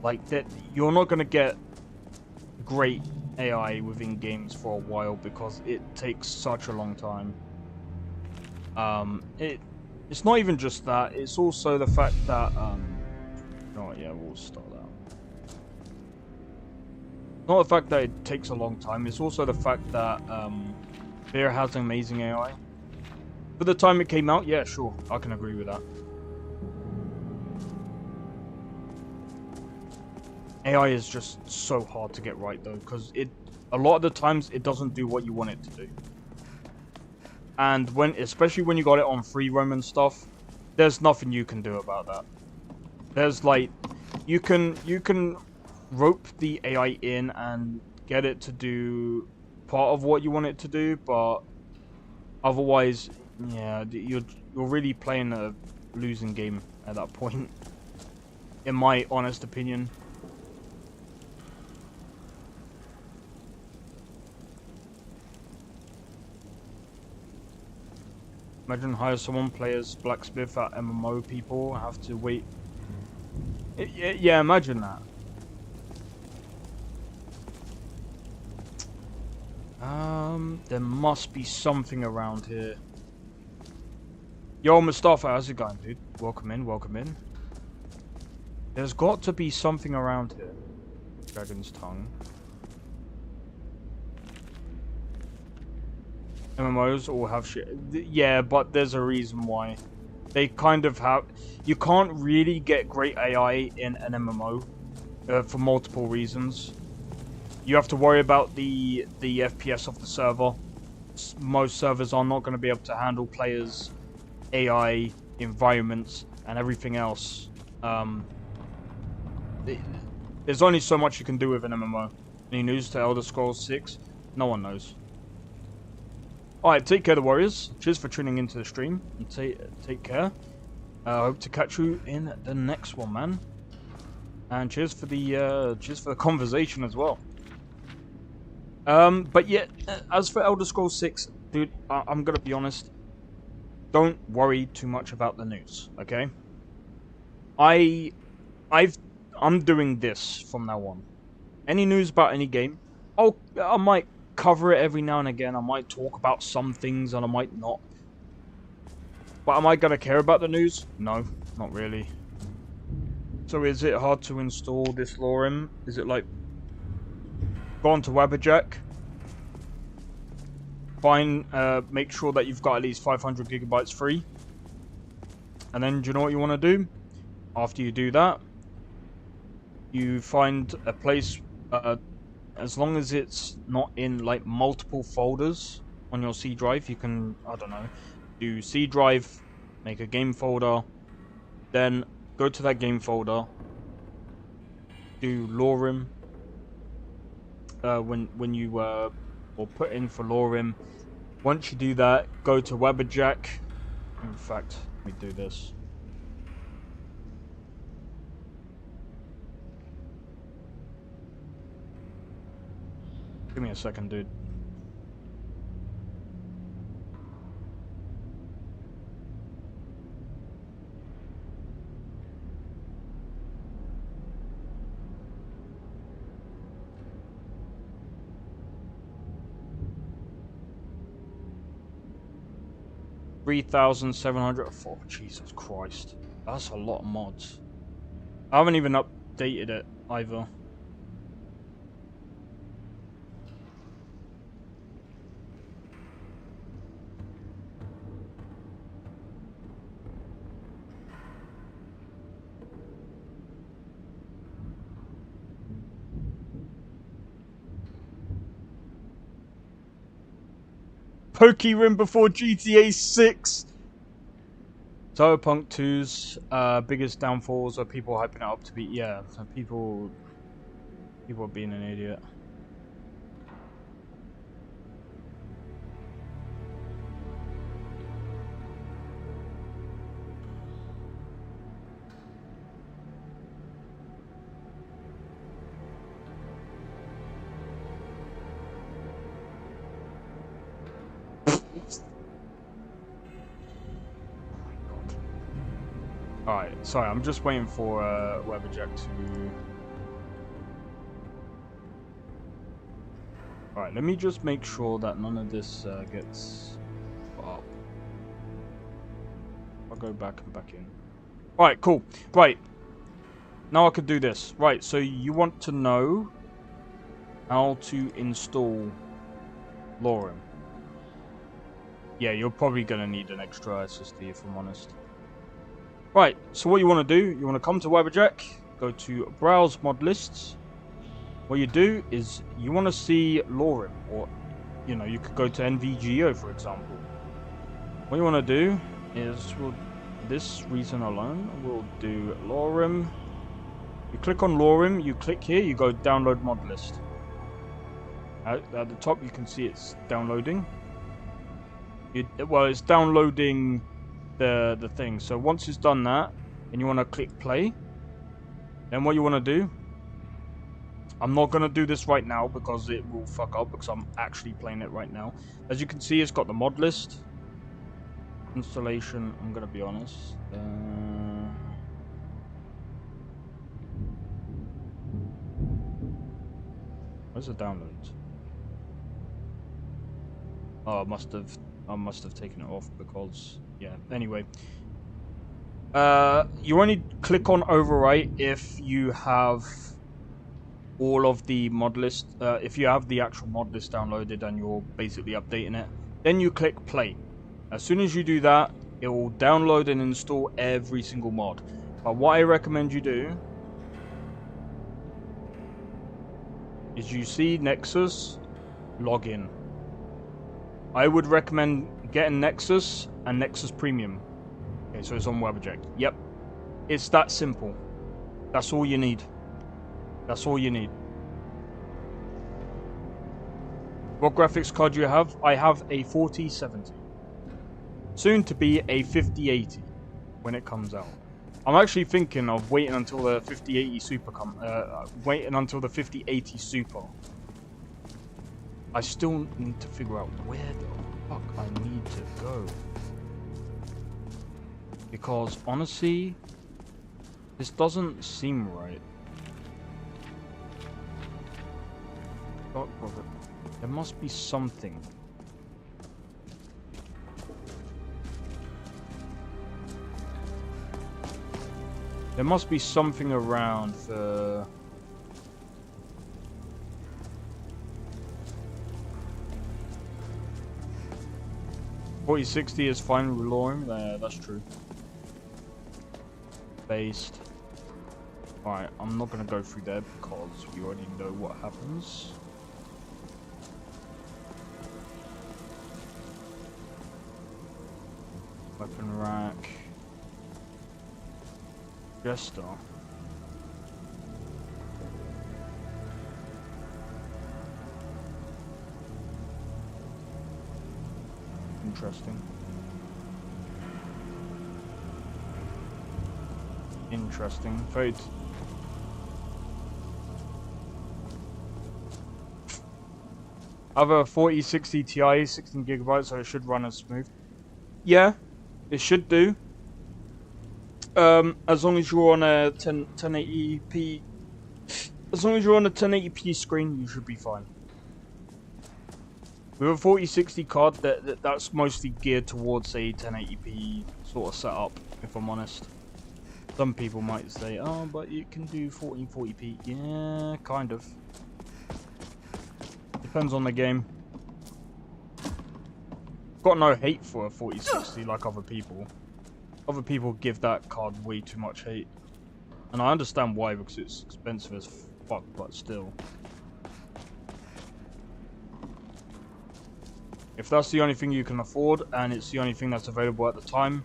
Like, that, you're not going to get great AI within games for a while because it takes such a long time. It's not even just that, it's also the fact that, oh yeah, we'll start that. Not the fact that it takes a long time, it's also the fact that, Fear has an amazing AI. For the time it came out, yeah, sure, I can agree with that. AI is just so hard to get right though, because a lot of the times it doesn't do what you want it to do. And especially when you got it on free roam and stuff, there's nothing you can do about that. There's like, you can rope the AI in and get it to do part of what you want it to do, but otherwise, yeah, you're really playing a losing game at that point, in my honest opinion. Imagine hire someone, players, blacksmith at MMO people, have to wait. Yeah, imagine that. There must be something around here. Yo, Mustafa, how's it going, dude? Welcome in, welcome in. There's got to be something around here. Dragon's Tongue. MMOs all have shit. Yeah, but there's a reason why. They kind of have... You can't really get great AI in an MMO for multiple reasons. You have to worry about the FPS of the server. Most servers are not going to be able to handle players' AI, environments, and everything else. There's only so much you can do with an MMO. Any news to Elder Scrolls 6? No one knows. Alright, take care, the Warriors. Cheers for tuning into the stream. And take care. I hope to catch you in the next one, man. And cheers for the conversation as well. But yeah, as for Elder Scrolls 6, dude, I'm gonna be honest. Don't worry too much about the news, okay? I'm doing this from now on. Any news about any game, I might cover it every now and again. I might talk about some things and I might not. But am I gonna care about the news? No, not really. So is it hard to install this LoreRim? Is it like, go on to Wabberjack, make sure that you've got at least 500 gigabytes free, and then do you know what you want to do? After you do that, you find a place, as long as it's not in like multiple folders on your C drive, you can, I don't know, do C drive, make a game folder, then go to that game folder, do LoreRim, when you or put in for LoreRim. Once you do that, go to Wabberjack. In fact, let me do this. Give me a second, dude. $3,704. Jesus Christ. That's a lot of mods. I haven't even updated it either. PokeRim before GTA 6. Cyberpunk 2's biggest downfalls are people hyping it up to be, yeah, so people are being an idiot. Alright, sorry, I'm just waiting for Weberjack to... Alright, let me just make sure that none of this gets up. I'll go back and back in. Alright, cool. Right. Now I can do this. Right, so you want to know how to install LoreRim. Yeah, you're probably going to need an extra SSD if I'm honest. Right, so what you want to do, you want to come to Weberjack, go to Browse Mod Lists. What you do is you want to see LoreRim, or you could go to NVGO for example. What you want to do is, this reason alone, we'll do LoreRim. You click on LoreRim, you click here, you go download mod list. At the top you can see it's downloading. It's downloading the thing. So once it's done that, and you want to click play, then what you want to do, I'm not going to do this right now because it will fuck up because I'm actually playing it right now. As you can see, it's got the mod list. Installation, I'm going to be honest. Where's the downloads? Oh, I must have taken it off because, yeah, anyway. You only click on overwrite if you have all of the mod list, if you have the actual mod list downloaded and you're basically updating it. Then you click play. As soon as you do that, it will download and install every single mod. But what I recommend you do is you see Nexus, log in. I would recommend getting Nexus and Nexus Premium. Okay, so it's on Weberjack. Yep. It's that simple. That's all you need. That's all you need. What graphics card do you have? I have a 4070. Soon to be a 5080 when it comes out. I'm actually thinking of waiting until the 5080 Super waiting until the 5080 Super. I still need to figure out where the fuck I need to go. Because honestly, this doesn't seem right. There must be something. There must be something around for... $4060 is fine with LoreRim. Yeah, that's true. Based. Alright, I'm not gonna go through there because we already know what happens. Weapon rack. Jester. Interesting. Interesting. Very. I have a 4060 Ti, 16 gigabytes, so it should run as smooth. Yeah, it should do. As long as you're on a 1080p, as long as you're on a 1080p screen, you should be fine. With a 4060 card, that's mostly geared towards a 1080p sort of setup, if I'm honest. Some people might say, oh, but you can do 1440p. Yeah, kind of. Depends on the game. Got no hate for a 4060 like other people. Other people give that card way too much hate. And I understand why, because it's expensive as fuck, but still. If that's the only thing you can afford, and it's the only thing that's available at the time,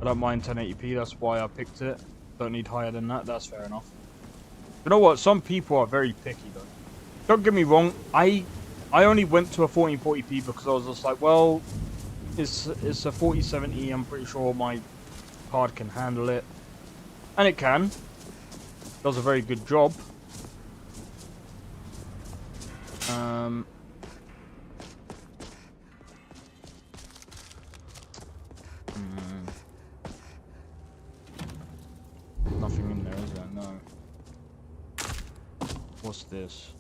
I don't mind 1080p, that's why I picked it. Don't need higher than that, that's fair enough. You know what, some people are very picky though. Don't get me wrong, I only went to a 1440p because I was just like, well, it's a 4070, I'm pretty sure my card can handle it. And it can. Does a very good job. Nothing in there, is there? No. What's this?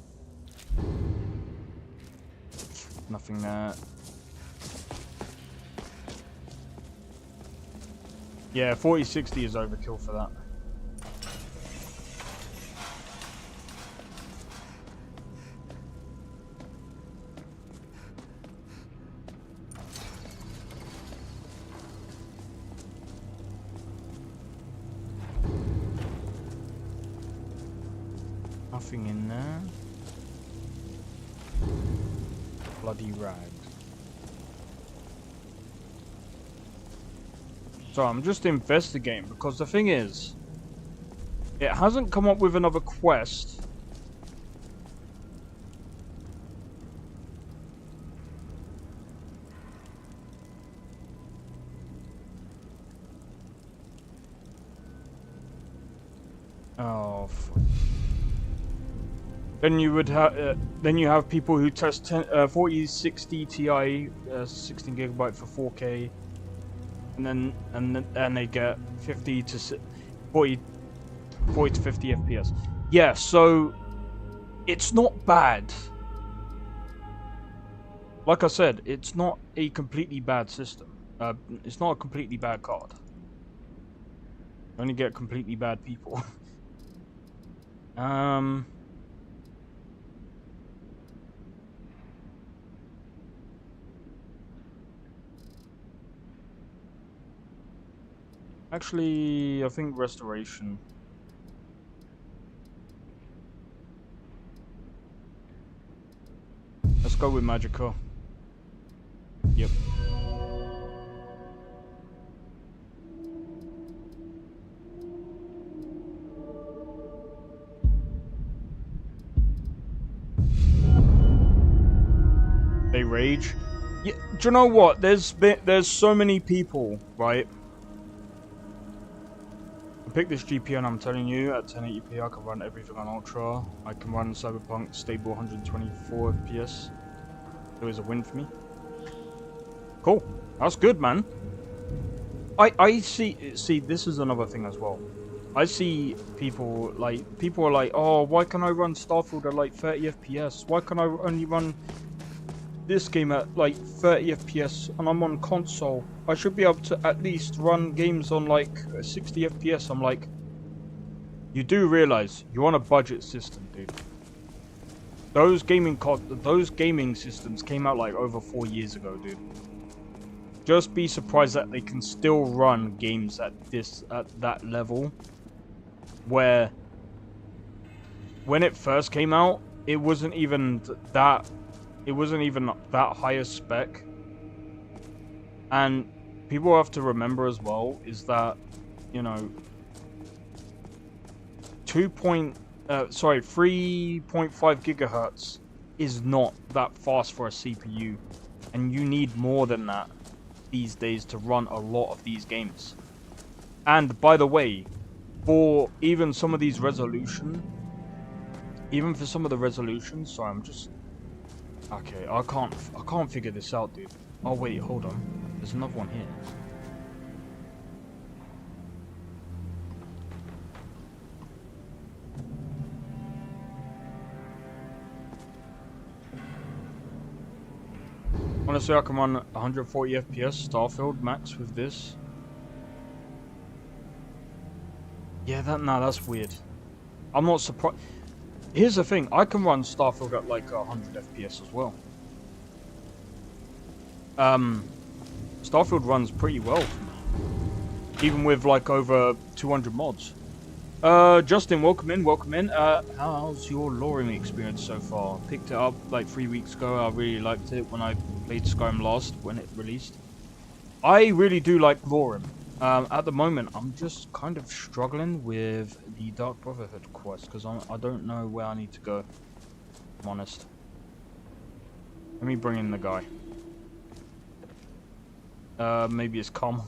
Nothing there. Yeah, 4060 is overkill for that. Nothing in there. Bloody rag. So I'm just investigating because the thing is, it hasn't come up with another quest. Oh, fuck. Then you would have, then you have people who test 4060 Ti, 16 gigabyte for 4K, and they get 40 to 50 FPS. Yeah, so it's not bad. Like I said, it's not a completely bad system. It's not a completely bad card. You only get completely bad people. Actually, I think restoration. Let's go with Magica. Yep. They rage. Yeah, do you know what? There's so many people, right? I picked this GPU and I'm telling you, at 1080p I can run everything on Ultra. I can run Cyberpunk stable 124 FPS. It was a win for me. Cool. That's good, man. I see, this is another thing as well. I see people are like, oh, why can I run Starfield at like 30 FPS? Why can I only run this game at like 30 FPS and I'm on console? I should be able to at least run games on like 60 FPS. I'm like, you do realize you're on a budget system, dude. Those gaming systems came out like over 4 years ago, dude. Just be surprised that they can still run games at that level, where when it first came out, it wasn't even that high a spec. And people have to remember as well is that, you know, 3.5 gigahertz is not that fast for a CPU, and you need more than that these days to run a lot of these games. And by the way, for even some of these resolutions, sorry, I'm just okay, I can't figure this out, dude. Oh wait, hold on, there's another one here. Honestly, I can run 140 FPS Starfield max with this. Yeah, that's weird. I'm not surprised. Here's the thing, I can run Starfield at like 100 FPS as well. Starfield runs pretty well for me, even with like over 200 mods. Justin, welcome in, welcome in. How's your LoreRim experience so far? Picked it up like 3 weeks ago. I really liked it when I played Skyrim last, when it released. I really do like LoreRim. At the moment, I'm just kind of struggling with the Dark Brotherhood quest, because I don't know where I need to go, if I'm honest. Let me bring in the guy. Maybe it's calm.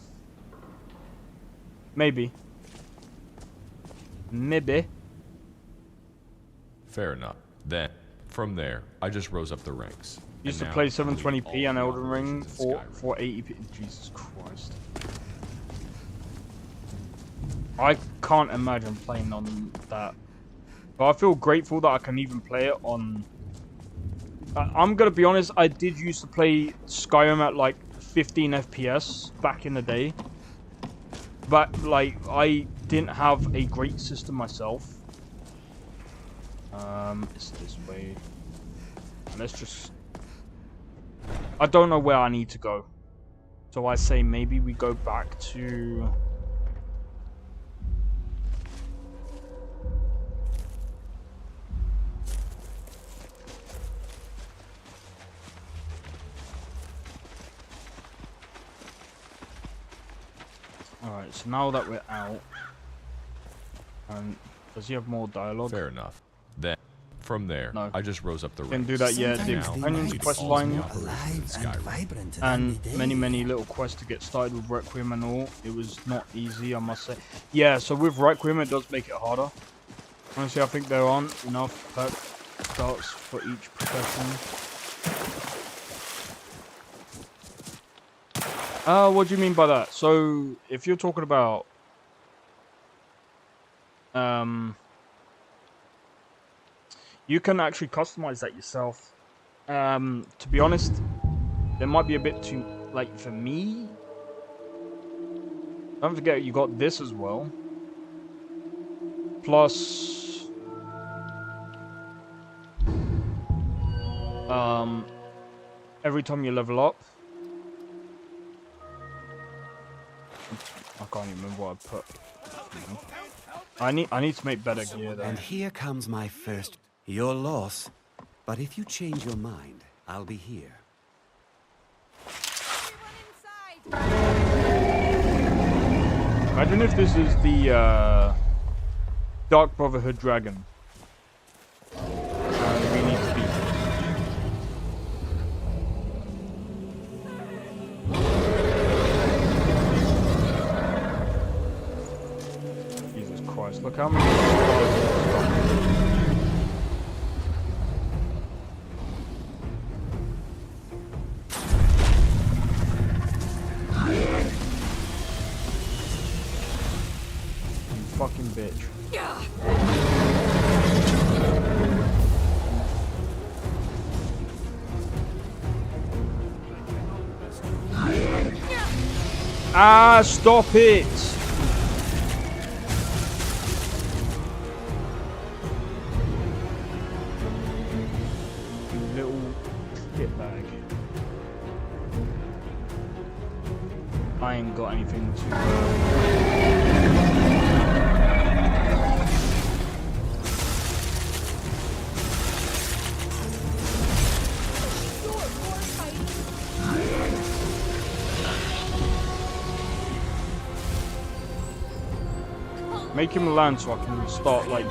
Maybe. Maybe. Fair enough. Then, from there, I just rose up the ranks. Used to play 720p on Elden Ring for 480p. Jesus Christ. I can't imagine playing on that. But I feel grateful that I can even play it on... I'm gonna be honest, I did used to play Skyrim at like 15 FPS back in the day. But, like, I didn't have a great system myself. It's this way. Let's just... I don't know where I need to go. So I say maybe we go back to... Alright, so now that we're out... does he have more dialogue? Fair enough. Then, from there, no. I just rose up the ranks. Didn't do that yet. The companion's quest line and many little quests to get started with Requiem and all. It was not easy, I must say. Yeah, so with Requiem it does make it harder. Honestly, I think there aren't enough perk starts for each profession. What do you mean by that? So, if you're talking about you can actually customize that yourself. To be honest, there might be a bit too, like, for me. Don't forget you got this as well. Plus, every time you level up, I can't even remember what I put. I need to make better gear though. And here comes my first. Your loss. But if you change your mind, I'll be here. Imagine if this is the Dark Brotherhood dragon. And we need to beat it. Jesus Christ, look how many fucking bitch. Ah, stop it! You little shitbag. I ain't got anything to... Make him land so I can start like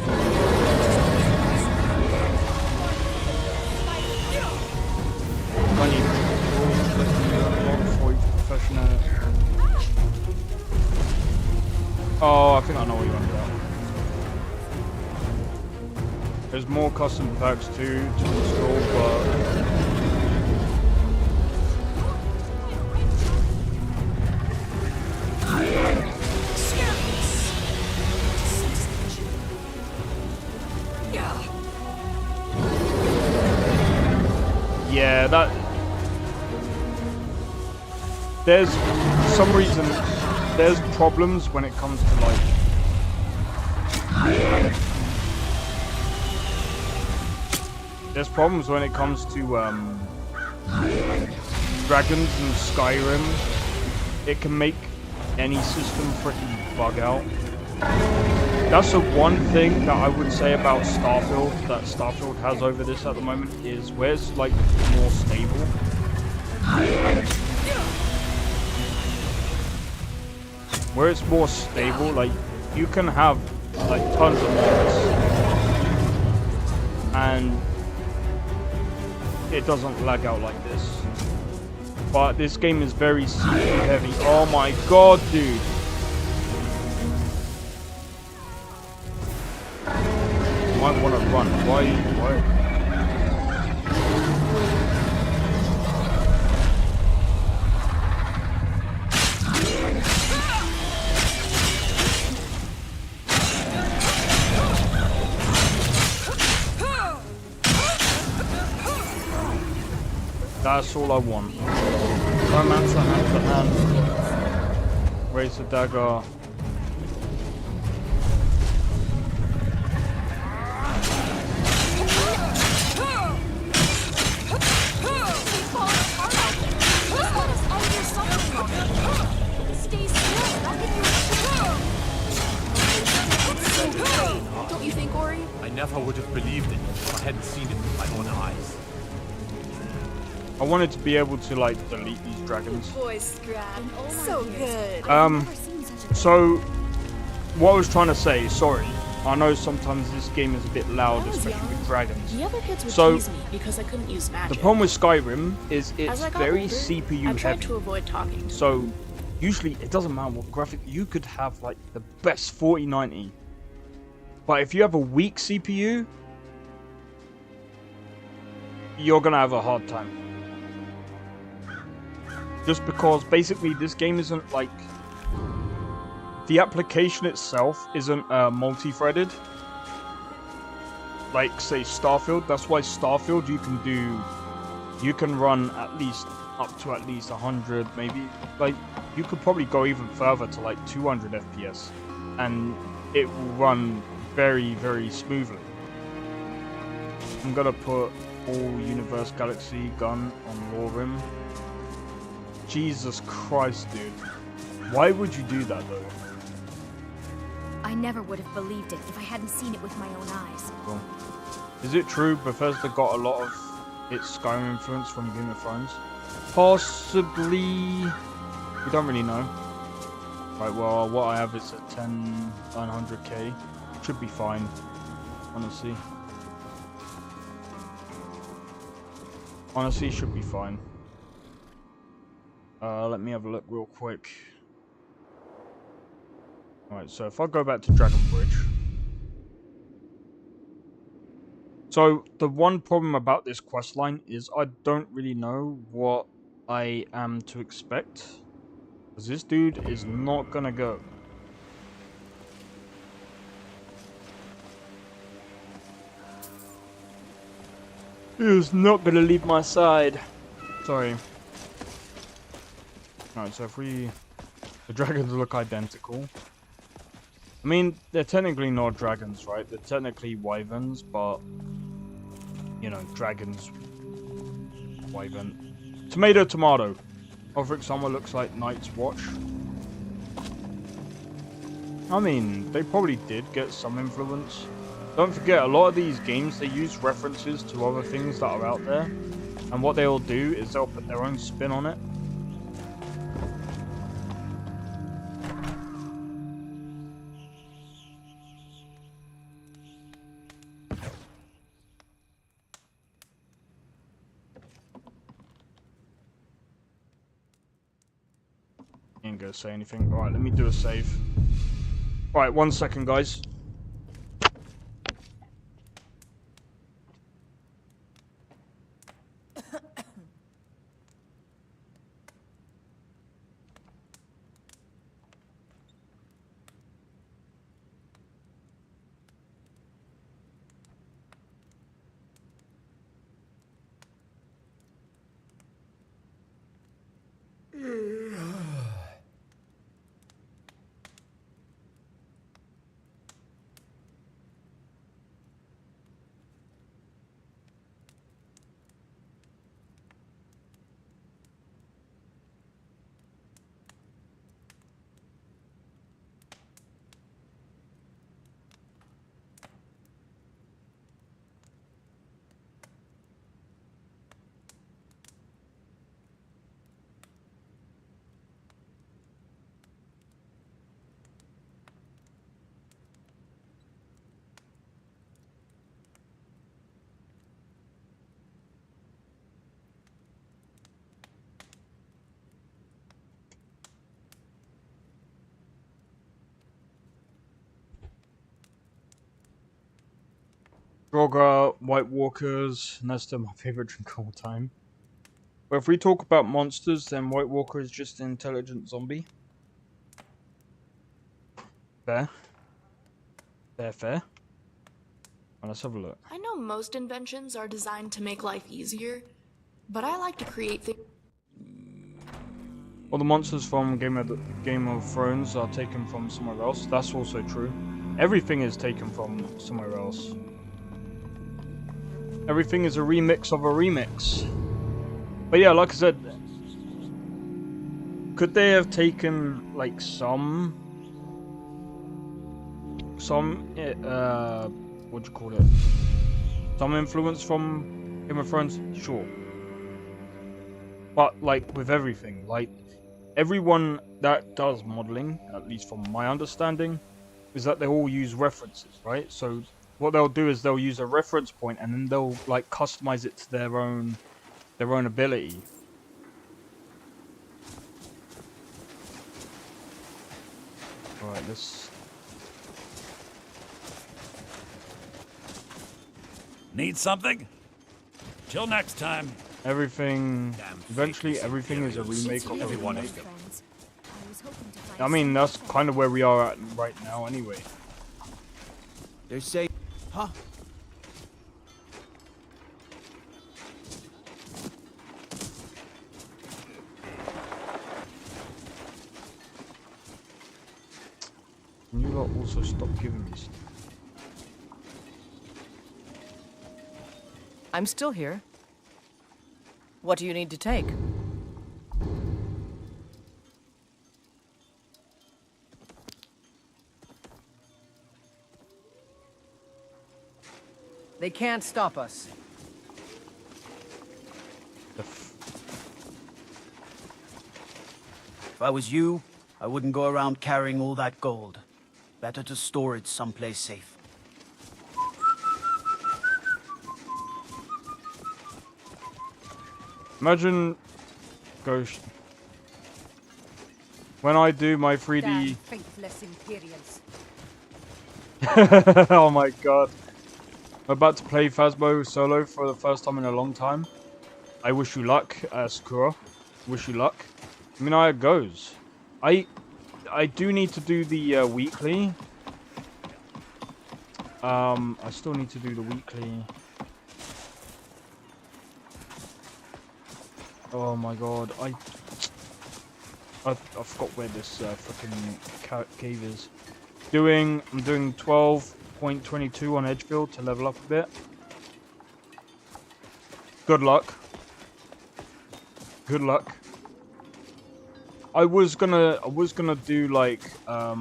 Oh, I think I know what you're on about. There's more custom packs too to install, but yeah, that there's for some reason there's problems when it comes to like dragons in Skyrim. It can make any system freaking bug out. That's the one thing that I would say about Starfield, that Starfield has over this at the moment, is where it's like more stable. Where it's more stable, like you can have like tons of mobs and it doesn't lag out like this. But this game is very CPU heavy. Oh my god, dude. Might want to run. Why? That's all I want. Romance hand to hand. Raise the dagger. Don't you think, Ori? I never would have believed it if I hadn't seen it with my own eyes. I wanted to be able to like delete these dragons. Voice grab. So good. So what I was trying to say, sorry, I know sometimes this game is a bit loud, especially with dragons. The other kids would So tease me because I couldn't use magic. the problem with Skyrim is it's As I got very older, CPU I tried heavy. to avoid talking. So usually it doesn't matter what graphic, you could have like the best 4090. But if you have a weak CPU, you're gonna have a hard time. Just because basically this game isn't like, the application itself isn't multi-threaded like say Starfield. That's why Starfield you can run at least up to at least 100, maybe like you could probably go even further to like 200 FPS and it will run very, very smoothly. I'm gonna put all Universe Galaxy gun on LoreRim. Jesus Christ, dude. Why would you do that, though? I never would have believed it if I hadn't seen it with my own eyes. Cool. Is it true Bethesda got a lot of its Skyrim influence from Game of Thrones? Possibly. We don't really know. Right, well, what I have is at 900k. Should be fine, honestly. Honestly, should be fine. Let me have a look real quick. Alright, so if I go back to Dragon Bridge. So, the one problem about this questline is I don't really know what I am to expect. Because this dude is not gonna go. He is not gonna leave my side. Sorry. Alright, so if the dragons look identical. I mean, they're technically not dragons, right? They're technically wyverns, but, you know, dragons, wyvern. Tomato, tomato. Ulfric Summer looks like Night's Watch. I mean, they probably did get some influence. Don't forget, a lot of these games, they use references to other things that are out there. And what they'll do is they'll put their own spin on it. Ain't gonna say anything. Alright, let me do a save. Alright, 1 second, guys. Grogger, White Walkers, and that's still my favorite drink of all time. But if we talk about monsters, then White Walker is just an intelligent zombie. Fair. Fair. Well, let's have a look. I know most inventions are designed to make life easier, but I like to create things. All the monsters from Game of Thrones are taken from somewhere else. That's also true. Everything is taken from somewhere else. Everything is a remix of a remix. But yeah, like I said, could they have taken like some what do you call it? Some influence from Game of Thrones? Sure. But like with everything, like everyone that does modeling, at least from my understanding, is that they all use references, right? So what they'll do is they'll use a reference point and then they'll like customize it to their own ability. Alright, let's... Need something? Till next time. Everything... Eventually, everything is a remake of everyone else. I mean, that's kind of where we are at right now anyway. They're saying... Huh? Can you lot also stop giving me stuff? I'm still here. What do you need to take? They can't stop us. If I was you, I wouldn't go around carrying all that gold. Better to store it someplace safe. Imagine Ghost. When I do my 3D... faithless Imperials. Oh my god. I'm about to play Phasmo solo for the first time in a long time. I wish you luck, Sakura. Wish you luck. Let me know how it goes. I do need to do the weekly. I still need to do the weekly. Oh my god, I forgot where this fucking cave is. I'm doing 12.22 on Edgefield to level up a bit. Good luck. Good luck. I was gonna do like let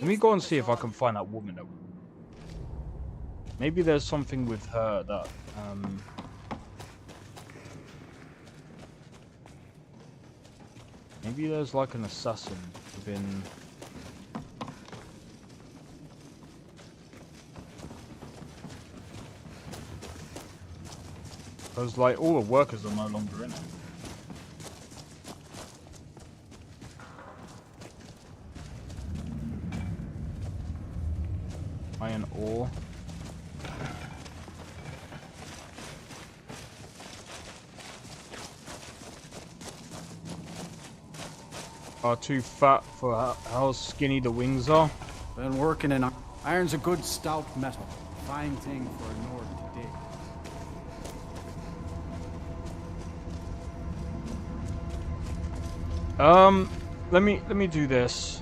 me go and see if I can find that woman. Maybe there's something with her that maybe there's like an assassin within. Because like all the workers are no longer in it. Iron ore. Are too fat for how skinny the wings are. Been working in iron's a good stout metal. Fine thing for a Nord to dig. Let me do this.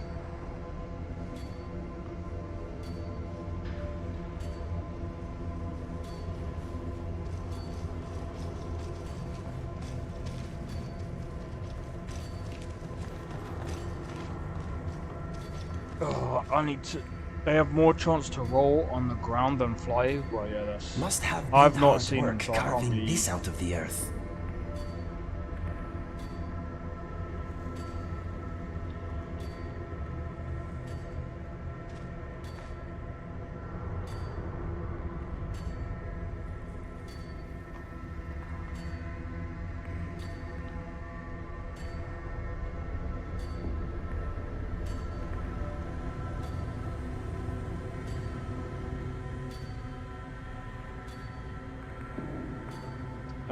Oh, I need to. They have more chance to roll on the ground than fly. Well, yeah, that's. Must have I've not seen them, so I can't carving be. this out of the earth.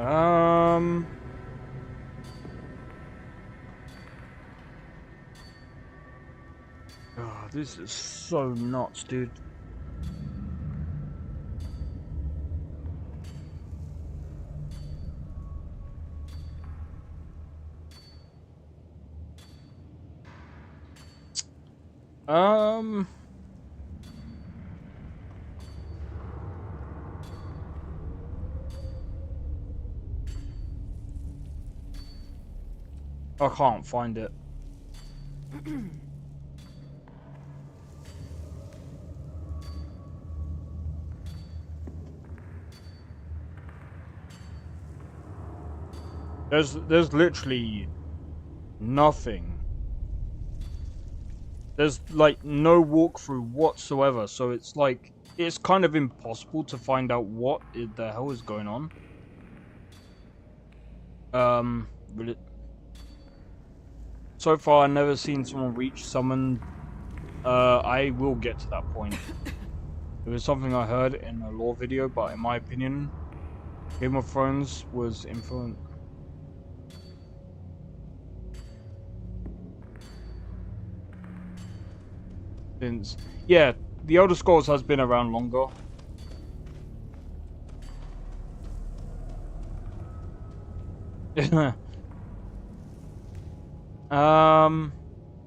Oh, this is so nuts, dude. I can't find it. There's literally nothing. There's like no walkthrough whatsoever, so it's like it's kind of impossible to find out what the hell is going on. So far I've never seen someone reach summon. I will get to that point. It was something I heard in a lore video, but in my opinion, Game of Thrones was influenced. Since, yeah, the Elder Scrolls has been around longer.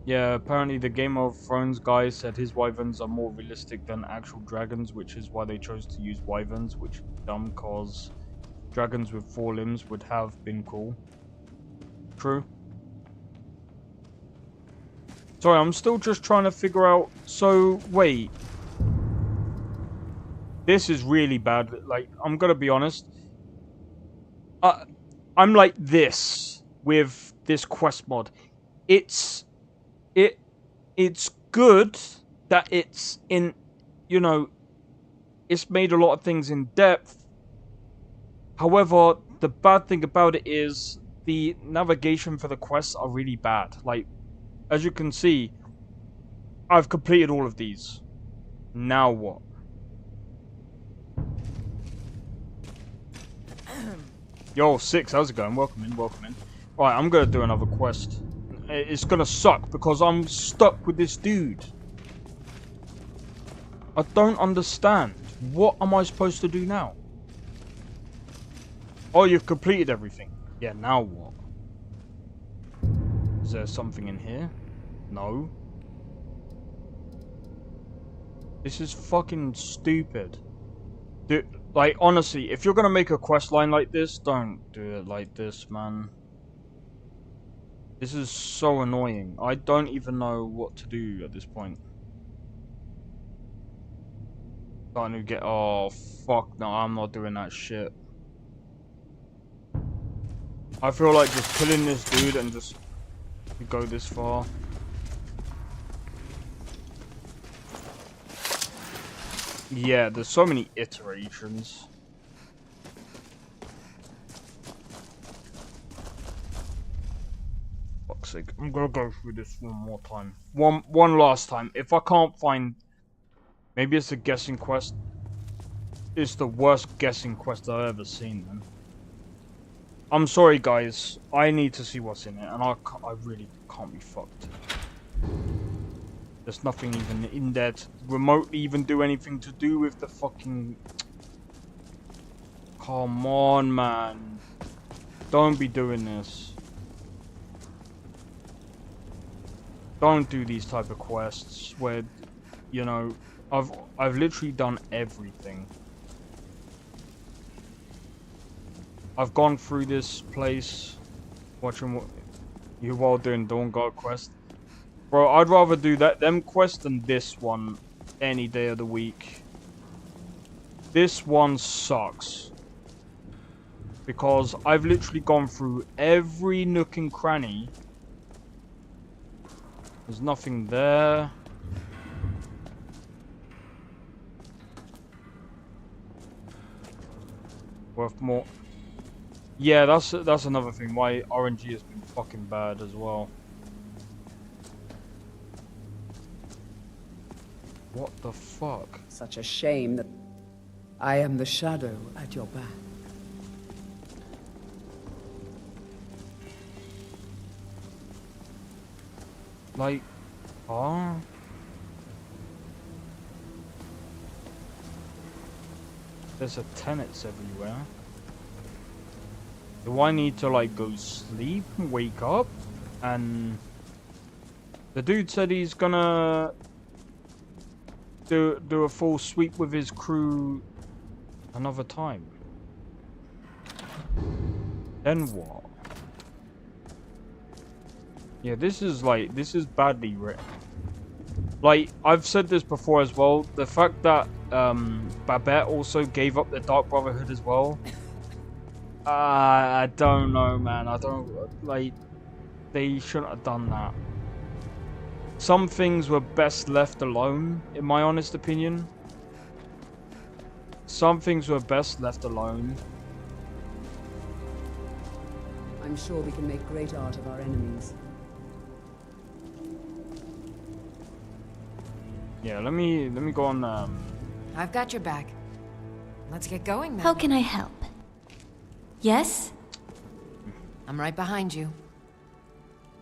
Yeah, apparently the Game of Thrones guy said his wyverns are more realistic than actual dragons, which is why they chose to use wyverns, which is dumb, cause dragons with 4 limbs would have been cool. True. Sorry, I'm still just trying to figure out... So, wait. This is really bad. Like, I'm gonna be honest. I'm like this with this quest mod. It's good that it's in... You know, it's made a lot of things in depth. However, the bad thing about it is the navigation for the quests are really bad. Like, as you can see, I've completed all of these. Now what? Yo, 6, how's it going? Welcome in, welcome in. Right, I'm gonna do another quest. It's gonna suck because I'm stuck with this dude. I don't understand. What am I supposed to do now? Oh, you've completed everything. Yeah, now what? Is there something in here? No. This is fucking stupid. Dude, like, honestly, if you're gonna make a quest line like this, don't do it like this, man. This is so annoying. I don't even know what to do at this point. Starting to get... Oh, fuck. No, I'm not doing that shit. I feel like just killing this dude and just go this far. Yeah, there's so many iterations. Fuck's sake, I'm gonna go through this one more time. One last time. If I can't find... Maybe it's a guessing quest. It's the worst guessing quest I've ever seen, man. I'm sorry, guys. I need to see what's in it, and I really can't be fucked. There's nothing even in there to remotely even do anything to do with the fucking... Come on, man. Don't be doing this. Don't do these type of quests where, you know, I've literally done everything. I've gone through this place, watching you while doing Dawnguard quest. Bro, I'd rather do them quests than this one any day of the week. This one sucks. Because I've literally gone through every nook and cranny. There's nothing there. Worth more. Yeah, that's another thing why RNG has been fucking bad as well. What the fuck? Such a shame that I am the shadow at your back. Like, oh. There's a tenants everywhere. Do I need to like go sleep and wake up? And the dude said he's gonna do a full sweep with his crew another time. Then what? Yeah, this is badly written. Like, I've said this before as well, the fact that Babette also gave up the Dark Brotherhood as well. I don't know, man. I don't, like, they shouldn't have done that. Some things were best left alone, in my honest opinion. Some things were best left alone. I'm sure we can make great art of our enemies. Yeah, let me go on. I've got your back. Let's get going then. How can I help? Yes? I'm right behind you.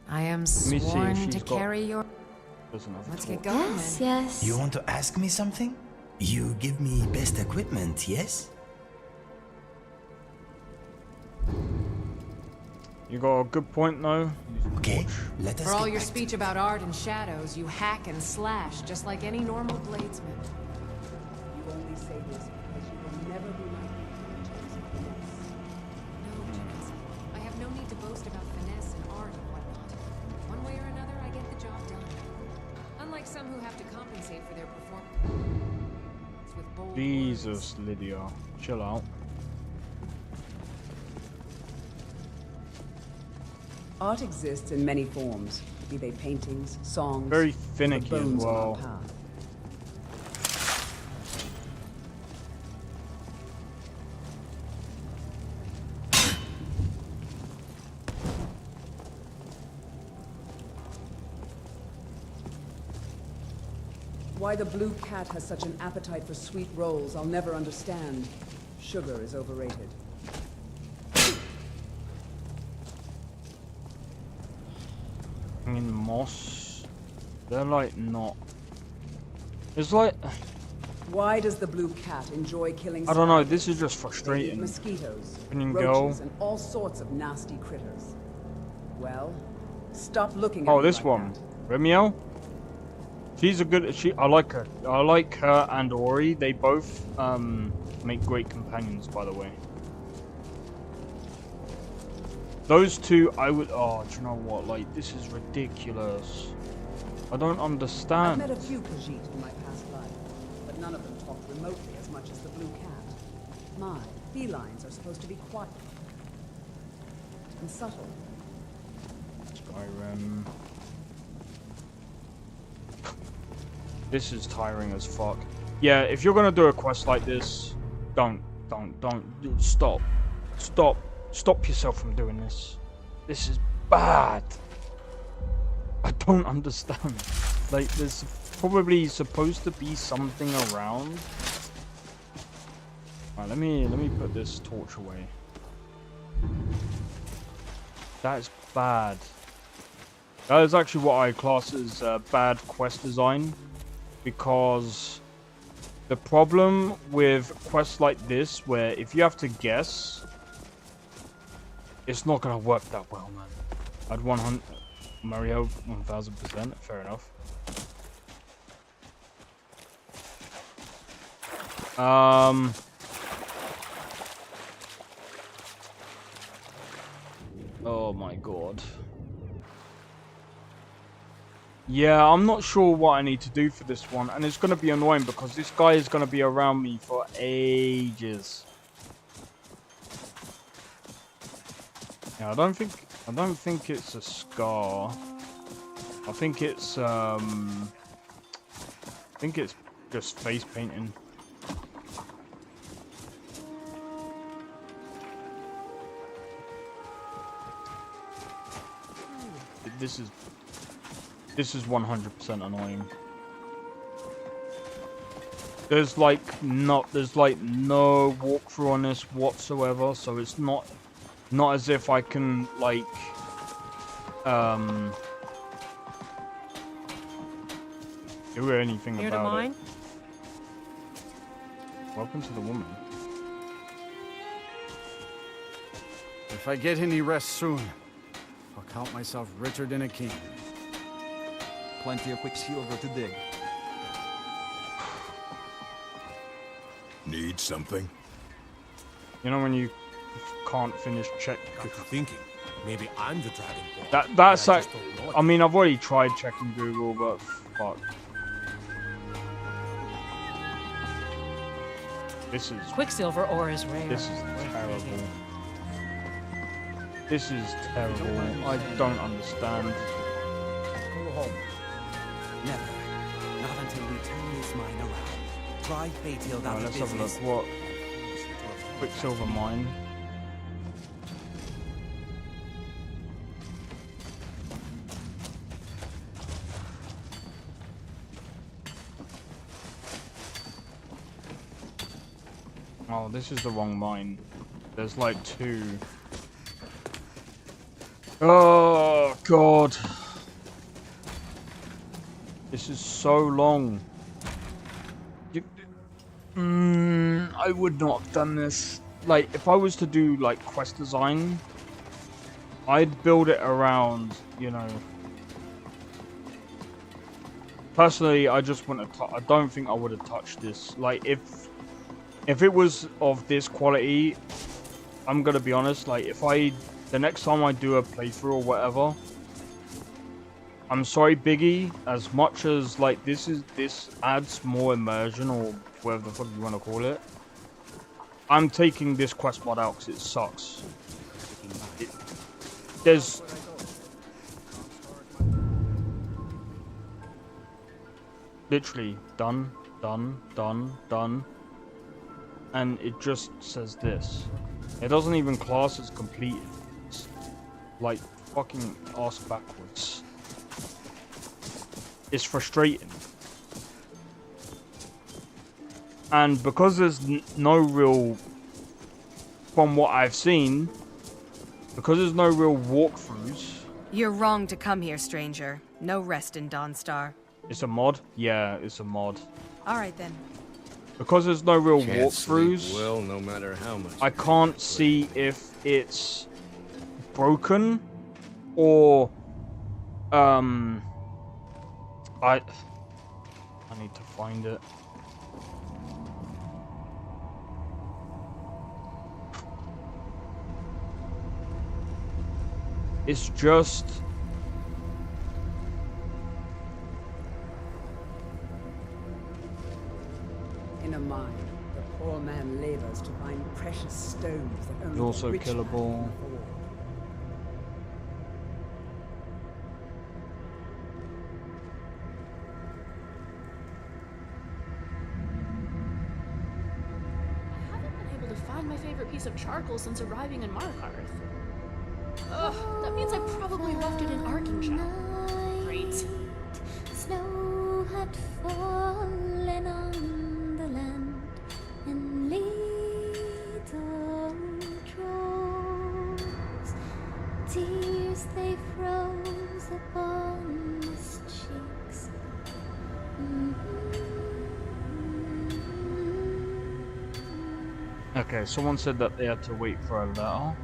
I am sworn to carry your... Let's get going Yes, then. yes. You want to ask me something? You give me best equipment, yes? You got a good point, though. Okay, let us For all get your back speech about art and shadows, you hack and slash just like any normal bladesman. You only say this because you will never be my No, Janice. I have no need to boast about finesse and art and whatnot. One way or another, I get the job done. Unlike some who have to compensate for their performance with bold Jesus, Lydia. Chill out. Art exists in many forms, be they paintings, songs, Very or finicky the as bones of our well. path. Why the blue cat has such an appetite for sweet rolls, I'll never understand. Sugar is overrated. In moss, they're like not. It's like, Why does the blue cat enjoy killing I don't know. spiders? This is just They eat frustrating. mosquitoes, Opinion roaches, girl. and all sorts of nasty critters. Well, stop looking at Oh, me this like one, that. Remiel. She's a good. I like her. I like her and Ori. They both make great companions, by the way. Those two, I would. Oh, do you know what? Like, this is ridiculous. I don't I've understand. met a few Khajiit in my past life, but none of them talked remotely as much as the blue cat. My felines are supposed to be quiet and subtle. Skyrim. This is tiring as fuck. Yeah, if you're gonna do a quest like this, don't. Stop yourself from doing this. This is bad. I don't understand. Like, there's probably supposed to be something around. Alright, let me put this torch away. That's bad. That is actually what I class as bad quest design. Because the problem with quests like this, where if you have to guess, it's not gonna work that well, man. I'd 100 Mario 1000%. Fair enough. Oh my god. Yeah, I'm not sure what I need to do for this one, and it's going to be annoying because this guy is going to be around me for ages. Yeah, I don't think it's a scar. I think it's just face painting. This is 100% annoying. There's like no walkthrough on this whatsoever, so it's not as if I can like do anything Here to about mine? it. Welcome to the woman. If I get any rest soon, I'll count myself richer than a king. Plenty of quicksilver to dig. Need something? You know when you can't finish check. Got you thinking. Maybe I'm the dragonborn. That's I like. just don't know it. I mean, I've already tried checking Google, but fuck. This is. Quicksilver ore is rare. This is terrible. This is terrible. I don't understand. Go home. Never. Not until we turn this mine around. Drive Bayfield out of Let's have a business. look. What? Quicksilver mine. Oh, this is the wrong mine. There's like two. Oh, God. This is so long. I would not have done this. Like, if I was to do, like, quest design, I'd build it around, you know... Personally, I just wouldn't have I don't think I would have touched this. Like, if it was of this quality, I'm gonna be honest, like, the next time I do a playthrough or whatever, I'm sorry, Biggie, as much as, like, this adds more immersion, or whatever the fuck you want to call it, I'm taking this quest mod out because it sucks. There's... Literally, done, done, done, done. And it just says this. It doesn't even class as completed. It's like, fucking ass backwards. It's frustrating. And because there's no real, from what I've seen, because there's no real walkthroughs. You're wrong to come here, stranger. No rest in Dawnstar. It's a mod? Yeah, it's a mod. Alright then. Because there's no real Can't sleep walkthroughs, well, no matter how much. I can't see if it's broken or I need to find it. It's just In a mine, the poor man labors to find precious stones that only it's also the rich man killable. can afford. I haven't been able to find my favorite piece of charcoal since arriving in Markarth. Ugh, that means I probably left it in Arkansas. Great. Snow had fallen on the land in little droves. Tears they froze upon his cheeks. Okay, someone said that they had to wait for a letter.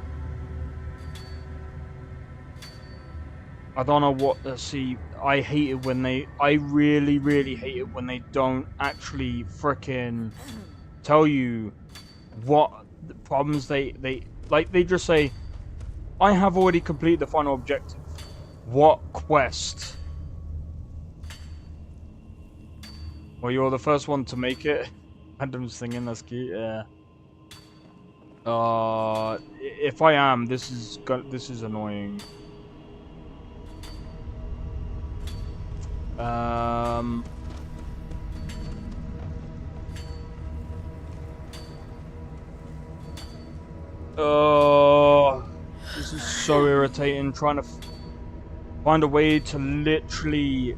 I don't know what, see, I hate it when they, I really, really hate it when they don't actually frickin' tell you what the problems they just say, I have already completed the final objective. What quest? Well, you're the first one to make it. Adam's singing, that's cute, yeah. If I am, this is annoying. This is so irritating, trying to find a way to literally...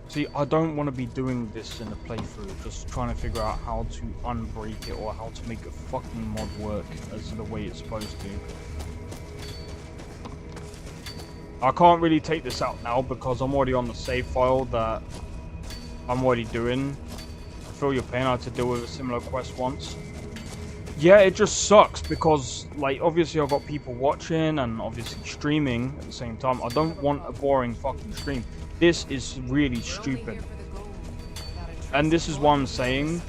See, I don't want to be doing this in a playthrough, just trying to figure out how to unbreak it or how to make a fucking mod work as the way it's supposed to. I can't really take this out now because I'm already on the save file that I'm already doing. I feel your pain. I had to deal with a similar quest once. Yeah, it just sucks because, like, obviously I've got people watching and obviously streaming at the same time. I don't want a boring fucking stream. This is really stupid. And this is what I'm saying.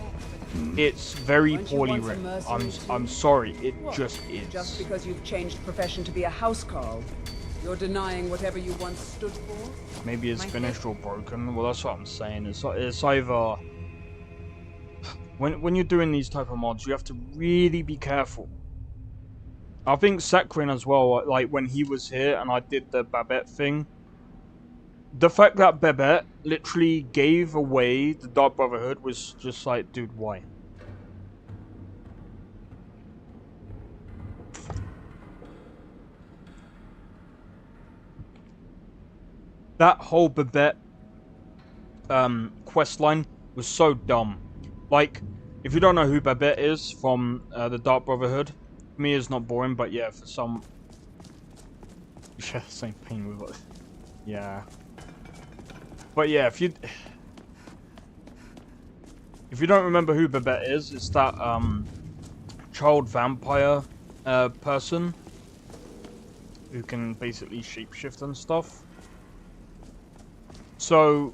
It's very poorly written. I'm sorry. It just is. Just because you've changed profession to be a housecarl, you're denying whatever you once stood for? Maybe it's finished or broken. Well, that's what I'm saying. It's either... When you're doing these type of mods, you have to really be careful. I think Sakrin as well, like when he was here and I did the Babette thing, the fact that Babette literally gave away the Dark Brotherhood was just like, dude, why? That whole Babette quest line was so dumb. Like, if you don't know who Babette is from the Dark Brotherhood, for me it's not boring, but yeah, for some... You share the same pain with it. Yeah. But yeah, if you don't remember who Babette is, it's that child vampire person who can basically shapeshift and stuff. So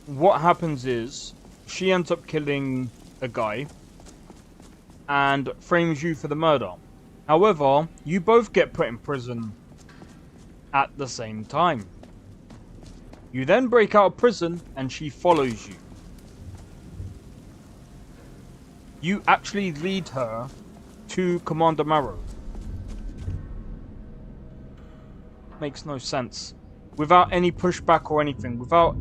what happens is she ends up killing a guy and frames you for the murder. However, you both get put in prison at the same time. You then break out of prison and she follows you. You actually lead her to Commander Marrow. Makes no sense. Without any pushback or anything. Without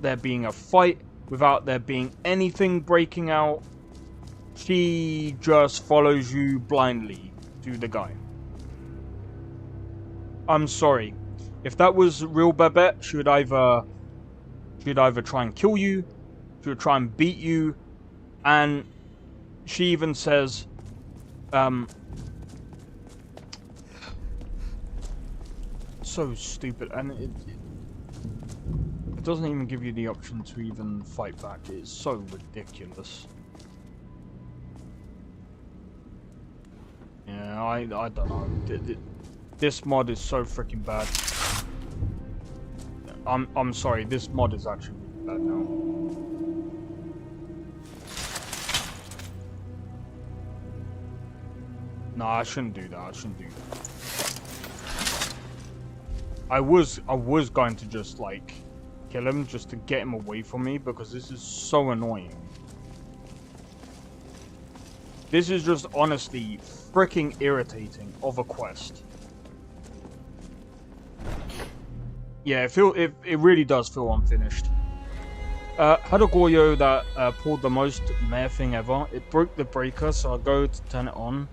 there being a fight. Without there being anything breaking out. She just follows you blindly to the guy. I'm sorry. If that was real Babette, she would either try and kill you, she would try and beat you, and she even says, so stupid, and it doesn't even give you the option to even fight back. It's so ridiculous. Yeah, I don't know. This mod is so freaking bad. I'm sorry, this mod is actually really bad now. No, I shouldn't do that. I shouldn't do that. I was going to just like kill him just to get him away from me because this is so annoying. This is just honestly freaking irritating of a quest. Yeah, it really does feel unfinished. Had a Goyo that pulled the most meh thing ever. It broke the breaker, so I go to turn it on.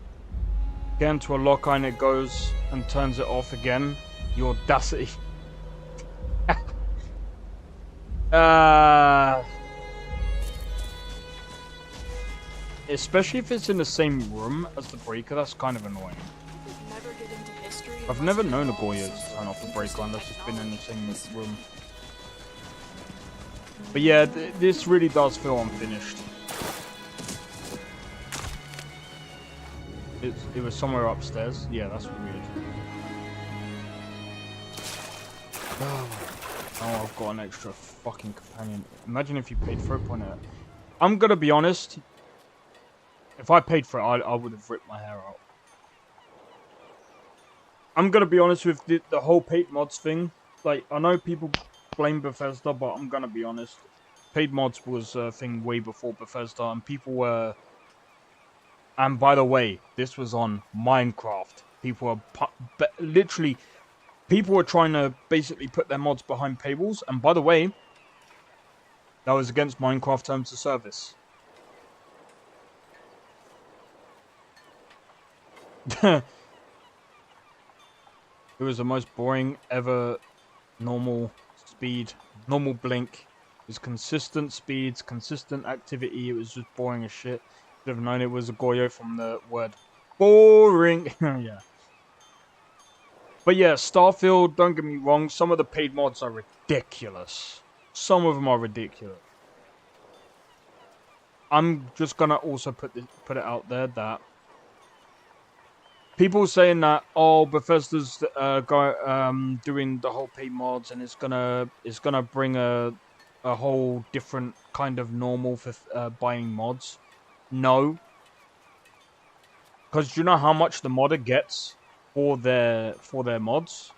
Get into a lock and it goes and turns it off again. The audacity. Especially if it's in the same room as the breaker, that's kind of annoying. I've never known a Goyo to turn off the breaker unless it's been in the same room. But yeah, this really does feel unfinished. It was somewhere upstairs. Yeah, that's weird. Oh, I've got an extra fucking companion. Imagine if you paid for it, point it. I'm gonna be honest. If I paid for it, I would have ripped my hair out. I'm gonna be honest with the whole paid mods thing. Like, I know people blame Bethesda, but I'm gonna be honest. Paid mods was a thing way before Bethesda, and people were... And by the way, this was on Minecraft. People were literally... People were trying to basically put their mods behind paywalls, and by the way, that was against Minecraft terms of service. It was the most boring ever. Normal speed, normal blink. It was consistent speeds, consistent activity. It was just boring as shit. Should have known it was a Goyo from the word boring. Yeah. But yeah, Starfield, don't get me wrong, some of the paid mods are ridiculous. Some of them are ridiculous. I'm just gonna also put it out there that people saying that, oh, Bethesda's doing the whole paid mods and it's gonna bring a whole different kind of normal for buying mods. No, because do you know how much the modder gets for their mods?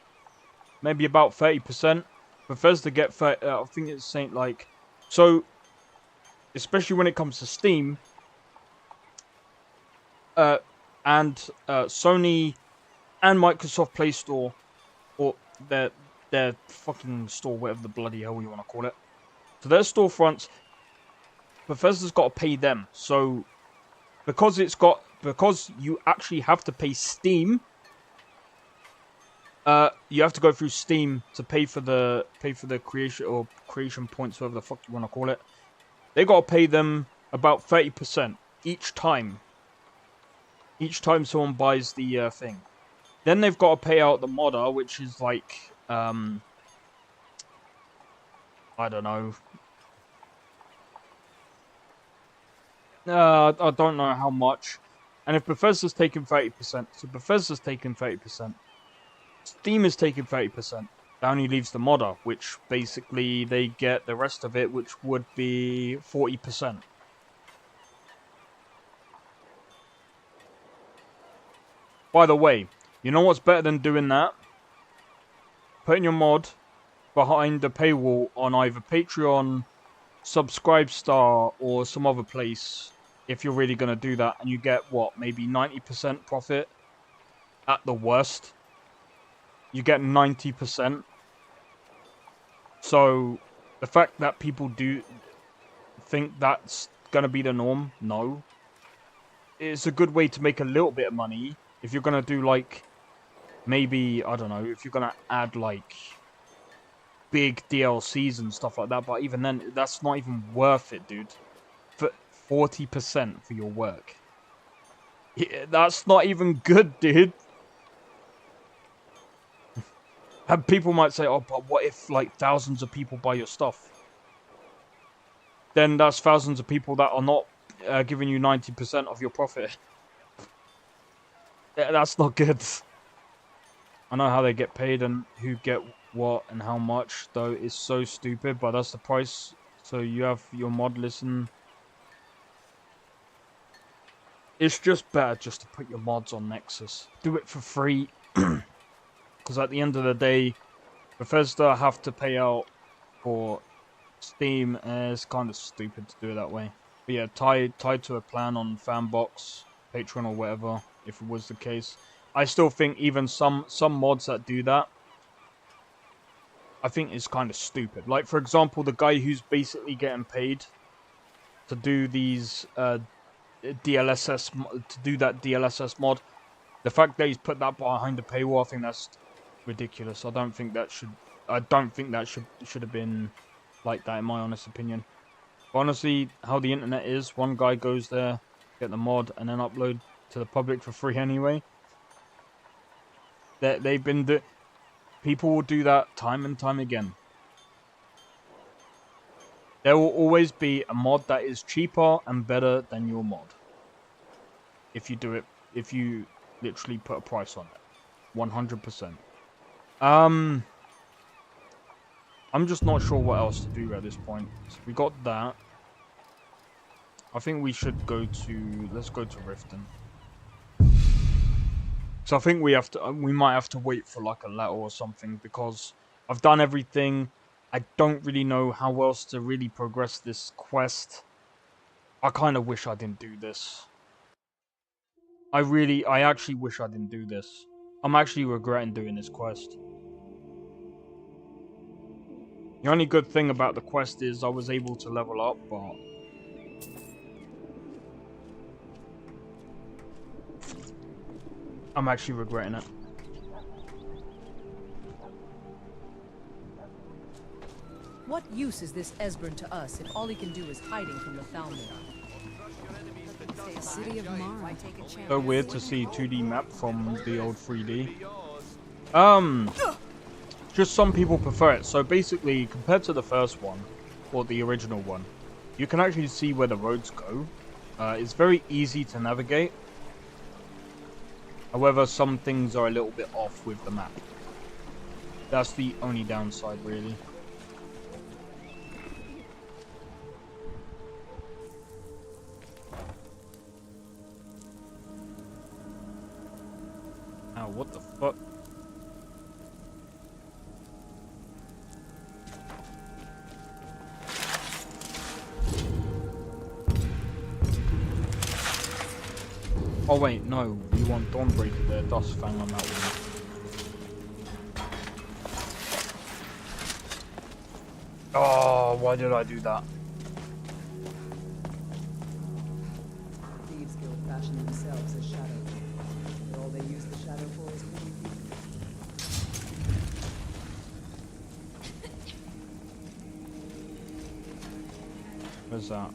Maybe about 30%. Bethesda get 30, I think it's saying like so. Especially when it comes to Steam, and Sony and Microsoft Play Store, or their fucking store, whatever the bloody hell you want to call it. So their storefronts, Bethesda's got to pay them. So because you actually have to pay Steam, you have to go through Steam to pay for the creation points, whatever the fuck you want to call it. They got to pay them about 30% each time. Each time someone buys the thing. Then they've got to pay out the modder, which is like, I don't know. I don't know how much. And if Bethesda's taking 30%, so Bethesda's taking 30%. Steam is taking 30%. That only leaves the modder, which basically they get the rest of it, which would be 40%. By the way, you know what's better than doing that? Putting your mod behind the paywall on either Patreon, Subscribestar, or some other place, if you're really going to do that, and you get, what, maybe 90% profit? At the worst. You get 90%. So, the fact that people do think that's going to be the norm, no. It's a good way to make a little bit of money. If you're going to do, like, maybe, I don't know, if you're going to add, like, big DLCs and stuff like that. But even then, that's not even worth it, dude. For 40% for your work. Yeah, that's not even good, dude. And people might say, oh, but what if, like, thousands of people buy your stuff? Then that's thousands of people that are not giving you 90% of your profit. Yeah, that's not good. I know how they get paid and who get what and how much, though it's so stupid, but that's the price. So you have your mod listen. It's just better just to put your mods on Nexus. Do it for free. Because at the end of the day, Bethesda have to pay out for Steam, and it's kind of stupid to do it that way. But yeah, tied to a plan on Fanbox, Patreon or whatever, if it was the case. I still think even some mods that do that, I think is kind of stupid. Like, for example, the guy who's basically getting paid to do these DLSS, to do that DLSS mod, the fact that he's put that behind the paywall, I think that's ridiculous. I don't think that should have been like that, in my honest opinion. But honestly, how the internet is, one guy goes there, get the mod, and then upload to the public for free anyway. People will do that time and time again. There will always be a mod that is cheaper and better than your mod. If you literally put a price on it. 100%. I'm just not sure what else to do at this point. So we got that. I think we should let's go to Riften. So I think we might have to wait for like a letter or something, because I've done everything. I don't really know how else to really progress this quest. I kind of wish I didn't do this. I actually wish I didn't do this. I'm actually regretting doing this quest. The only good thing about the quest is I was able to level up, but I'm actually regretting it. What use is this Esbern to us if all he can do is hiding from the Thalmor? City of Mara. So weird to see 2D map from the old 3D. Just some people prefer it. So basically, compared to the first one, or the original one, you can actually see where the roads go. It's very easy to navigate. However, some things are a little bit off with the map. That's the only downside, really. Ow, what the fuck? Oh wait, no, we want Dawnbreaker there, Dustfang on that one. Oh, why did I do that? Thieves Guild fashion themselves as shadow. But all they use the shadow for is killing people. Where's that?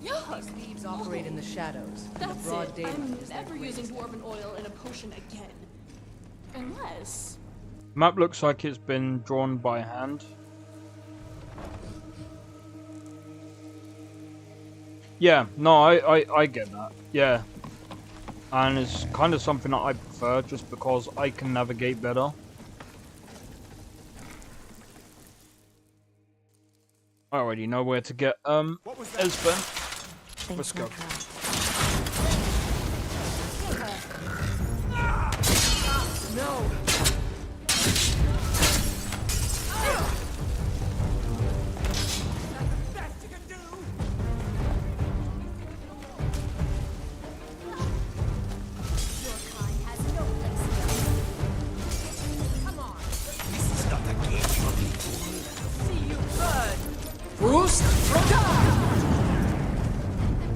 These thieves operate in the shadows. That's the broad it. daylight I'm is their never using greatest dwarven oil in a potion again. Unless... Map looks like it's been drawn by hand. Yeah, no, I get that. Yeah. And it's kind of something that I prefer just because I can navigate better. I already know where to get Esben. Let's go. No!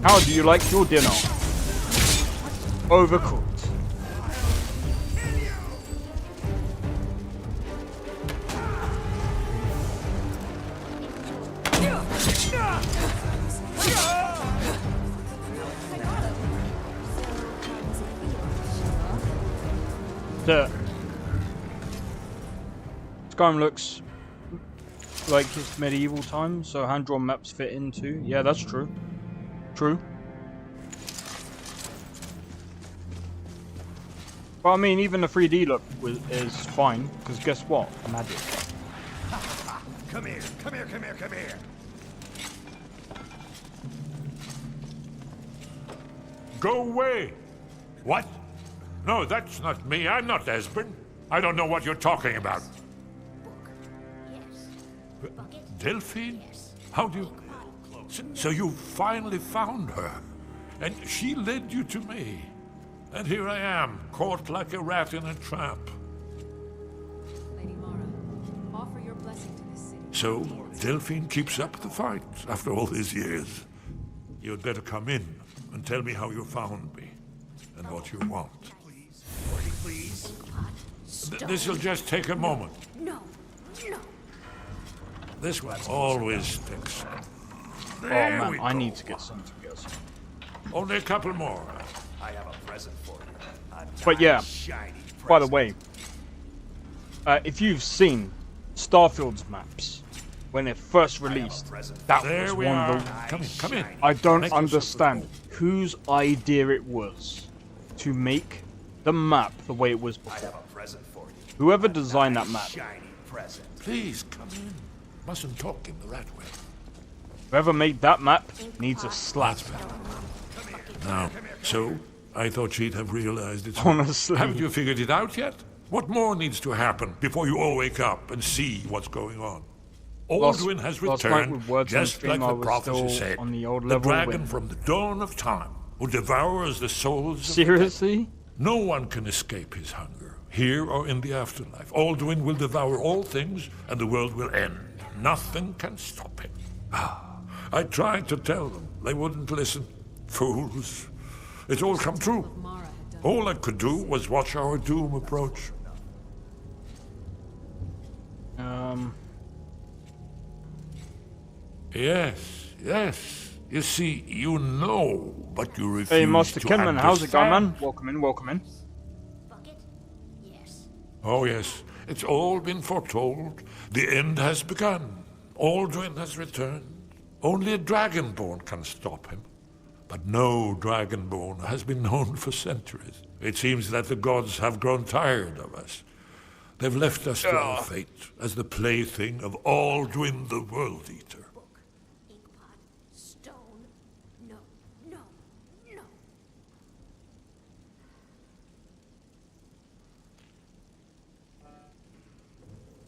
How do you like your dinner? Overcooked. Skyrim looks like it's medieval times, so hand-drawn maps fit into. Yeah, that's true. True. But I mean, even the 3D look is fine, because guess what? Magic. Come here, come here, come here, come here. Go away! What? No, that's not me. I'm not Esben. I don't know what you're talking about. Delphine? How do you... So you finally found her, and she led you to me. And here I am, caught like a rat in a trap. Lady Mara, offer your blessing to this city. So, Delphine keeps up the fight after all these years. You'd better come in and tell me how you found me, and what you want. Please. This'll just take a moment. No, no. This one always sticks. Oh man, I need to get some together. Only a couple more. I have a present for you. But yeah, Shiny by the way, if you've seen Starfield's maps when it first released, that was one of the... Come in. I don't understand whose idea it was to make the map the way it was before. Whoever designed that map. Please, come in. Mustn't talk in the rat way. Whoever made that map needs a slap. Now, so, I thought she'd have realized it. Honestly. Haven't you figured it out yet? What more needs to happen before you all wake up and see what's going on? Aldwin has returned, just like the prophecy said. On the old the level dragon from the dawn of time, who devours the souls Seriously? of the dead. No one can escape his hunger, here or in the afterlife. Aldwin will devour all things, and the world will end. Nothing can stop him. I tried to tell them. They wouldn't listen. Fools. It's all come true. All I could do was watch our doom approach. Yes. You see, you know, but you refuse Hey, Master to Kenman, how's it going, understand. man? Welcome in, welcome in. Bucket? Yes. Oh yes, it's all been foretold. The end has begun. Alduin has returned. Only a Dragonborn can stop him. But no Dragonborn has been known for centuries. It seems that the gods have grown tired of us. They've left us to our fate as the plaything of Alduin the World Eater.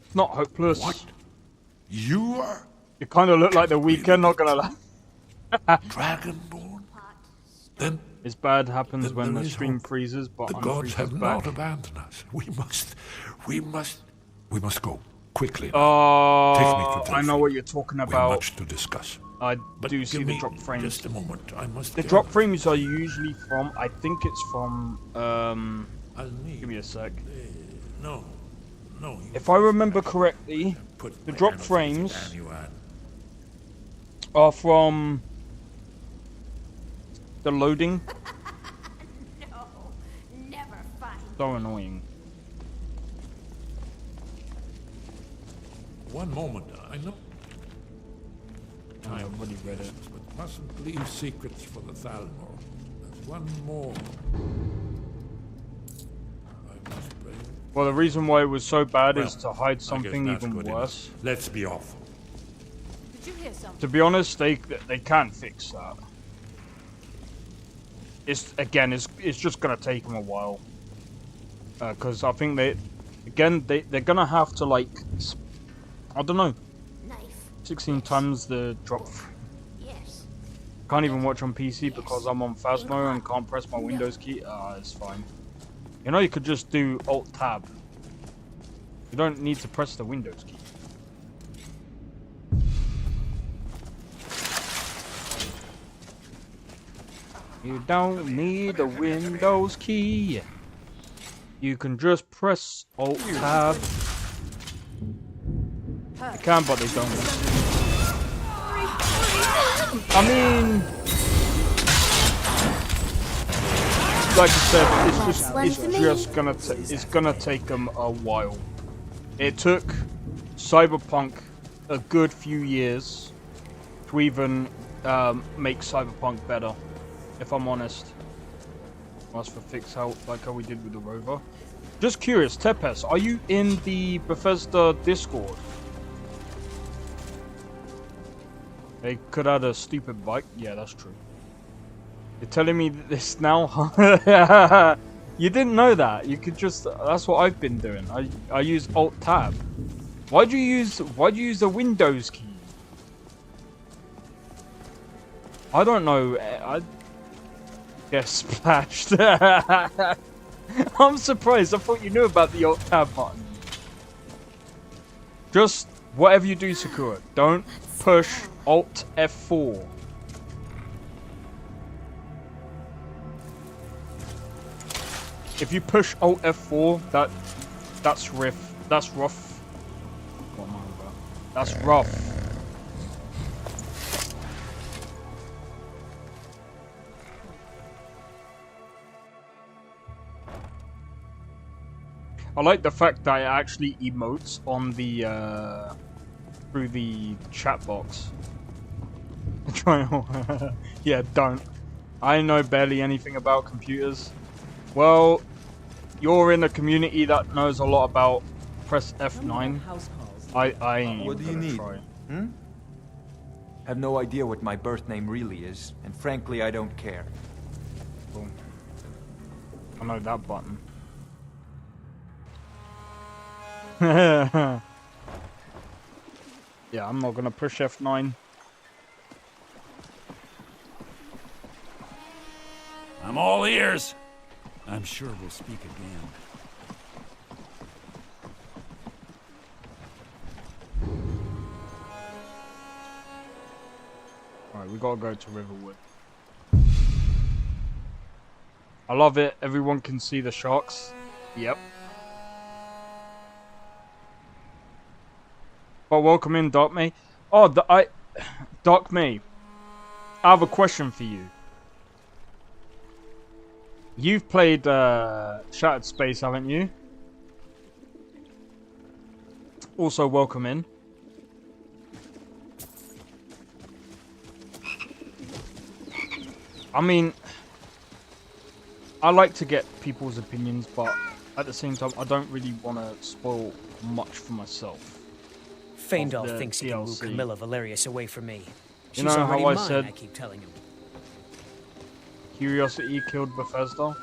It's not hopeless. What? You are? You kind of look like the Weekend, not gonna lie. Dragonborn? Then it's bad happens when the stream freezes, but the gods have not abandoned us. We must go quickly. Take me to I know what you're talking about. We have much to discuss. I do see the drop frames. Just a moment. I must. The drop frames are usually from. I think it's from. Give me a sec. No. If I remember correctly, the drop frames are from the loading. No, never find. So annoying. One moment, I know. I already read it. But mustn't leave secrets for the Thalmor. There's one more. I must bring. Well, the reason why it was so bad is to hide something even worse. Enough. Let's be off. Did you hear something? To be honest, they can't fix that. It's just gonna take them a while. Because I think they're gonna have to like, I don't know, 16 times the drop. Yes. Can't even watch on PC because I'm on Phasmo and can't press my Windows key. It's fine. You know, you could just do Alt-Tab. You don't need to press the Windows key. You don't need the Windows key. You can just press Alt-Tab. You can, but they don't. I mean, like I said, it's gonna take them a while. It took Cyberpunk a good few years to even make Cyberpunk better, if I'm honest. Ask for fix how we did with the rover. Just curious, Tepes, are you in the Bethesda Discord? They could add a stupid bike. Yeah, that's true. You're telling me this now? You didn't know that. You could just. That's what I've been doing. I use Alt Tab. Why'd you use the Windows key? I don't know. I get splashed. I'm surprised. I thought you knew about the Alt Tab button. Just whatever you do, Sakura, don't push Alt F4. If you push Alt F4, that's rough. That's rough. What am I about? That's rough. I like the fact that it actually emotes on the through the chat box. Yeah, don't. I know barely anything about computers. Well, you're in a community that knows a lot about press F9. I ain't What do you need? Have no idea what my birth name really is, and frankly, I don't care. Cool. I know that button. Yeah, I'm not gonna push F9. I'm all ears. I'm sure we'll speak again. Alright, we gotta go to Riverwood. I love it. Everyone can see the sharks. Yep. Well, welcome in, Dark May. Oh, Dark May. I have a question for you. You've played Shattered Space, haven't you? also welcome in. I mean, I like to get people's opinions, but at the same time, I don't really want to spoil much for myself. Faendal thinks he can woo Camilla Valerius away from me. You know how I said I keep telling him. Curiosity killed Bethesda?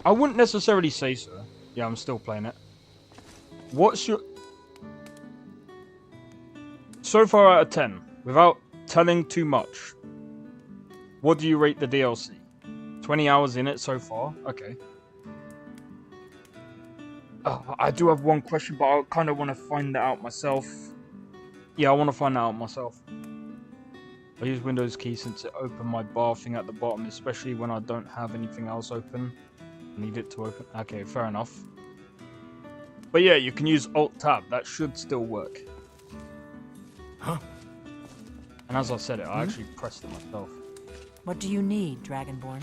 I wouldn't necessarily say so. Yeah, I'm still playing it. What's your... So far out of 10, without telling too much, what do you rate the DLC? 20 hours in it so far? Okay. I do have one question, but I kind of want to find that out myself. Yeah, I want to find that out myself. I use Windows key since it opened my bar thing at the bottom, especially when I don't have anything else open. I need it to open. Okay, fair enough. But yeah, you can use Alt-Tab. That should still work. Huh? And as I said it, I actually pressed it myself. What do you need, Dragonborn?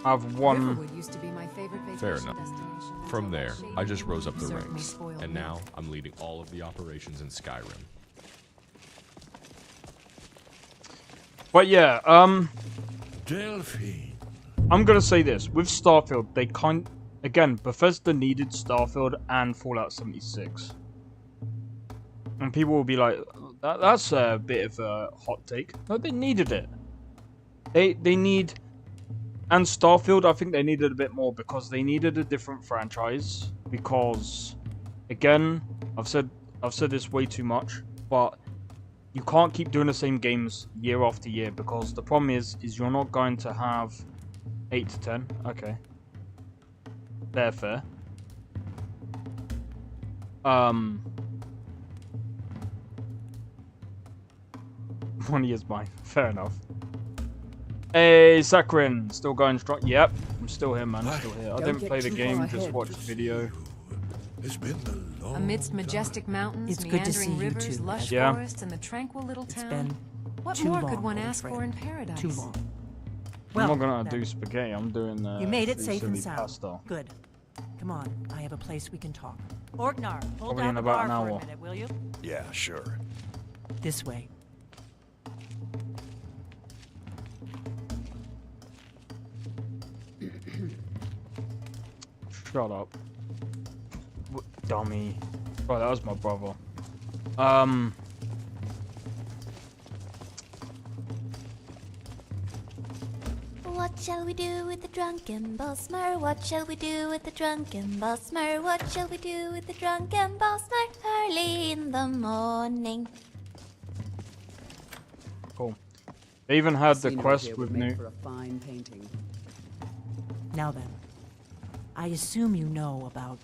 I have one. Riverwood used to be my favorite vacation Fair enough. destination. From there, I just rose up the Certainly ranks, spoiled and me. now I'm leading all of the operations in Skyrim. But yeah, Delphine. I'm gonna say this with Starfield, they again, Bethesda needed Starfield and Fallout 76, and people will be like, "That's a bit of a hot take." No, they needed it. They need, and Starfield, I think they needed a bit more because they needed a different franchise. Because, again, I've said this way too much, but you can't keep doing the same games year after year because the problem is you're not going to have 8 to 10. Okay. Fair. Money is mine. Fair enough. Hey, Sakharin, still going strong. Yep, I'm still here, man. Still here. I didn't play the game, just watched the video. It's been a long Amidst majestic mountains, It's good to see meandering you rivers, too. lush Yeah. forests, and the tranquil little It's town. been What too more long, could one old ask for friend. in paradise? Too long. I'm not Well, gonna then. do spaghetti. I'm doing You made it safe and silly sound. pasta. Good. Come on, I have a place we can talk. Orgnar, hold Probably down in the about bar an for hour. a minute, will you? Yeah, sure. This way. Shut up. Dummy. Right, that was my brother. What shall we do with the drunken Bosmer? What shall we do with the drunken Bosmer? What shall we do with the drunken Bosmer? Early in the morning. Cool. They even had the Scenery quest here with would make new. for a fine painting. Now then, I assume you know about...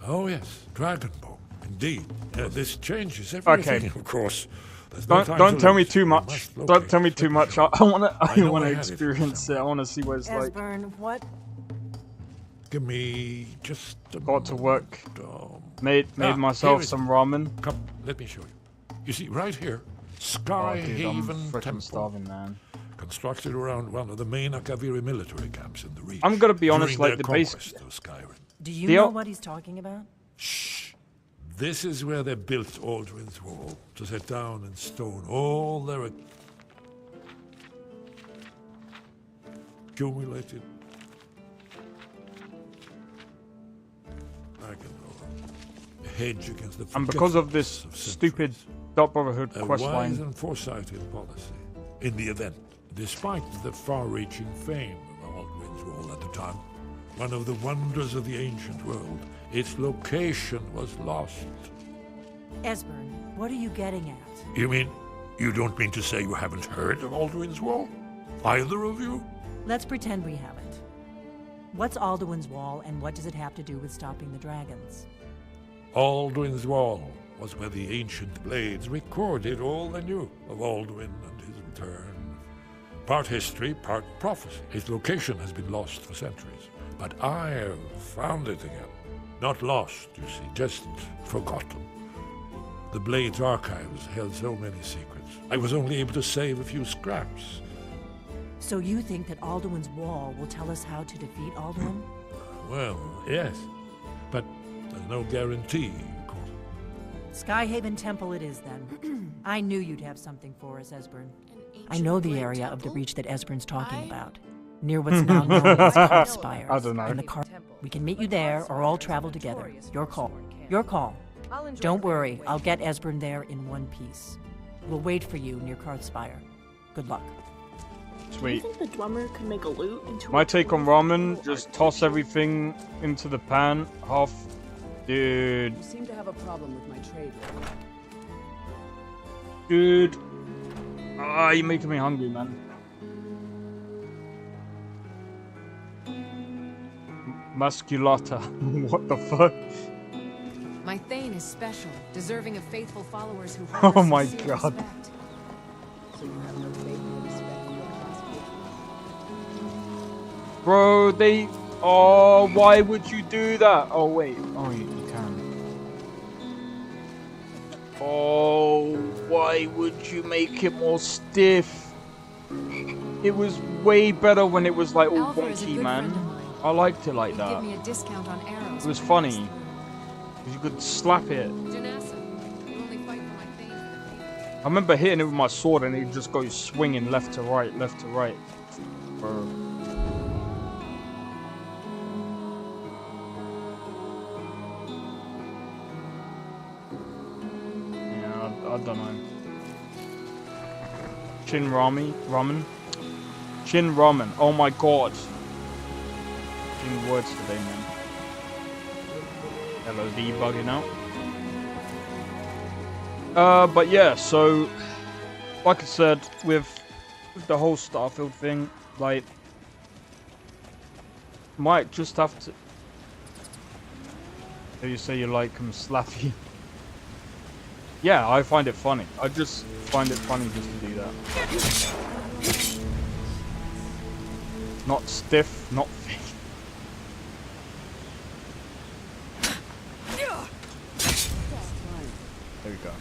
Oh yes, Dragonborn. Indeed. This changes everything, of course. There's no time Don't to tell me lose. too We much. must Don't locate tell me the too much. shop. I I wanna know wanna I have it experience it. I wanna see what it's like. Esbern, what? Give me just a Got to work. moment. Made myself here it some is. ramen. Come, let me show you. You see, right here, Oh, dude, I'm Skyhaven freaking Temple, starving, man. constructed around one of the main Akaviri military camps in the region. I'm gonna be honest, during like their the base. conquest of Skyrim. Do you The know o- what he's talking about? Shh. This is where they built Aldrin's Wall, to set down in stone all their accumulated. I can hedge against the And because of this forgetfulness of stupid Dark Brotherhood a quest wise line, and foresighted policy. In the event, despite the far-reaching fame of Aldrin's Wall at the time, one of the wonders of the ancient world, its location was lost. Esbern, what are you getting at? You mean, you don't mean to say you haven't heard of Aldrin's Wall? Either of you? Let's pretend we haven't. What's Alduin's Wall, and what does it have to do with stopping the dragons? Aldrin's Wall was where the ancient blades recorded all they knew of Aldwin and his return. Part history, part prophecy. Its location has been lost for centuries, but I have found it again. Not lost, you see, just forgotten. The Blades archives held so many secrets. I was only able to save a few scraps. So you think that Alduin's Wall will tell us how to defeat Alduin? Well, yes. But there's no guarantee, of course. Skyhaven Temple it is, then. I knew you'd have something for us, Esbern. I know the area of the Reach that Esbern's talking about. Near what's now known as Carspire. I don't know. And we can meet you there, or all travel together. Your call. Your call. Don't worry, I'll get Esbern there in one piece. We'll wait for you near Carspire. Good luck. Sweet. Do you think the drummer could make a lute into My take on ramen, just toss everything into the pan, half... Dude. You seem to have a problem with my trade. Dude. Ah, you're making me hungry, man. Musculata. What the fuck? My Thane is special, deserving of faithful followers who Oh my god. So you have no faith or respect for your classification? Bro, they... Oh, why would you do that? Oh, wait. Oh, you can. Oh, why would you make it more stiff? It was way better when it was like all wonky, man. I liked it like that. Give me a discount on arrows. It was funny. You could slap it. I remember hitting it with my sword and it just goes swinging left to right, left to right. Bro. Yeah, I don't know. Chin ramen? Chin ramen. Oh my god. Words today, man. LOD bugging out. But yeah, so like I said, with the whole Starfield thing, like, might just have to. So you say you like them slappy. Yeah, I find it funny. I just find it funny just to do that. Not stiff, not fake. There we go.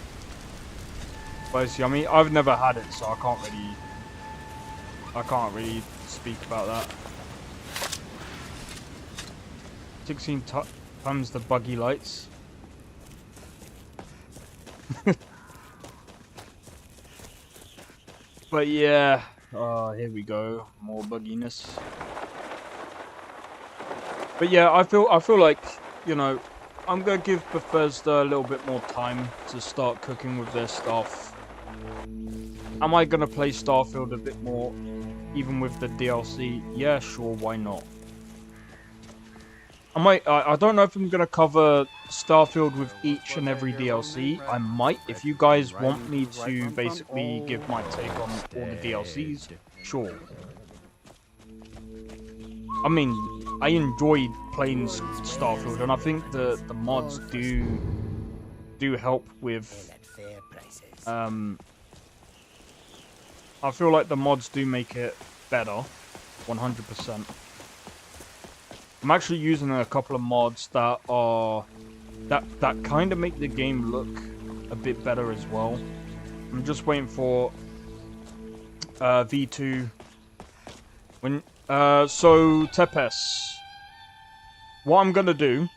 But it's yummy. I've never had it, so I can't really speak about that. 16 times the buggy lights. But yeah, here we go, more bugginess. But yeah, I feel like, you know, I'm gonna give Bethesda a little bit more time to start cooking with their stuff. Am I gonna play Starfield a bit more, even with the DLC? Yeah, sure, why not? I don't know if I'm gonna cover Starfield with each and every DLC. I might, if you guys want me to basically give my take on all the DLCs, sure. I mean, I enjoyed playing Starfield, and I think the mods do help with. I feel like the mods do make it better, 100%. I'm actually using a couple of mods that are that kind of make the game look a bit better as well. I'm just waiting for V2 when. So Tepes, what I'm gonna do,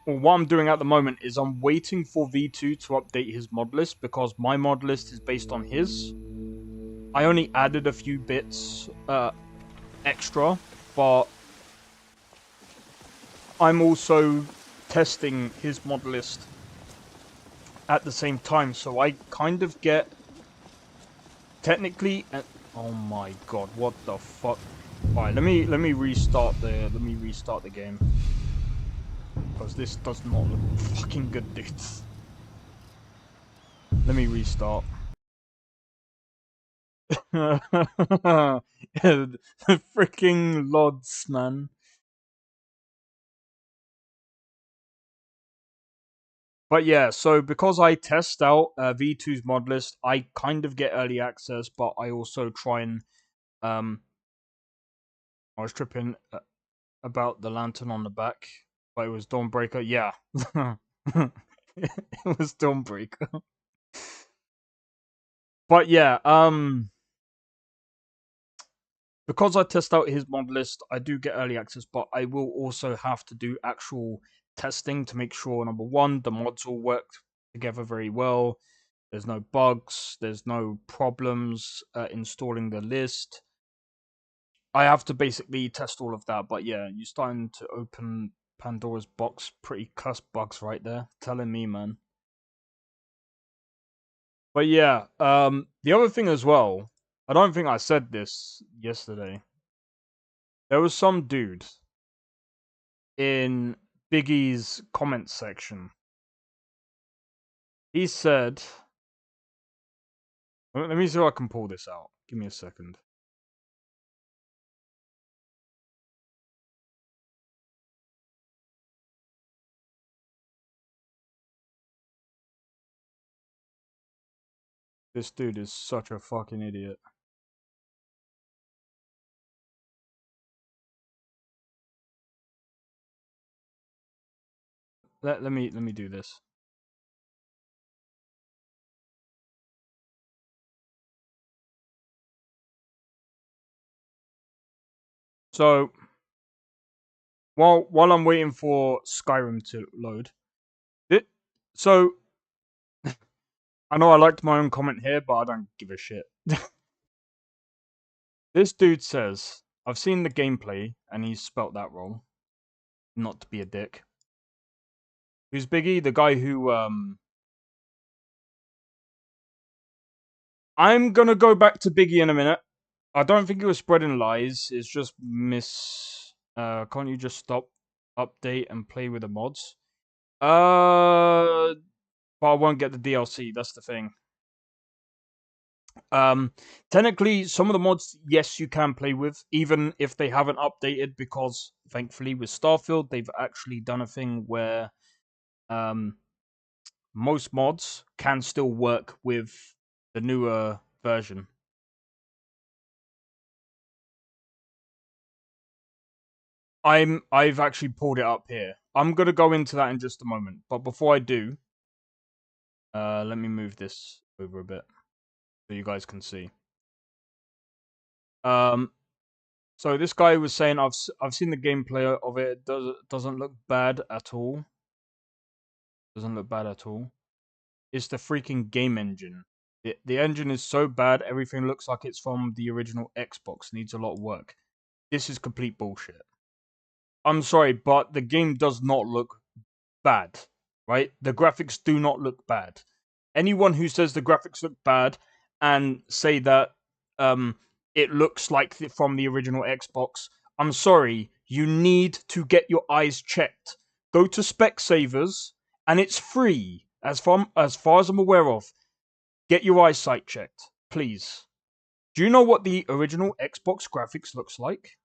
or what I'm doing at the moment, is I'm waiting for V2 to update his mod list, because my mod list is based on his. I only added a few bits extra, but I'm also testing his mod list at the same time, so I kind of get technically. Oh my god, what the fuck? Alright, let me restart the game, because this does not look fucking good, dudes. Let me restart. The freaking LODs, man. But yeah, so because I test out V2's mod list, I kind of get early access, but I also try and I was tripping about the lantern on the back, but it was Dawnbreaker. Yeah, it was Dawnbreaker. But yeah, because I test out his mod list, I do get early access, but I will also have to do actual testing to make sure, number one, the mods all work together very well. There's no bugs. There's no problems installing the list. I have to basically test all of that. But yeah, you're starting to open Pandora's box. Pretty cuss bugs right there. Telling me, man. But yeah, the other thing as well, I don't think I said this yesterday. There was some dude in Biggie's comment section. He said, let me see if I can pull this out. Give me a second. This dude is such a fucking idiot. Let me do this. So while I'm waiting for Skyrim to load, so I know I liked my own comment here, but I don't give a shit. This dude says, I've seen the gameplay, and he's spelt that wrong. Not to be a dick. Who's Biggie? The guy who, I'm gonna go back to Biggie in a minute. I don't think he was spreading lies. It's just can't you just stop, update, and play with the mods? But I won't get the DLC. That's the thing. Technically, some of the mods, yes, you can play with, even if they haven't updated, because thankfully with Starfield, they've actually done a thing where most mods can still work with the newer version. I've actually pulled it up here. I'm gonna go into that in just a moment, but before I do, let me move this over a bit so you guys can see. So this guy was saying I've seen the gameplay of it. It doesn't look bad at all. Doesn't look bad at all. It's the freaking game engine. The engine is so bad, everything looks like it's from the original Xbox. Needs a lot of work. This is complete bullshit. I'm sorry, but the game does not look bad, right? The graphics do not look bad. Anyone who says the graphics look bad and say that it looks like from the original Xbox, I'm sorry, you need to get your eyes checked. Go to Specsavers, and it's free, as far as I'm aware of. Get your eyesight checked, please. Do you know what the original Xbox graphics looks like?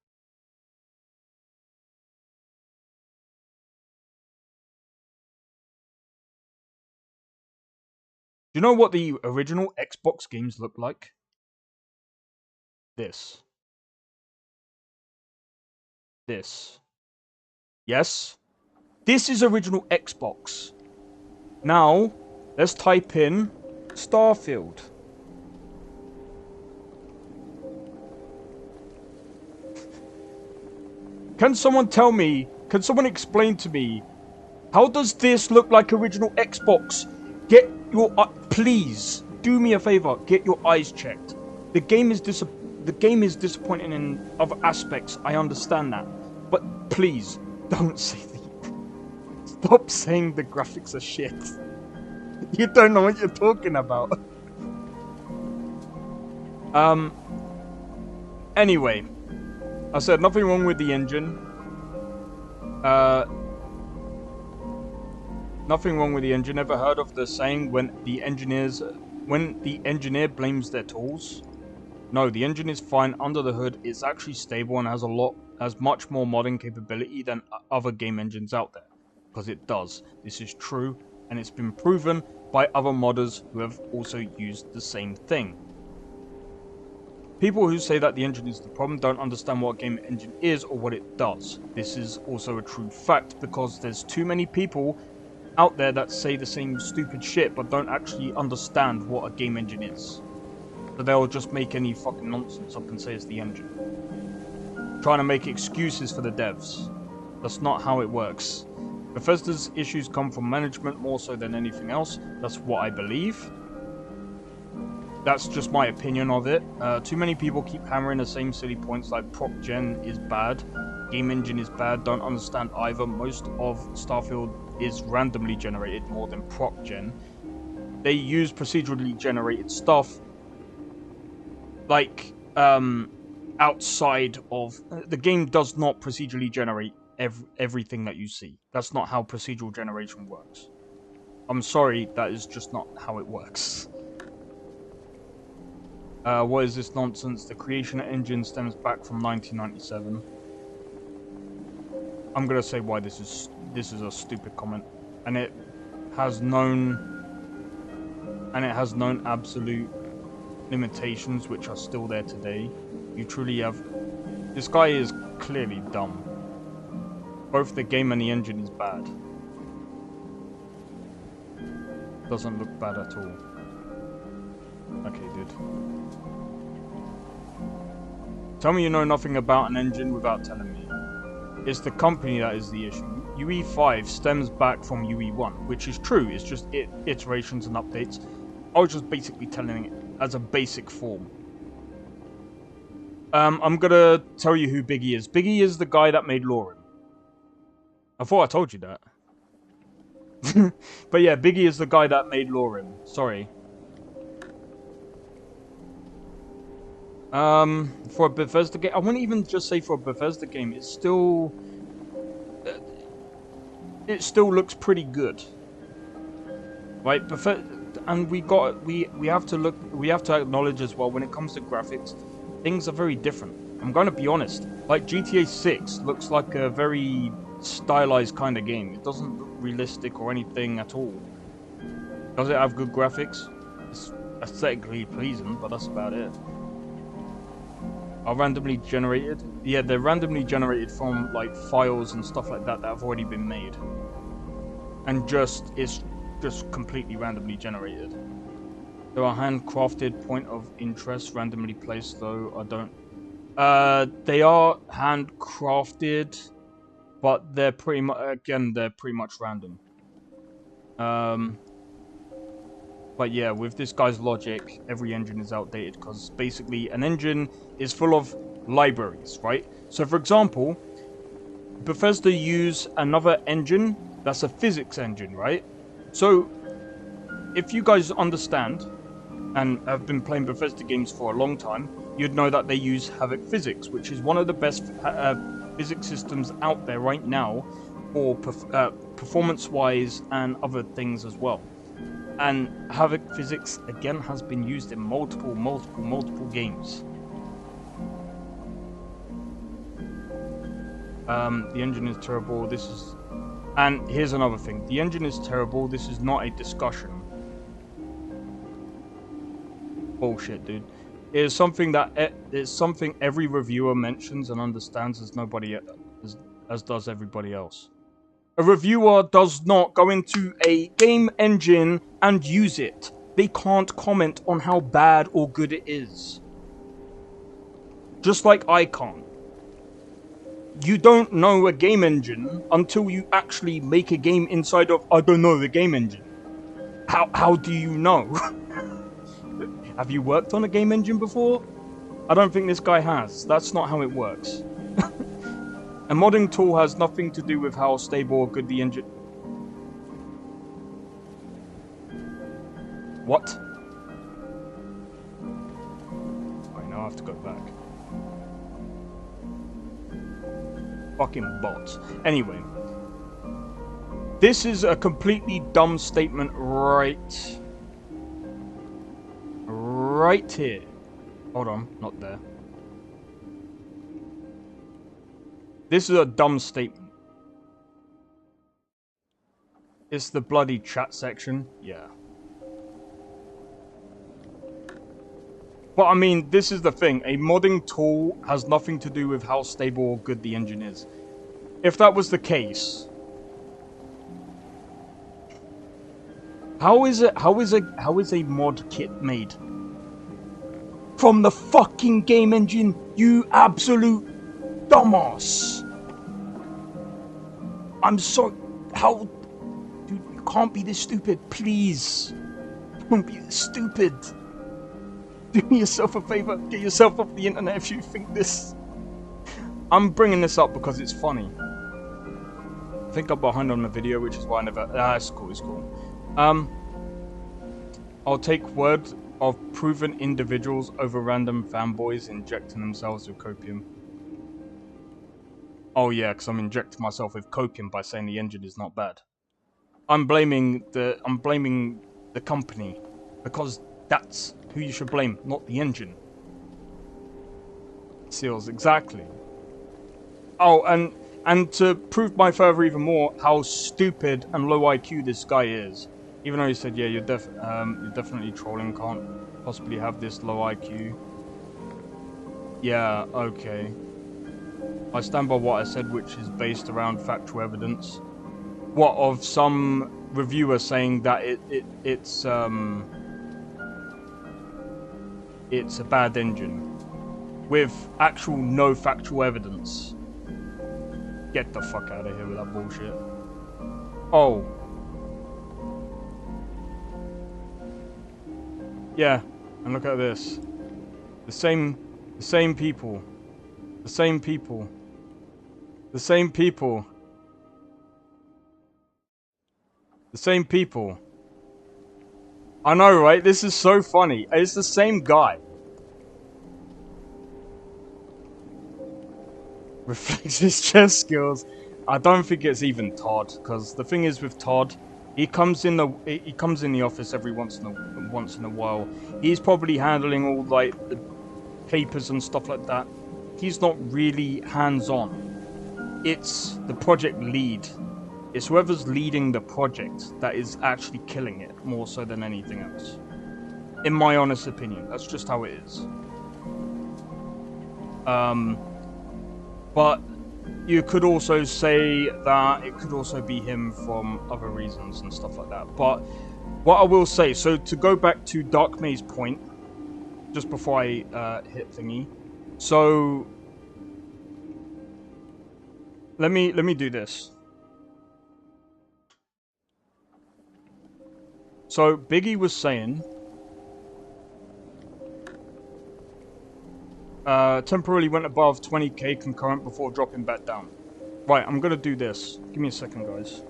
Do you know what the original Xbox games look like? This. Yes? This is original Xbox. Now, let's type in Starfield. Can someone explain to me, how does this look like original Xbox? Please, do me a favor, get your eyes checked. The game is disappointing in other aspects, I understand that. But please, don't say that. Stop saying the graphics are shit. You don't know what you're talking about. Anyway, I said nothing wrong with the engine. Nothing wrong with the engine. Ever heard of the saying when the engineer blames their tools? No, the engine is fine under the hood. It's actually stable and has much more modding capability than other game engines out there. Because it does. This is true, and it's been proven by other modders who have also used the same thing. People who say that the engine is the problem don't understand what a game engine is or what it does. This is also a true fact because there's too many people out there that say the same stupid shit but don't actually understand what a game engine is. So they'll just make any fucking nonsense up and say it's the engine. Trying to make excuses for the devs. That's not how it works. Bethesda's issues come from management more so than anything else. That's what I believe. That's just my opinion of it. Too many people keep hammering the same silly points like prop gen is bad, game engine is bad, don't understand either. Most of Starfield is randomly generated more than prop gen. They use procedurally generated stuff like outside of... the game does not procedurally generate everything that you see. That's not how procedural generation works. I'm sorry, that is just not how it works. What is this nonsense? The creation engine stems back from 1997. I'm gonna say why this is a stupid comment, and it has known absolute limitations which are still there today. You truly have... this guy is clearly dumb. Both the game and the engine is bad. Doesn't look bad at all. Okay, dude. Tell me you know nothing about an engine without telling me. It's the company that is the issue. UE5 stems back from UE1, which is true. It's just iterations and updates. I was just basically telling it as a basic form. I'm gonna tell you who Biggie is. Biggie is the guy that made LoreRim. I thought I told you that. But yeah, Biggie is the guy that made LoreRim. Sorry. For a Bethesda game, I wouldn't even just say for a Bethesda game. It still looks pretty good, right? And we have to acknowledge as well when it comes to graphics, things are very different. I'm gonna be honest. Like GTA 6 looks like a very stylized kind of game. It doesn't look realistic or anything at all. Does it have good graphics? It's aesthetically pleasing, but that's about it. Are randomly generated? Yeah, they're randomly generated from like files and stuff like that have already been made. And it's just completely randomly generated. There are handcrafted point of interest randomly placed though. I don't... they are handcrafted, but they're pretty much, again, they're pretty much random. But yeah, with this guy's logic, every engine is outdated because basically an engine is full of libraries, right? So for example, Bethesda use another engine that's a physics engine, right? So if you guys understand and have been playing Bethesda games for a long time, you'd know that they use Havoc Physics, which is one of the best physics systems out there right now for performance-wise and other things as well. And Havoc Physics, again, has been used in multiple games. The engine is terrible. This is... and here's another thing. The engine is terrible. This is not a discussion. Bullshit, dude. It is something every reviewer mentions and understands as does everybody else. A reviewer does not go into a game engine and use it. They can't comment on how bad or good it is. Just like I can't. You don't know a game engine until you actually make a game inside of, I don't know, the game engine. How do you know? Have you worked on a game engine before? I don't think this guy has. That's not how it works. A modding tool has nothing to do with how stable or good the engine... What? Alright, now I have to go back. Fucking bots. Anyway. This is a completely dumb statement right here. Hold on, not there. This is a dumb statement. It's the bloody chat section. Yeah. But I mean, this is the thing. A modding tool has nothing to do with how stable or good the engine is. If that was the case, how is a mod kit made? from the fucking game engine, you absolute dumbass. I'm sorry. How? Dude, you can't be this stupid, please. Don't be this stupid. Do yourself a favor. Get yourself off the internet if you think this. I'm bringing this up because it's funny. I think I'm behind on the video, which is why I never... it's cool, it's cool. I'll take word of proven individuals over random fanboys injecting themselves with copium. Oh yeah, because I'm injecting myself with copium by saying the engine is not bad. I'm blaming the company, because that's who you should blame, not the engine. Seals, exactly. Oh, and to prove my further even more how stupid and low IQ this guy is. Even though he said, yeah, you're definitely trolling, can't possibly have this low IQ. Yeah, okay. I stand by what I said, which is based around factual evidence. What of some reviewer saying that it's a bad engine with actual no factual evidence. Get the fuck out of here with that bullshit. Oh. Yeah, and look at this. The same people. The same people. The same people. The same people. I know, right? This is so funny. It's the same guy. Reflects his chess skills. I don't think it's even Todd, because the thing is with Todd, he comes in the office every once in a while. He's probably handling all like the papers and stuff like that. He's not really hands-on. It's the project lead. It's whoever's leading the project that is actually killing it more so than anything else. In my honest opinion, that's just how it is. But you could also say that it could also be him from other reasons and stuff like that. But what I will say, so to go back to Dark May's point, just before I hit thingy. So let me do this. So Biggie was saying temporarily went above 20k concurrent before dropping back down. Right, I'm gonna do this. Give me a second, guys.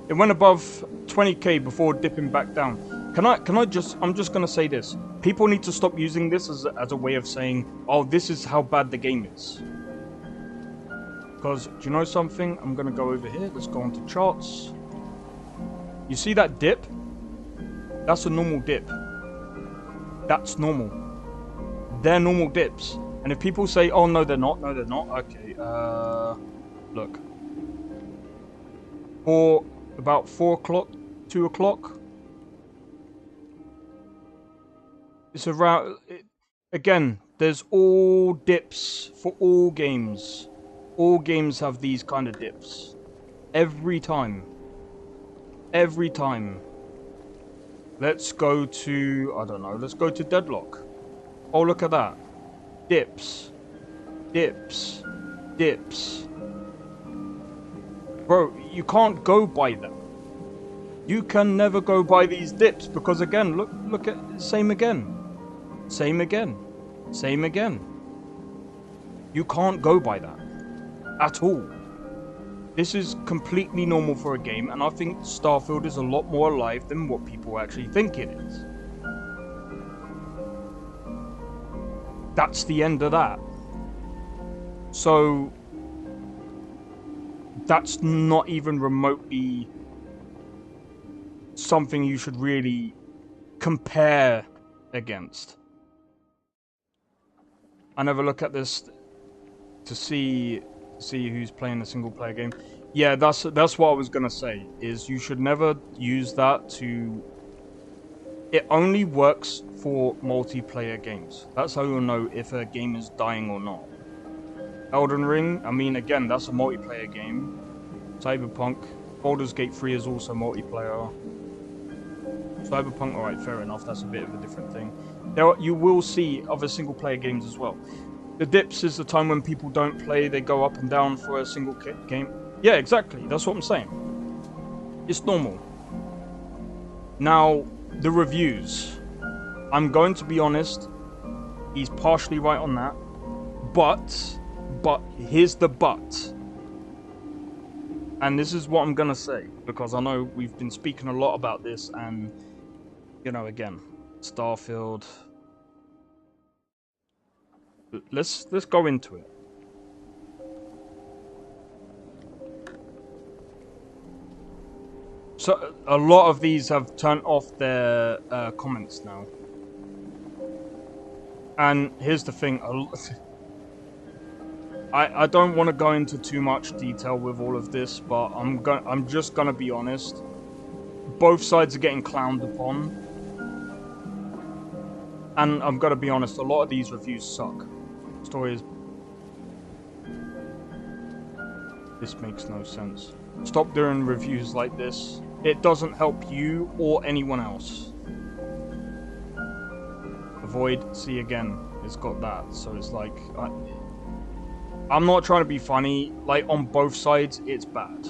It went above 20k before dipping back down. I'm just gonna say this. People need to stop using this as a way of saying, oh, this is how bad the game is. Because, do you know something? I'm gonna go over here. Let's go on to charts. You see that dip? That's a normal dip. That's normal. They're normal dips. And if people say, oh, no, they're not. No, they're not. Okay, look. For about 4 o'clock, 2 o'clock. It's around... Again, there's all dips for all games. All games have these kind of dips. Every time. Every time. Let's go to... I don't know. Let's go to Deadlock. Oh, look at that. Dips. Dips. Dips. Bro, you can't go by them. You can never go by these dips because, again, look at... Same again. Same again. Same again. You can't go by that. At all. This is completely normal for a game, and I think Starfield is a lot more alive than what people actually think it is. That's the end of that. So, that's not even remotely something you should really compare against. I never look at this to see who's playing a single player game. Yeah, that's what I was gonna say, is you should never use that to... It only works for multiplayer games. That's how you'll know if a game is dying or not. Elden Ring, I mean, again, that's a multiplayer game. Cyberpunk. Baldur's Gate 3 is also multiplayer. Cyberpunk, alright, fair enough, that's a bit of a different thing. You will see other single-player games as well. The dips is the time when people don't play, they go up and down for a single game. Yeah, exactly, that's what I'm saying. It's normal. Now, the reviews. I'm going to be honest, he's partially right on that, but, here's the but. And this is what I'm gonna say, because I know we've been speaking a lot about this, and, you know, again, Starfield. Let's go into it. So, a lot of these have turned off their comments now. And here's the thing, I don't want to go into too much detail with all of this, but I'm just gonna be honest. Both sides are getting clowned upon, and I'm gonna be honest. A lot of these reviews suck. Story is. This makes no sense. Stop doing reviews like this. It doesn't help you or anyone else. Avoid. See again. It's got that. So it's like. I'm not trying to be funny, like, on both sides, it's bad.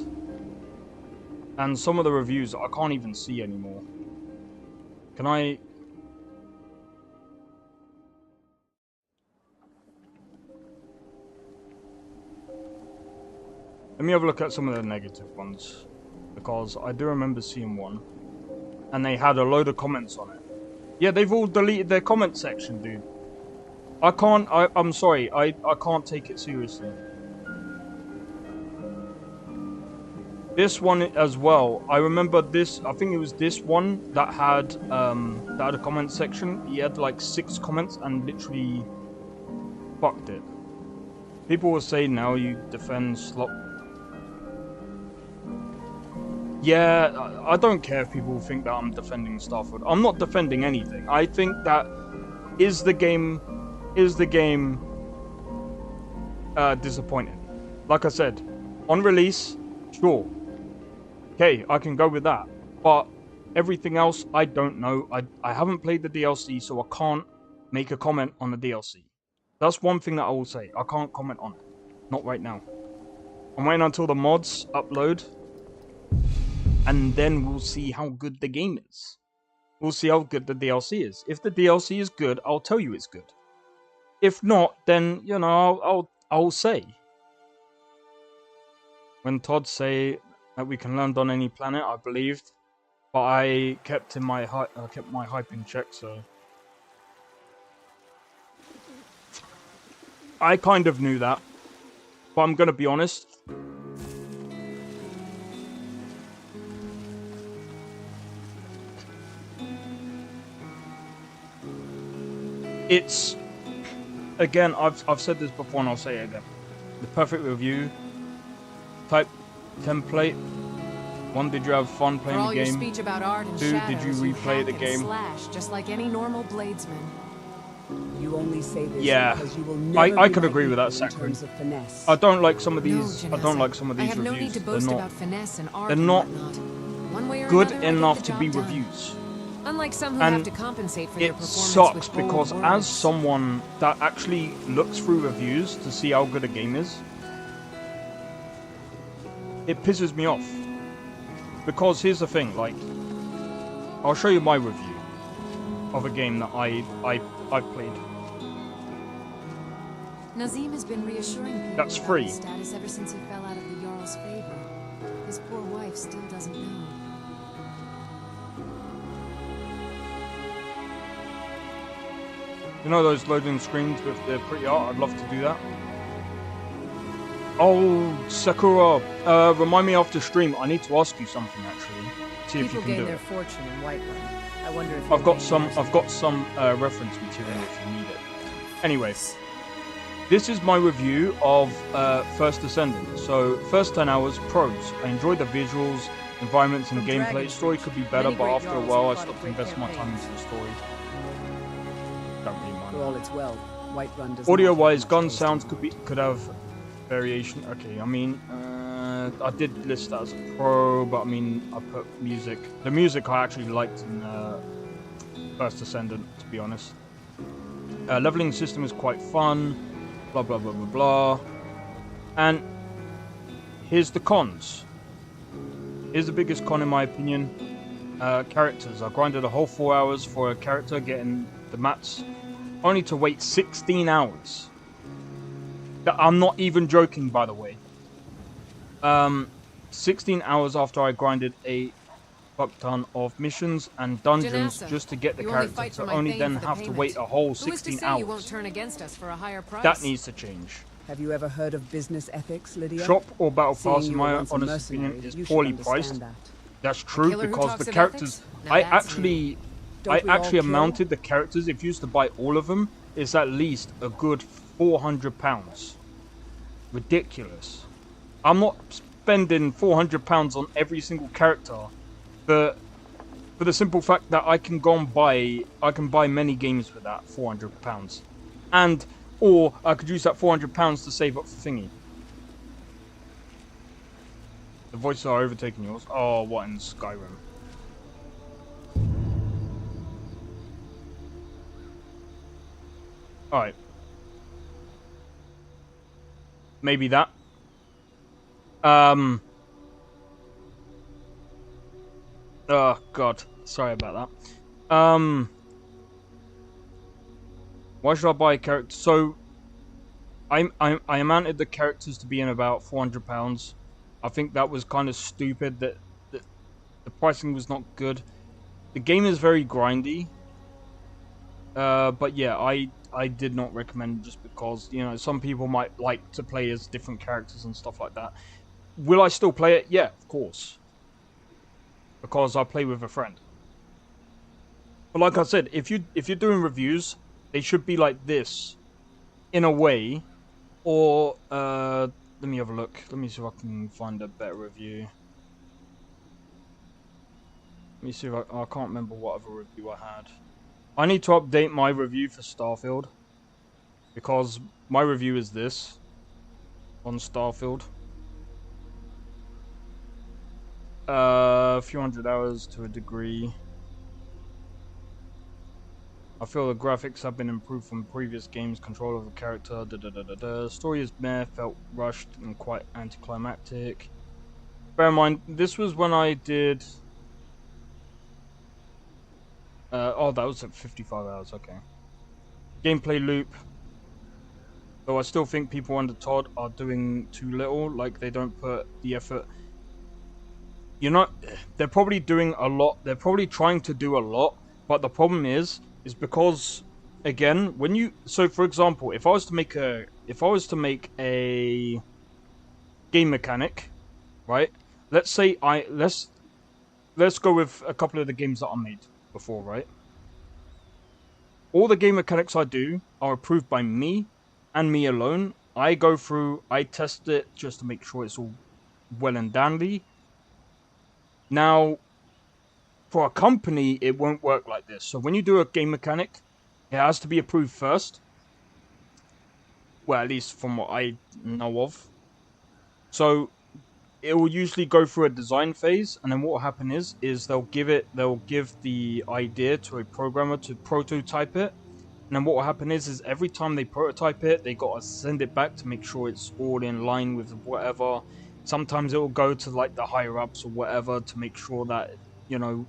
And some of the reviews, I can't even see anymore. Can I... Let me have a look at some of the negative ones. Because I do remember seeing one. And they had a load of comments on it. Yeah, they've all deleted their comment section, dude. I'm sorry, I can't take it seriously. This one as well, I remember this, I think it was this one that had a comment section. He had like 6 comments and literally fucked it. People will say now you defend slop. Yeah, I don't care if people think that I'm defending Starfield. I'm not defending anything. I think that is the game disappointing. Like I said, on release, sure. Okay, I can go with that. But everything else, I don't know. I haven't played the DLC, so I can't make a comment on the DLC. That's one thing that I will say. I can't comment on it. Not right now. I'm waiting until the mods upload. And then we'll see how good the game is. We'll see how good the DLC is. If the DLC is good, I'll tell you it's good. If not, then, you know, I'll say. When Todd say that we can land on any planet, I believed. But I kept my hype in check, so... I kind of knew that. But I'm gonna be honest. It's... Again, I've said this before and I'll say it again. The perfect review. Type template. 1, did you have fun playing the game? Your speech about art and 2, shadows, did you replay the game? Slash, just like any normal bladesman. You only say this because you will never I could agree with that, Sakura. I don't like some of these. No, I don't like some of these I have reviews. No need to boast about finesse and art they're not One way or good another, enough to I be get the job reviews. done. Unlike some who And have to compensate for their it performance sucks with bold because words. as someone that actually looks through reviews to see how good a game is, it pisses me off. Because here's the thing, like, I'll show you my review of a game that I played. Nazim has been reassuring people That's about free. his status ever since he fell out of the Jarl's favor. His poor wife still doesn't know. You know those loading screens with the pretty art? I'd love to do that. Oh, Sakura, remind me after stream. I need to ask you something actually. See if you can do their it. fortune in Whiterun. I wonder if I've got some reference material if you need it. Anyway, this is my review of First Descendant. So, first 10 hours, pros. I enjoyed the visuals, environments, and gameplay. Story could be better, but after a while, I stopped investing my time into the story. Don't really mind. For all it's well, Whiterun does Audio-wise, gun sounds could have variation. Okay, I mean, I did list that as a pro, but I mean, I put music. The music I actually liked in First Ascendant, to be honest. Leveling system is quite fun, blah blah blah blah blah. And here's the cons. Here's the biggest con in my opinion. Characters. I grinded a whole 4 hours for a character getting the mats, only to wait 16 hours. I'm not even joking, by the way. 16 hours after I grinded a fuck ton of missions and dungeons just to get the character, to only then have to wait a whole 16 hours. You won't turn against us for a higher price? That needs to change. Have you ever heard of business ethics, Lydia? Shop or battle pass, in my honest opinion, is poorly priced. That's true because the characters. I actually amounted the characters. If you used to buy all of them, it's at least a good £400. Ridiculous. I'm not spending £400 on every single character, but for the simple fact that I can buy many games for that £400, or I could use that £400 to save up for thingy. The voices are overtaking yours. Oh, what in Skyrim? Alright. Maybe that. Oh, God. Sorry about that. Why should I buy a character? So, I amounted the characters to being about £400. I think that was kind of stupid. That the pricing was not good. The game is very grindy. But yeah, I did not recommend, just because, you know, some people might like to play as different characters and stuff like that. Will I still play it? Yeah, of course. Because I play with a friend. But like I said, if you're doing reviews, they should be like this, in a way. Or let me have a look. Let me see if I can find a better review. Let me see if I can't remember what other review I had. I need to update my review for Starfield, because my review is this on Starfield. A few hundred hours to a degree. I feel the graphics have been improved from previous games. Control of the character. Story is meh, felt rushed and quite anticlimactic. Bear in mind, this was when I did. Oh, that was at 55 hours. Okay. Gameplay loop. Though I still think people under Todd are doing too little. Like, they don't put the effort. You're not. They're probably doing a lot. They're probably trying to do a lot. But the problem is because, again, when you, so for example, if I was to make a game mechanic, right? Let's say let's go with a couple of the games that I made before, right? All the game mechanics I do are approved by me and me alone. I go through, I test it just to make sure it's all well and dandy. Now, for a company, it won't work like this. So when you do a game mechanic, it has to be approved first. Well, at least from what I know of. So it will usually go through a design phase, and then what will happen is they'll give the idea to a programmer to prototype it. And then what will happen is every time they prototype it, they got to send it back to make sure it's all in line with whatever. Sometimes it will go to like the higher ups or whatever to make sure that, you know,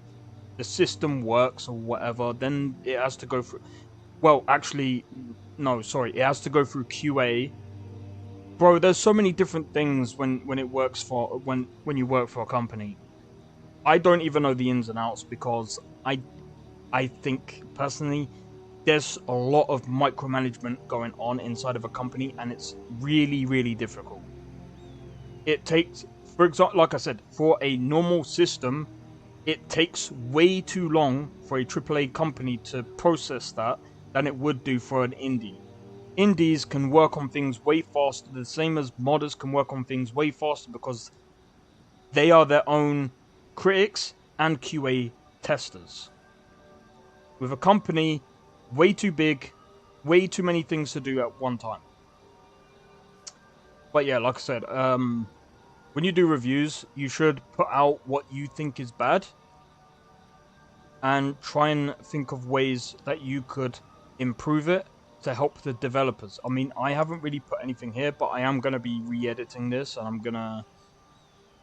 the system works or whatever. Then it has to go through, well, actually, no, sorry, it has to go through QA. Bro, there's so many different things when it works for, when you work for a company. I don't even know the ins and outs, because I think personally there's a lot of micromanagement going on inside of a company, and it's really, really difficult. It takes, for example, like I said, for a normal system, it takes way too long for a AAA company to process that than it would do for an indie. Indies can work on things way faster, the same as modders can work on things way faster, because they are their own critics and QA testers. With a company, way too big, way too many things to do at one time. But yeah, like I said, when you do reviews, you should put out what you think is bad and try and think of ways that you could improve it to help the developers. I mean, I haven't really put anything here, but I am going to be re-editing this, and I'm going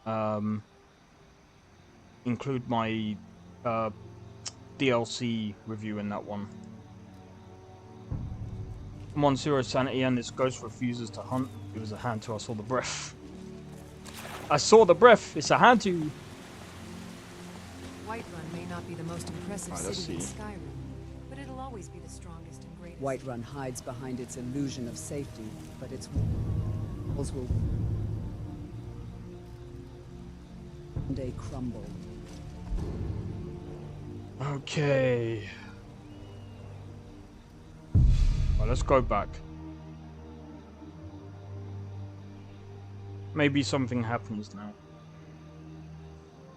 to include my DLC review in that one. I'm on 0 sanity, and this ghost refuses to hunt. It was a hand to I saw the breath. I saw the breath! It's a hand to... Whiterun may not be the most impressive city in Skyrim, but it'll always be the strongest and greatest. Whiterun hides behind its illusion of safety, but its walls will one day crumble. Okay. Well, let's go back. Maybe something happens now.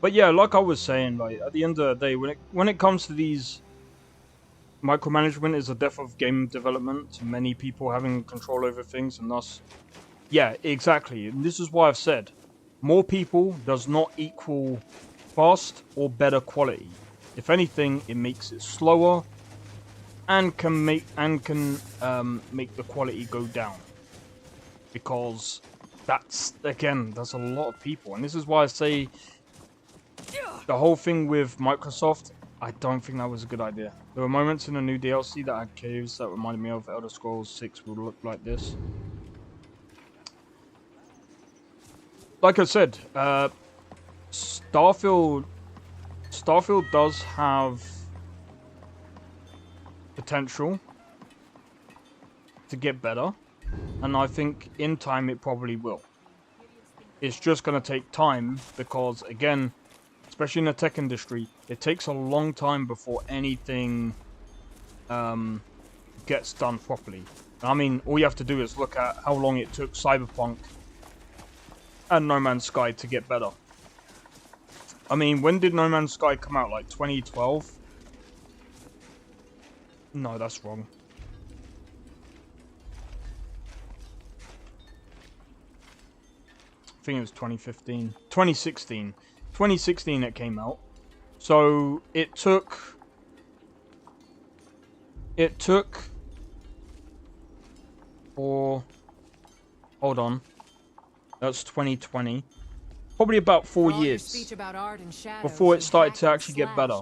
But yeah, like I was saying, like at the end of the day, when it comes to these, micromanagement is the death of game development. Many people having control over things, and thus, yeah, exactly. And this is why I've said, more people does not equal fast or better quality. If anything, it makes it slower, and can make the quality go down, because that's a lot of people. And this is why I say the whole thing with Microsoft, I don't think that was a good idea. There were moments in the new DLC that had caves that reminded me of Elder Scrolls 6 would look like this. Like I said, Starfield does have potential to get better, and I think in time it probably will. It's just going to take time because, again, especially in the tech industry, it takes a long time before anything gets done properly. I mean, all you have to do is look at how long it took Cyberpunk and No Man's Sky to get better. I mean, when did No Man's Sky come out? Like 2012? No, that's wrong. I think it was 2015. 2016. 2016 it came out. So it took for, hold on, that's 2020, probably about 4 years before it started to actually get better.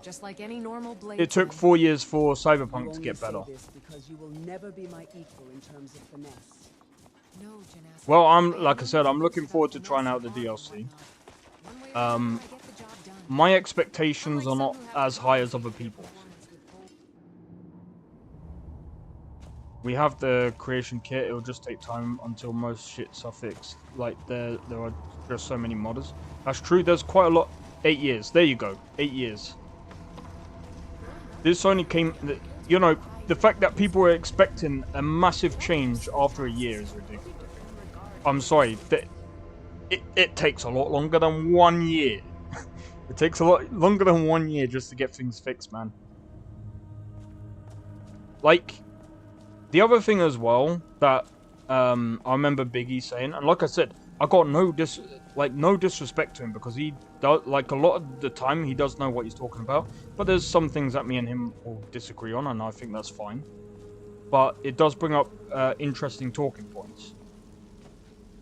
It took 4 years for Cyberpunk to get better. Well, like I said, I'm looking forward to trying out the DLC. My expectations are not as high as other people's. We have the creation kit. It'll just take time until most shits are fixed. Like, there are just so many modders. That's true. There's quite a lot. 8 years. There you go. 8 years. This only came... You know, the fact that people were expecting a massive change after a year is ridiculous. I'm sorry. It takes a lot longer than 1 year. It takes a lot longer than 1 year just to get things fixed, man. Like, the other thing as well that I remember Biggie saying, and like I said, I got no disrespect to him because he does, like, a lot of the time he does know what he's talking about. But there's some things that me and him will disagree on, and I think that's fine. But it does bring up interesting talking points.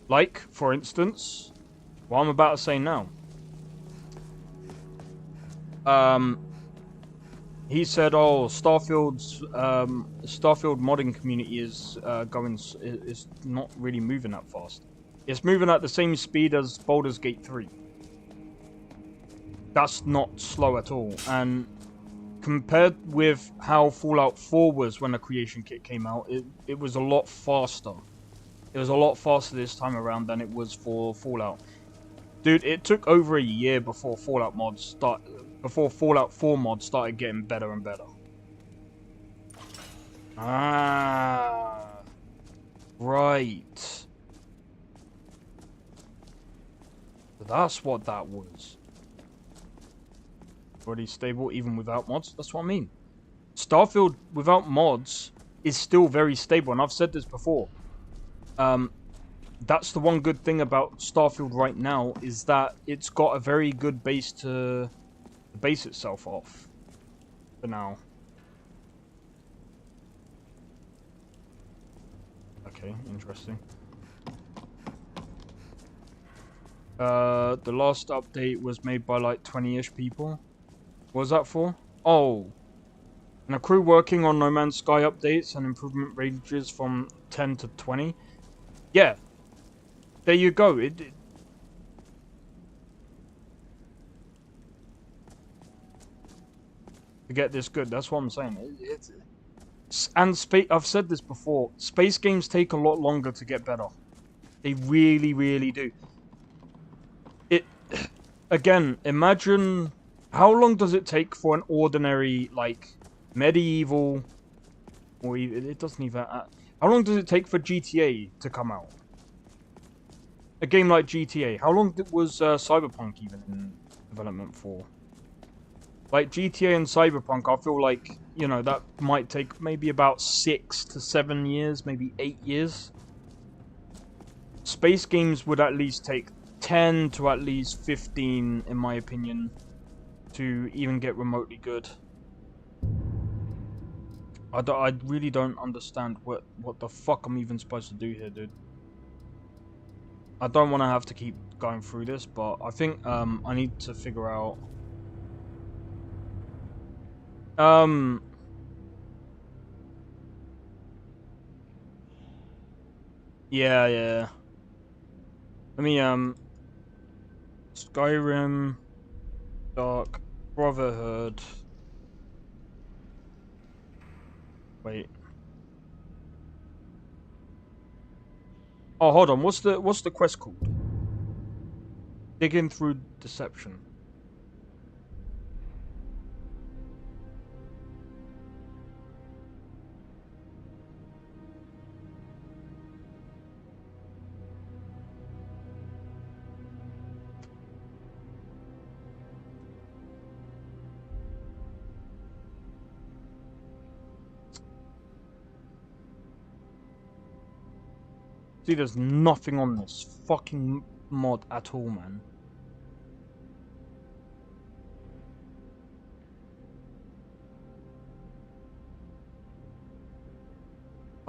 Like, for instance, what I'm about to say now. He said, "Oh, Starfield's Starfield modding community is is not really moving that fast. It's moving at the same speed as Baldur's Gate 3. That's not slow at all. And compared with how Fallout 4 was when the creation kit came out, it was a lot faster. It was a lot faster this time around than it was for Fallout. Dude, it took over a year before Fallout 4 mods started getting better and better. Ah, right. That's what that was. Already stable even without mods. That's what I mean. Starfield without mods is still very stable, and I've said this before. that's the one good thing about Starfield right now, is that it's got a very good base to base itself off for now. Okay, interesting. The last update was made by like 20-ish people. What was that for? Oh, and a crew working on No Man's Sky updates and improvement ranges from 10 to 20. Yeah, there you go. To get this good, that's what I'm saying. I've said this before. Space games take a lot longer to get better. They really, really do. Again, imagine how long does it take for an ordinary, like, medieval, or it doesn't even. How long does it take for GTA to come out? A game like GTA. How long was Cyberpunk even in development for? Like GTA and Cyberpunk, I feel like, you know, that might take maybe about 6 to 7 years, maybe 8 years. Space games would at least take 10 to at least 15, in my opinion, to even get remotely good. I really don't understand what the fuck I'm even supposed to do here, dude. I don't want to have to keep going through this, but I think I need to figure out. Yeah. Let me Skyrim, Dark Brotherhood. Wait. Oh, hold on. What's the quest called? Digging through deception. See, there's nothing on this fucking mod at all, man.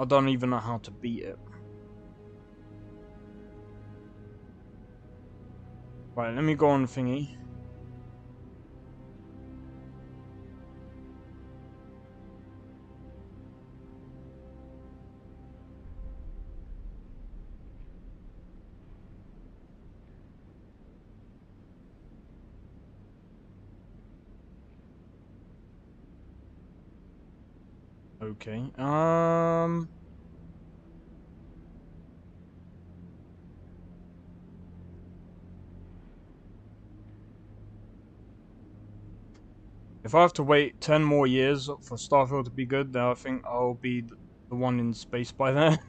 I don't even know how to beat it. Right, let me go on thingy. Okay, if I have to wait 10 more years for Starfield to be good, then I think I'll be the one in space by then.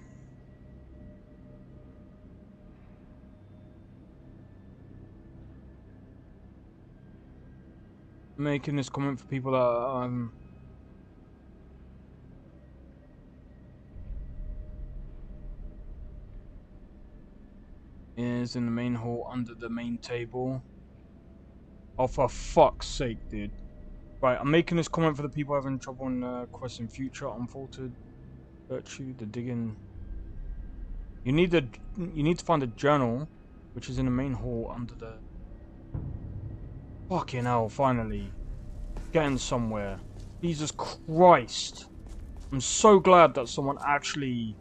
Making this comment for people that is in the main hall under the main table. Oh, for fuck's sake, dude. Right, I'm making this comment for the people having trouble in quests in future. Unfaulted virtue, the digging. You need to find a journal, which is in the main hall under the. Fucking hell! Finally, getting somewhere. Jesus Christ! I'm so glad that someone actually.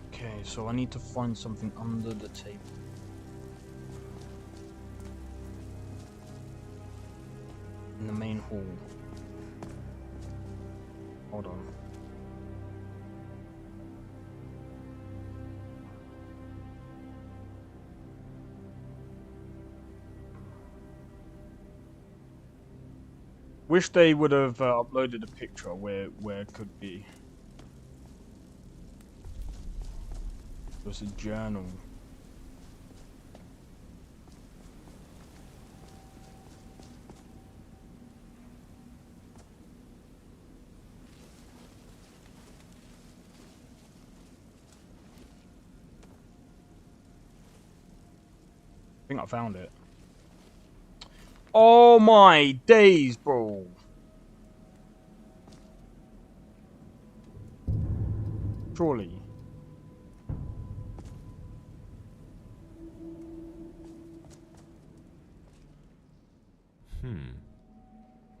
Okay, so I need to find something under the table. In the main hall. Hold on. Wish they would have uploaded a picture where it could be. There's a journal. think I found it. Oh my days, bro. Surely.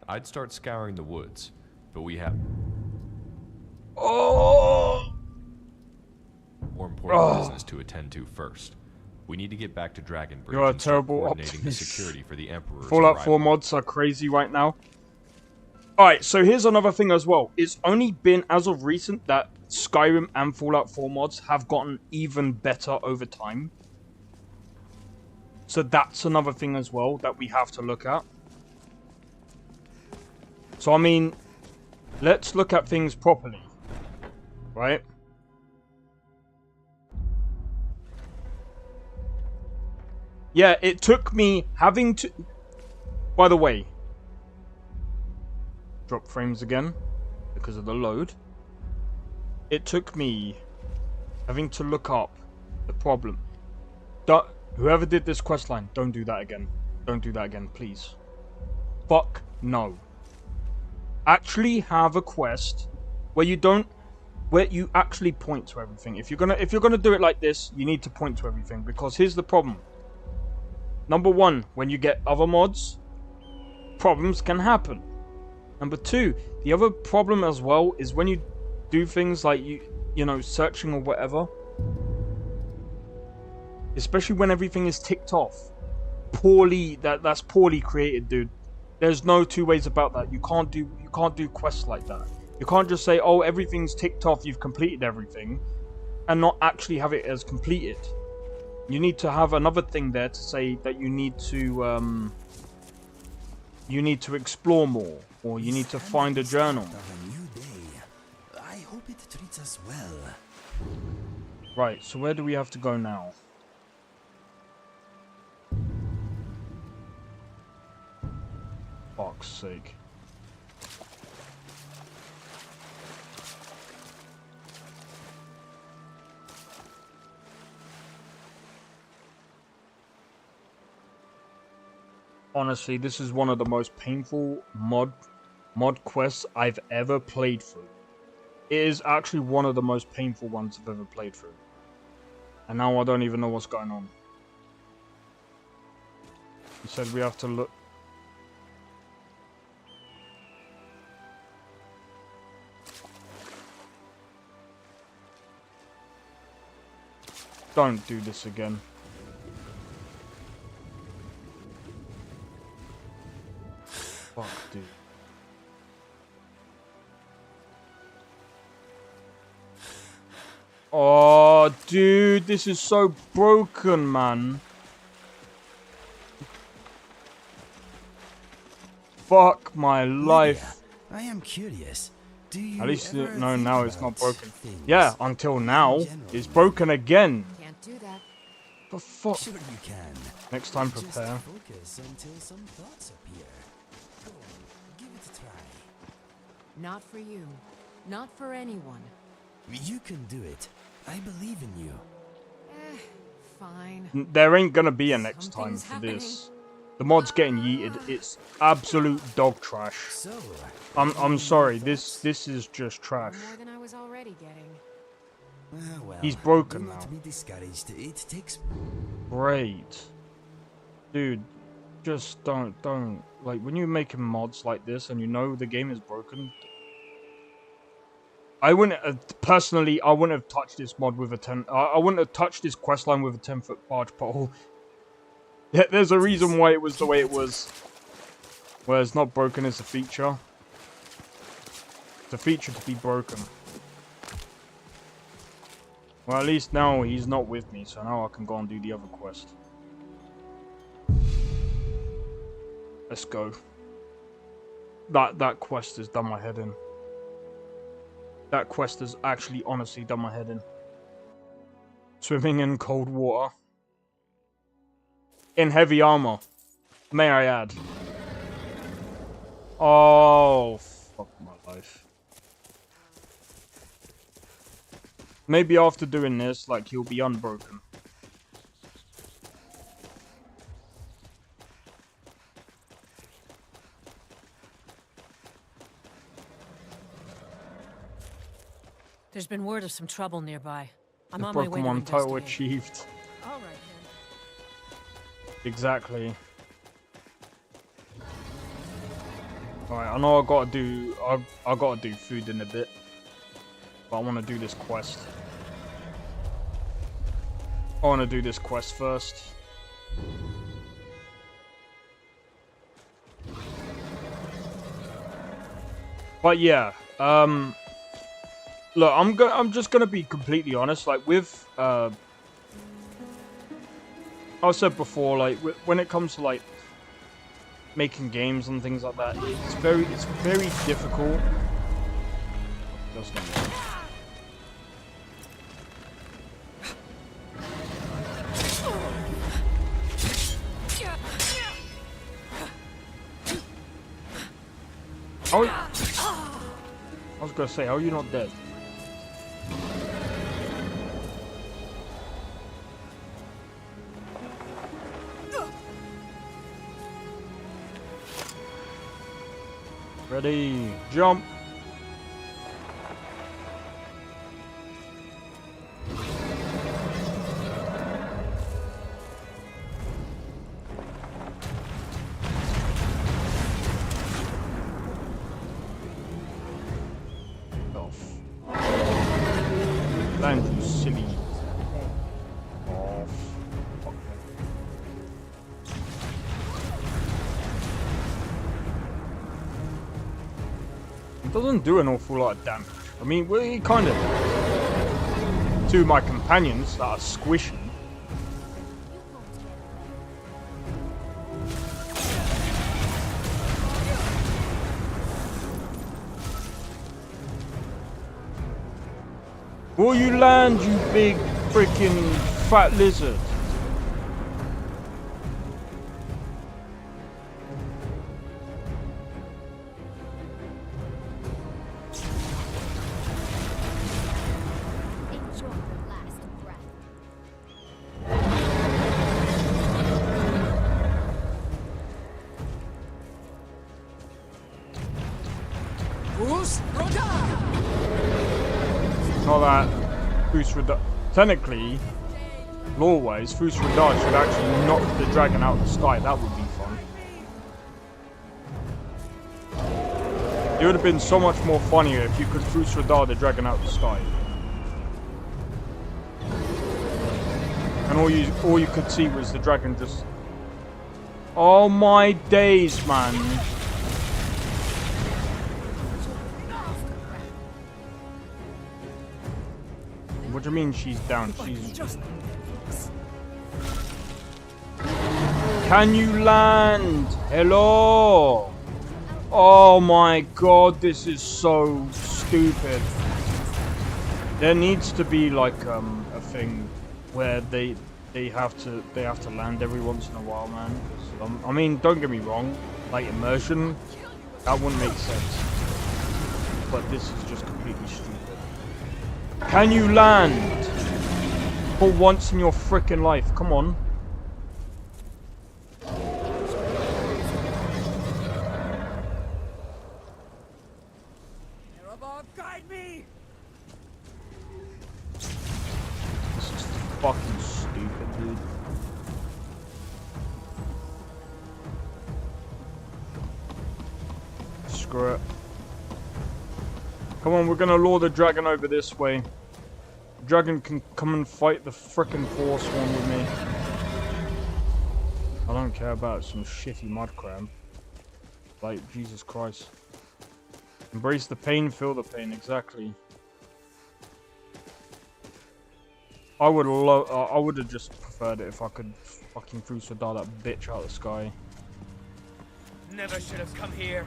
I'd start scouring the woods, but we have more important business to attend to first. We need to get back to Dragonbridge You're a and start terrible coordinating the optimist. security for the Emperor's Fallout arrival. 4 mods are crazy right now. Alright, so here's another thing as well. It's only been as of recent that Skyrim and Fallout 4 mods have gotten even better over time. So that's another thing as well that we have to look at. So I mean, let's look at things properly. Right? Yeah, it took me having to... By the way, drop frames again because of the load. It took me having to look up the problem. Whoever did this questline, don't do that again. Don't do that again, please. Fuck no. Actually have a quest where you actually point to everything. If you're gonna do it like this, you need to point to everything, because here's the problem. Number one, when you get other mods, problems can happen. Number two, the other problem as well is when you do things like you know, searching or whatever, especially when everything is ticked off. That's poorly created, dude. There's no two ways about that. You can't do quests like that. You can't just say, oh, everything's ticked off, you've completed everything, and not actually have it as completed. You need to have another thing there to say that you need to explore more, or you need to find a journal. I hope it treats us well. Right, so where do we have to go now? Fuck's sake. Honestly, this is one of the most painful mod quests I've ever played through. It is actually one of the most painful ones I've ever played through. And now I don't even know what's going on. He said we have to look... Don't do this again. Fuck, dude. Oh, dude, this is so broken, man. Fuck my life. I am curious. Do you At least ever no, think now it's not about broken. things Yeah, until now, in it's broken again. Can't do that. The fuck? Sure you can. Next time, Just prepare. focus until some thoughts appear. Go on, give it a try. Not for you. Not for anyone. You can do it. I believe in you. Fine. There ain't gonna be a next time Something's for this. The mod's getting yeeted. It's absolute dog trash. So, I'm sorry. This is just trash. More than I was already getting. well, He's broken do now. not be discouraged. It takes... Great. Dude, just don't. Like, when you're making mods like this and you know the game is broken... I wouldn't, personally, I wouldn't have touched this mod with a I wouldn't have touched this questline with a 10-foot barge pole. Yeah, there's a reason why it was the way it was. Where it's not broken, it's a feature. It's a feature to be broken. Well, at least now he's not with me, so now I can go and do the other quest. Let's go. That quest has done my head in. That quest has actually honestly done my head in. Swimming in cold water. In heavy armor. May I add. Oh, fuck my life. Maybe after doing this, like, he'll be unbroken. There's been word of some trouble nearby. I'm The on my way to Pokemon title investigate. achieved. All right, then. Exactly. Alright, I know I gotta do food in a bit. But I wanna do this quest. I wanna do this quest first. But yeah, look, I'm just gonna be completely honest. Like with, I said before, like when it comes to like making games and things like that, it's very difficult. That's not right. I was gonna say, how are you not dead? Ready, jump! Land, you silly. Off. It doesn't do an awful lot of damage. I mean, we kind of. To my companions that are squishing. Will you land, you big freaking fat lizard? Not that Fus Radar. Technically, lore-wise, Fus Radar should actually knock the dragon out of the sky. That would be fun. It would have been so much more funnier if you could Fus Radar the dragon out of the sky. And all you could see was the dragon just. Oh my days, man! What do you mean she's down? She's. Can you land? Hello? Oh my god, this is so stupid. There needs to be like a thing where they have to land every once in a while, man. I mean, don't get me wrong, like immersion, that wouldn't make sense. But this is just completely stupid. Can you land? For once in your frickin' life, come on. Guide me! This is fucking stupid, dude. Screw it. Come on, we're gonna lure the dragon over this way. The dragon can come and fight the frickin' force one with me. I don't care about some shitty mud crab. Like, Jesus Christ. Embrace the pain, feel the pain, exactly. I would have just preferred it if I could fucking Fus Radar that bitch out of the sky. Never should have come here.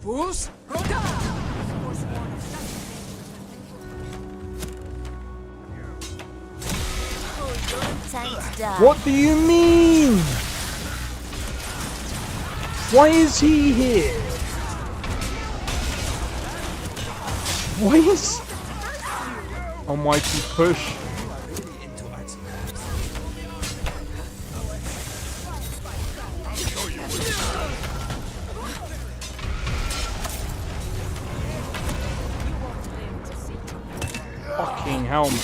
Fus Radar! What do you mean? Why is he here? Why is... Almighty push. fucking hell, man.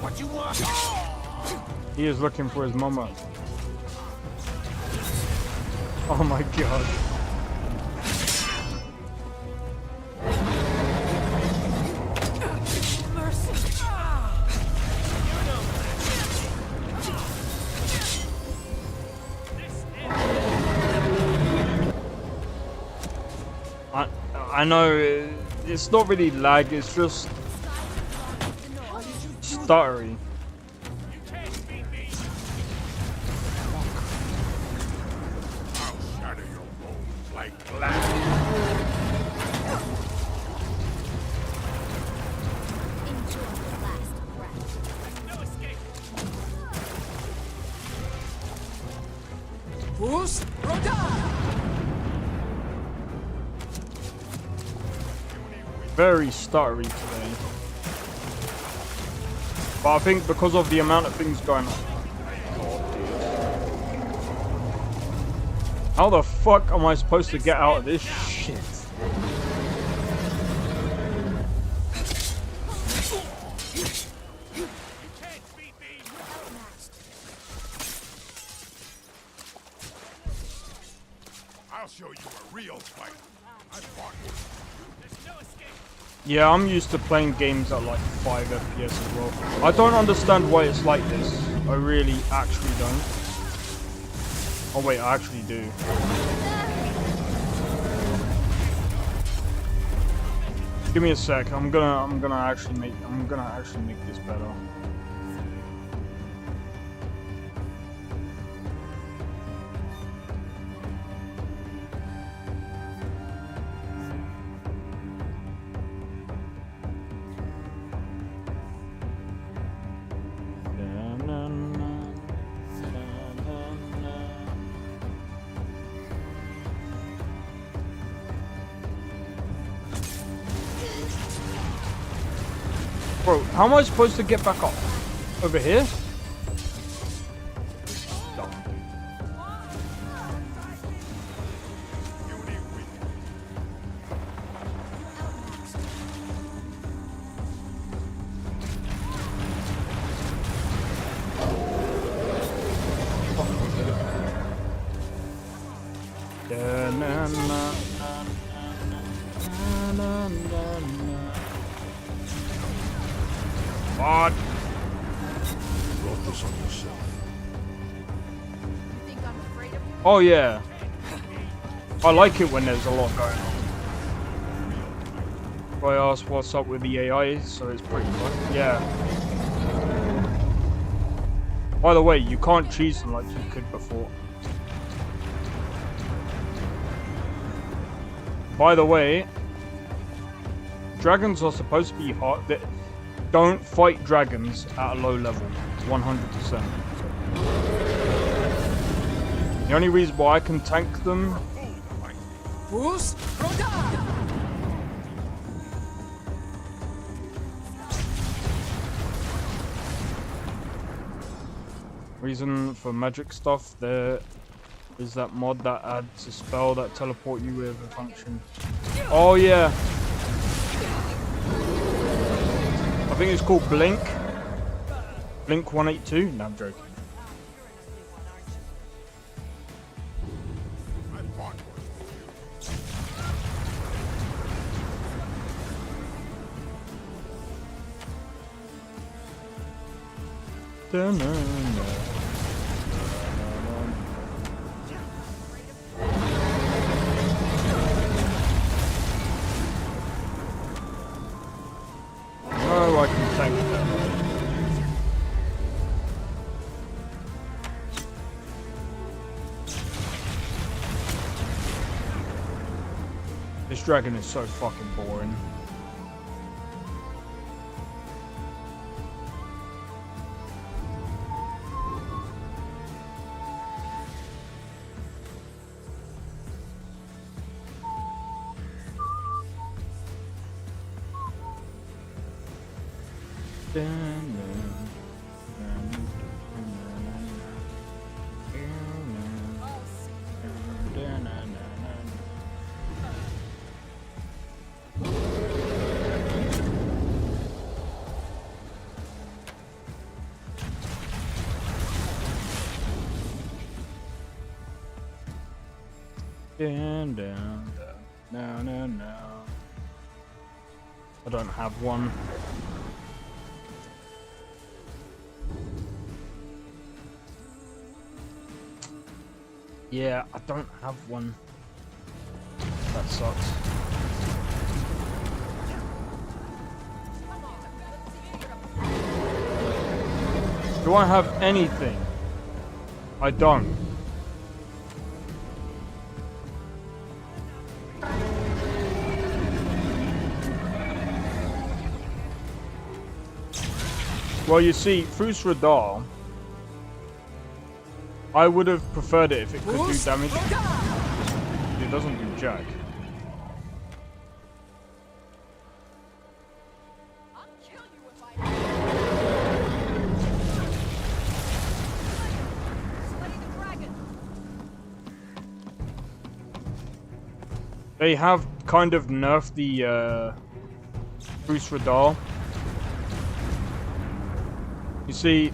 What you want? He is looking for his mama. Oh my god. I know it's not really lag, it's just stuttery. I'll shatter your bones like glass. Who's Roda? Very stuttery today. But I think because of the amount of things going on. How the fuck am I supposed to get out of this shit? I'll show you a real fight. I fought you. Yeah, I'm used to playing games at like 5 FPS as well. I don't understand why it's like this. I really actually don't. Oh wait, I actually do. Give me a sec. I'm gonna actually make this better. Bro, how am I supposed to get back up? Over here? What? You brought this on yourself. Oh yeah. I like it when there's a lot going on. I asked what's up with the AI, so it's pretty fun. Yeah. By the way, you can't cheese them like you could before. By the way, dragons are supposed to be hard. Don't fight dragons at a low level, 100%. The only reason why I can tank them. Who's Reason for magic stuff, there is that mod that adds a spell that teleport you with a function. Oh yeah. I think it's called Blink. Blink 182? No, I'm joking. No, I can tank that. This dragon is so fucking boring. Down, down, down, no, no, no. I don't have one. Yeah, I don't have one. That sucks. Do I have anything? I don't. Well, you see, Fus Radar, I would have preferred it if it could do damage. It doesn't do jack. They have kind of nerfed the Fus Radar. You see,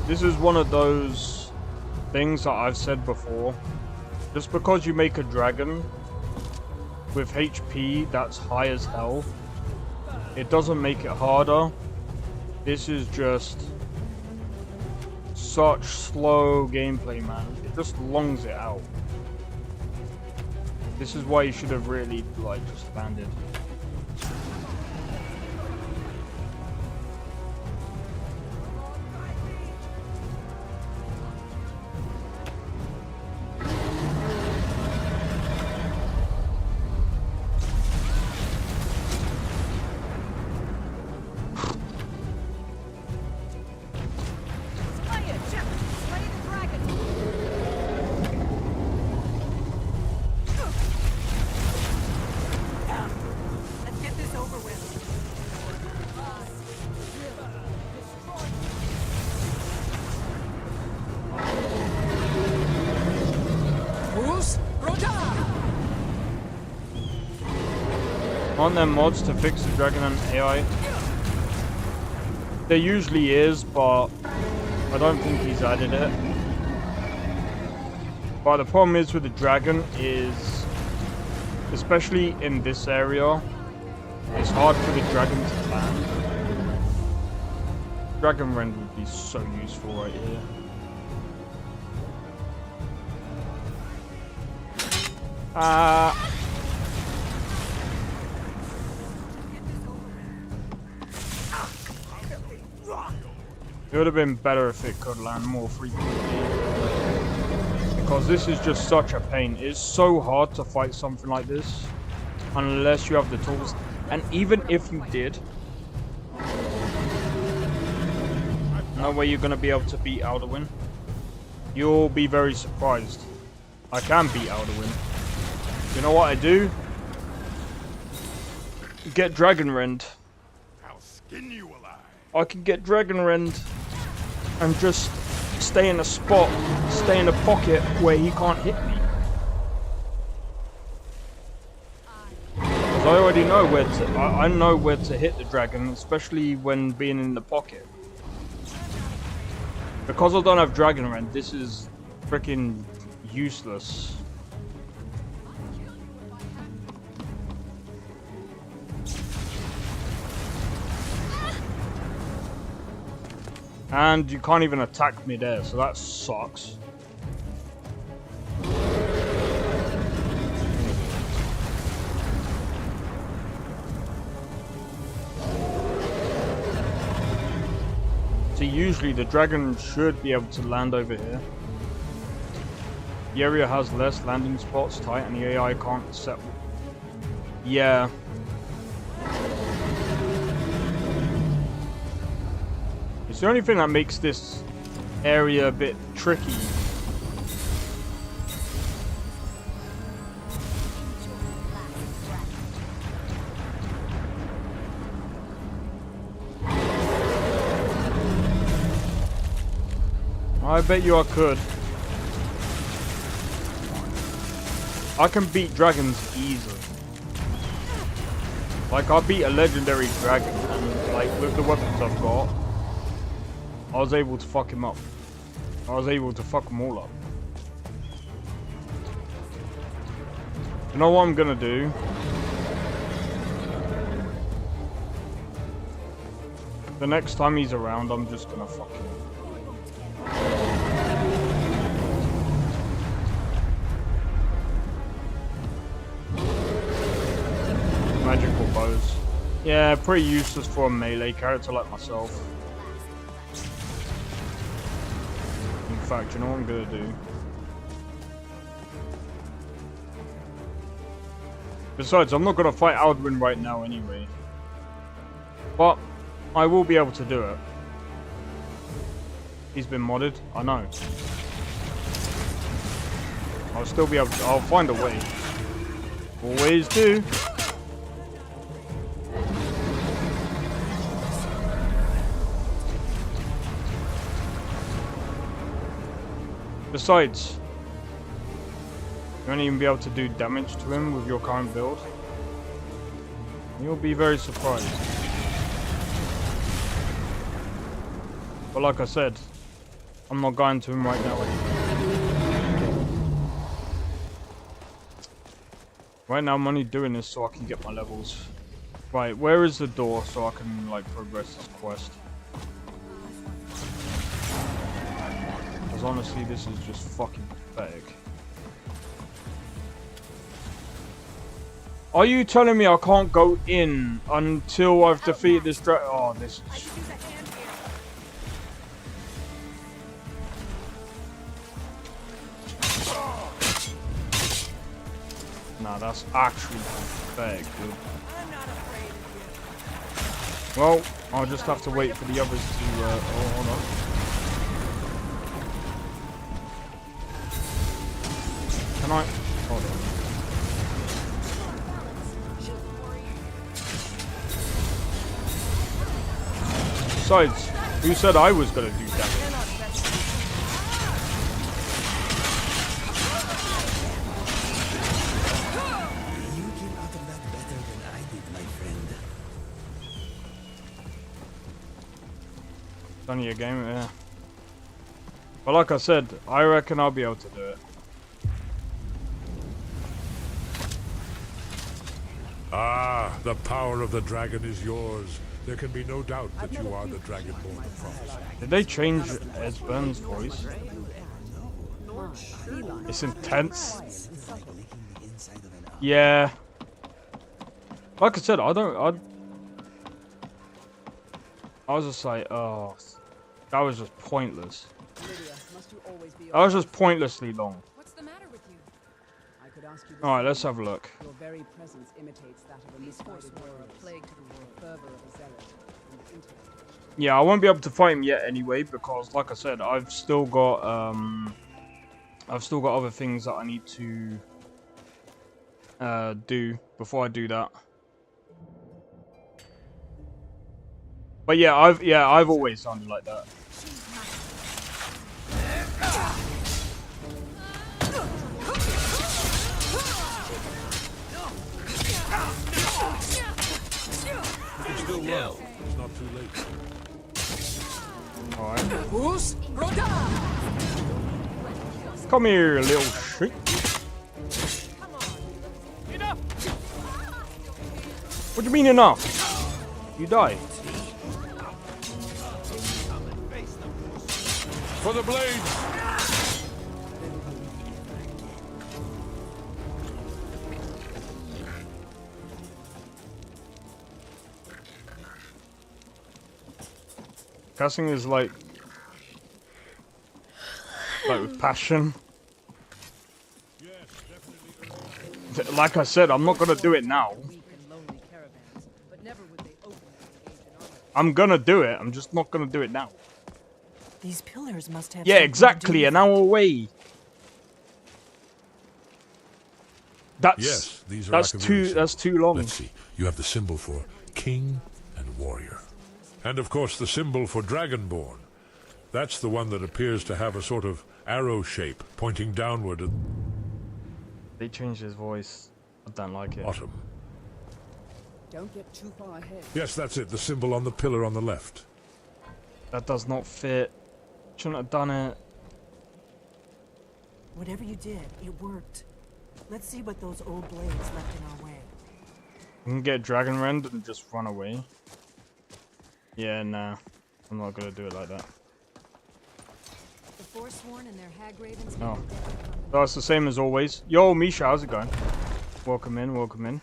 this is one of those things that I've said before. Just because you make a dragon with HP that's high as hell, it doesn't make it harder. This is just such slow gameplay, man. It just longs it out. This is why you should have really, like, just landed. Aren't there mods to fix the Dragon and AI? There usually is, but I don't think he's added it. But the problem is with the Dragon is, especially in this area, it's hard for the Dragon to land. Dragon Rend would be so useful right here. It would have been better if it could land more frequently. Because this is just such a pain. It's so hard to fight something like this. Unless you have the tools. And even if you did, no way you're going to be able to beat Alduin. You'll be very surprised. I can beat Alduin. You know what I do? Get Dragon Rend. I can get Dragon Rend and just stay in a spot, stay in a pocket where he can't hit me. Because I already know where to, I know where to hit the dragon, especially when being in the pocket. Because I don't have Dragon Rend, this is freaking useless. And you can't even attack mid-air, so that sucks. See, usually the dragon should be able to land over here. The area has less landing spots tight and the AI can't set. Yeah. It's the only thing that makes this area a bit tricky. I bet you I could. I can beat dragons easily. Like, I beat a legendary dragon, and like, with the weapons I've got, I was able to fuck him up. I was able to fuck them all up. You know what I'm gonna do? The next time he's around, I'm just gonna fuck him. Magical bows. Yeah, pretty useless for a melee character like myself. In fact, you know what I'm gonna do? Besides, I'm not gonna fight Alduin right now anyway. But I will be able to do it. He's been modded, I know. I'll still be able to, I'll find a way. Always do. Besides, you won't even be able to do damage to him with your current build. You'll be very surprised. But like I said, I'm not going to him right now. Right now I'm only doing this so I can get my levels. Right, where is the door so I can like progress this quest? Because honestly this is just fucking pathetic. Are you telling me I can't go in until I've defeated this dragon? Oh, this is... Nah, that's actually pathetic, dude. Well, I'll just have to wait for the others to, oh, hold on. Can I? Hold on. Besides, who said I was gonna do that? You came out of that better than I did, my friend. It's only a game, yeah. But like I said, I reckon I'll be able to do it. Ah, the power of the dragon is yours. There can be no doubt that you are the Dragonborn of prophecy. Did they change Esbern's voice? It's intense. Yeah. Like I said, I was just like, oh, that was just pointless. That was just pointlessly long. Alright, let's have a look. Your very presence imitates that of a misguided warrior, a plague to the world, fervor of a zealot, and intellect. Yeah, I won't be able to fight him yet anyway, because like I said, I've still got other things that I need to do before I do that. But yeah, I've always sounded like that. Still well. It's not too late. Alright. Come here, little shit. What do you mean enough? You died. For the blades! Casting is like with passion. Like I said, I'm not gonna do it now. I'm gonna do it. I'm just not gonna do it now. These pillars must have. Yeah, exactly. An hour away. That's these are that's too long. Let's see. You have the symbol for king and warrior. And of course the symbol for dragonborn. That's the one that appears to have a sort of arrow shape pointing downward. They changed his voice. I don't like it. Autumn. Don't get too far ahead. Yes, that's it. The symbol on the pillar on the left. That does not fit. Shouldn't have done it. Whatever you did, it worked. Let's see what those old blades left in our way. We can get Dragon Rend and just run away. Yeah, nah. I'm not gonna do it like that. The Forsworn and their hag ravens. Oh. That's the same as always. Yo, Misha, how's it going? Welcome in, welcome in.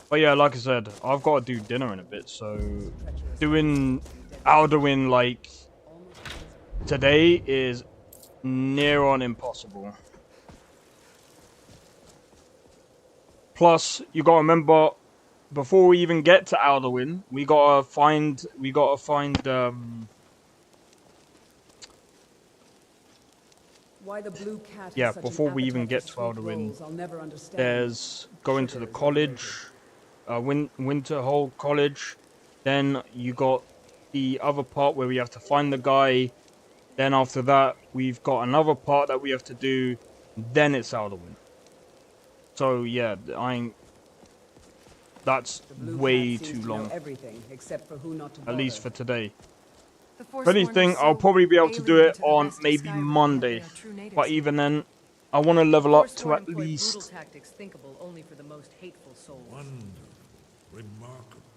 But yeah, like I said, I've got to do dinner in a bit, so doing Alduin like today is near on impossible. Plus, you gotta remember, before we even get to Alduin, we gotta find Why the blue cat yeah, has such before an we even appetite get for to sweet Alduin, rolls, I'll never understand. there's going to the college, Winterhold College. Then you got the other part where we have to find the guy. Then after that, we've got another part that we have to do. Then it's Alduin. So yeah, that's way too long. Everything except for who not to At least bother. for today. If anything, I'll probably be able to do it on maybe Monday. But even then, I want to level up to at least...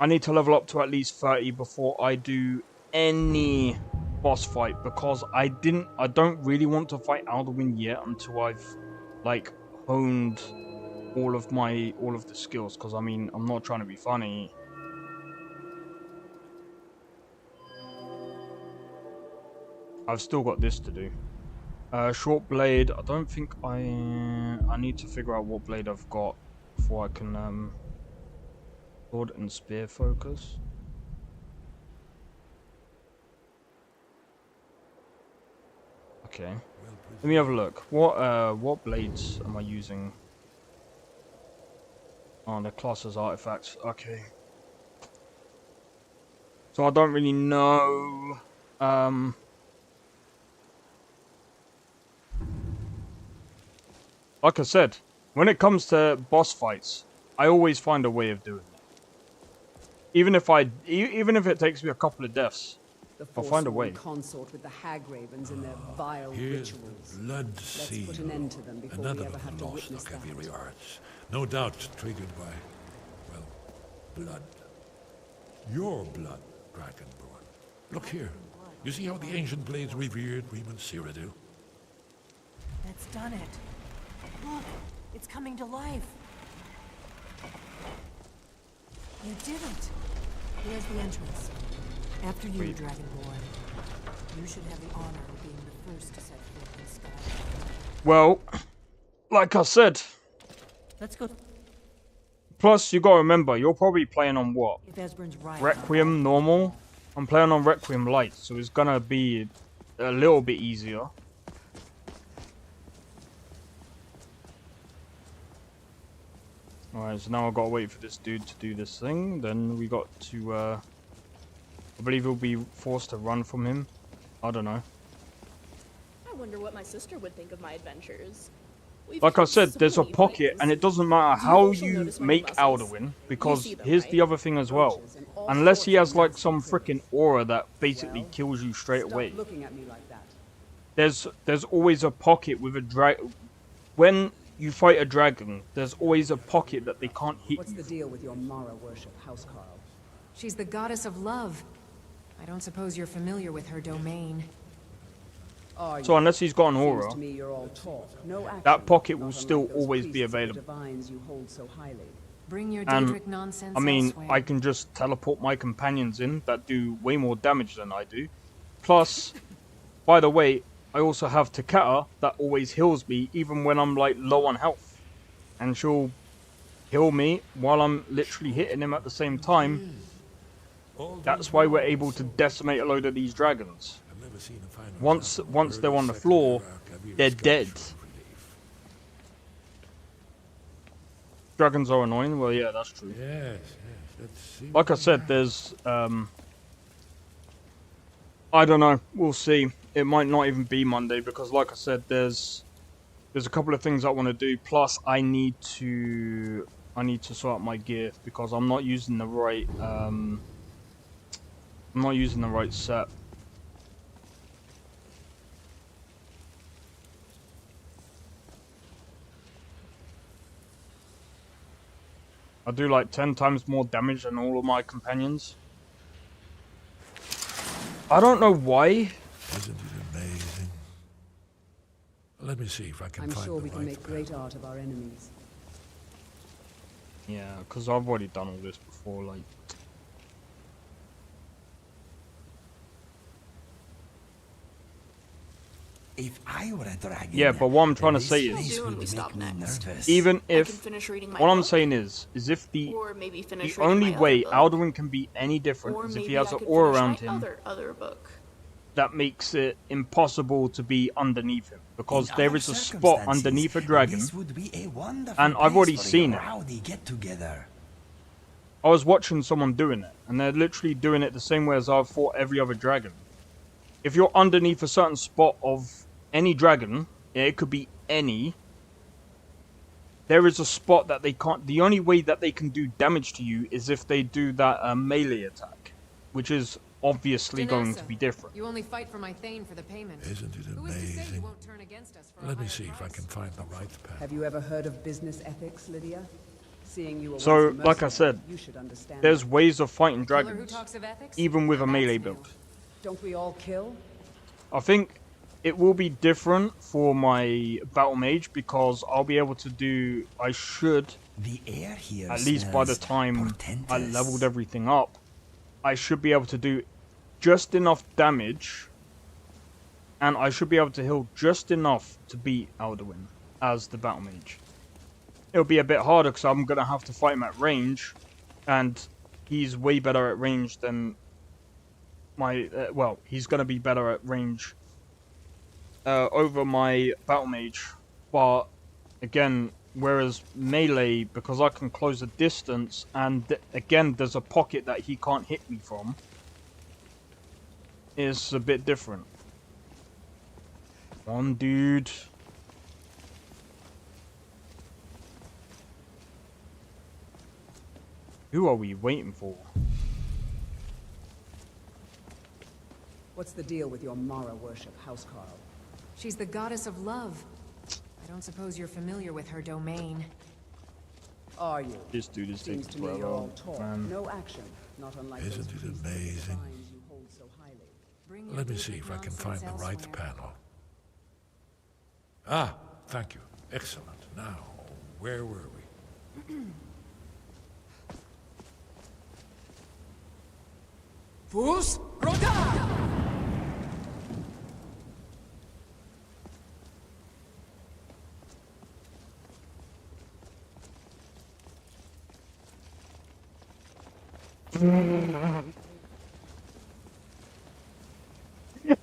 I need to level up to at least 30 before I do any boss fight, because I don't really want to fight Alduin yet until I've like honed all of the skills, because I mean, I'm not trying to be funny. I've still got this to do. Short blade. I don't think I need to figure out what blade I've got before I can sword and spear focus. Okay. Let me have a look. What blades am I using? Oh, the classes artifacts. Okay. So I don't really know. Like I said, when it comes to boss fights, I always find a way of doing it. Even if it takes me a couple of deaths, I'll find a way. Consort with the hag ravens in their vile rituals. Blood Let's seal. put an end to them before Another we ever of have the to lost witness that. Rukiri arts. No doubt triggered by, well, blood. Your blood, Dragonborn. Look here. You see how the ancient blades revered Reman Cyrodiil? That's done it. Look, it's coming to life. You did it. Here's the entrance. After you, Dragonborn. You should have the honor of being the first to set foot in Skyrim. Well, like I said. Let's go. Plus, you gotta remember, you're probably playing on what? If Esbern's right. Requiem normal? I'm playing on Requiem light, so it's gonna be a little bit easier. Alright, so now I've got to wait for this dude to do this thing. Then we got to, I believe we'll be forced to run from him. I don't know. I wonder what my sister would think of my adventures. Like I said, there's a pocket, and it doesn't matter how you make Alduin, because here's the other thing as well. Unless he has like some freaking aura that basically kills you straight away. There's always a pocket with a when you fight a dragon, there's always a pocket that they can't hit. What's the deal with your Mara worship, Housecarl? She's the goddess of love. I don't suppose you're familiar with her domain. So unless he's got an aura, To me, you're all talk, no action, that pocket will not still unlike those always be priests of the available. divines you hold so highly. Bring your And Daedric nonsense I mean, elsewhere. I can just teleport my companions in that do way more damage than I do. Plus, by the way, I also have Takata that always heals me even when I'm like low on health. And she'll heal me while I'm literally hitting him at the same time. That's why we're able to decimate a load of these dragons. Once they're on the floor, they're dead. Dragons are annoying. Well, yeah, that's true. Yes, let's see. Like I said, there's I don't know. We'll see. It might not even be Monday because, like I said, there's a couple of things I want to do. Plus, I need to sort out my gear because I'm not using the right set. I do like 10 times more damage than all of my companions. I don't know why. Isn't it amazing? Let me see if I can find the right. I'm sure we can make great art of our enemies. Yeah, because I've already done all this before, like. If I were a dragon, yeah, but what I'm trying to say is, even if what I'm saying is if the only way Alduin can be any different is if he has an aura around him that makes it impossible to be underneath him, because there is a spot underneath a dragon, and I've already seen it. I was watching someone doing it, and they're literally doing it the same way as I've fought every other dragon. If you're underneath a certain spot of any dragon, it could be any, there is a spot that they can't, the only way that they can do damage to you is if they do that melee attack, which is obviously going to be different. You only fight for my Thane for the payment. Isn't it amazing? Let me see if I can find the right path. Have you ever heard of business ethics, Lydia? Seeing you So, like I said, there's ways of fighting dragons, even with a melee build. Don't we all kill? I think it will be different for my battle mage because I'll be able to do, I should, at least by the time I leveled everything up, I should be able to do just enough damage, and I should be able to heal just enough to beat Alduin as the battle mage. It'll be a bit harder because I'm going to have to fight him at range, and he's way better at range than my, well, he's going to be better at range over my battle mage, but again, whereas melee, because I can close the distance, and again, there's a pocket that he can't hit me from, is a bit different. Come on, dude. Who are we waiting for? What's the deal with your Mara worship, Housecarl? She's the goddess of love. I don't suppose you're familiar with her domain. Are you? This dude is taking forever. All talk, no action. Not unlike Isn't it amazing? Let me see if I can find the right panel. Ah, thank you. Excellent. Now, where were we? Fus Rota!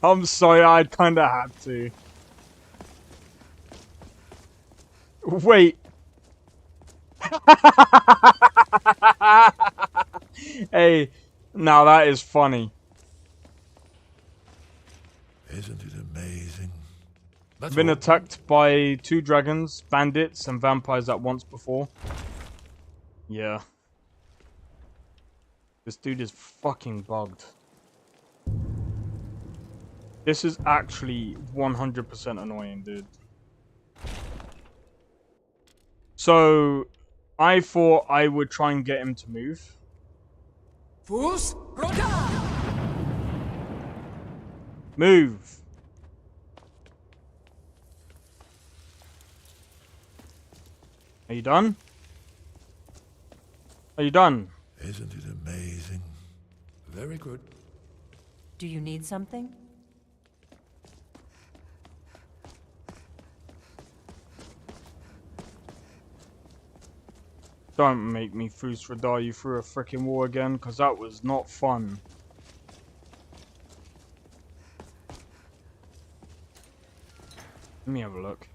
I'm sorry, I kinda had to. Wait. Hey, now that is funny. Isn't it amazing? I've been attacked by 2 dragons, bandits, and vampires at once before. Yeah. This dude is fucking bugged. This is actually 100% annoying, dude. So, I thought I would try and get him to move. Fus Rota! Move! Are you done? Are you done? Isn't it amazing? Very good. Do you need something? Don't make me Fus Radar you through a frickin' wall again, because that was not fun. Let me have a look.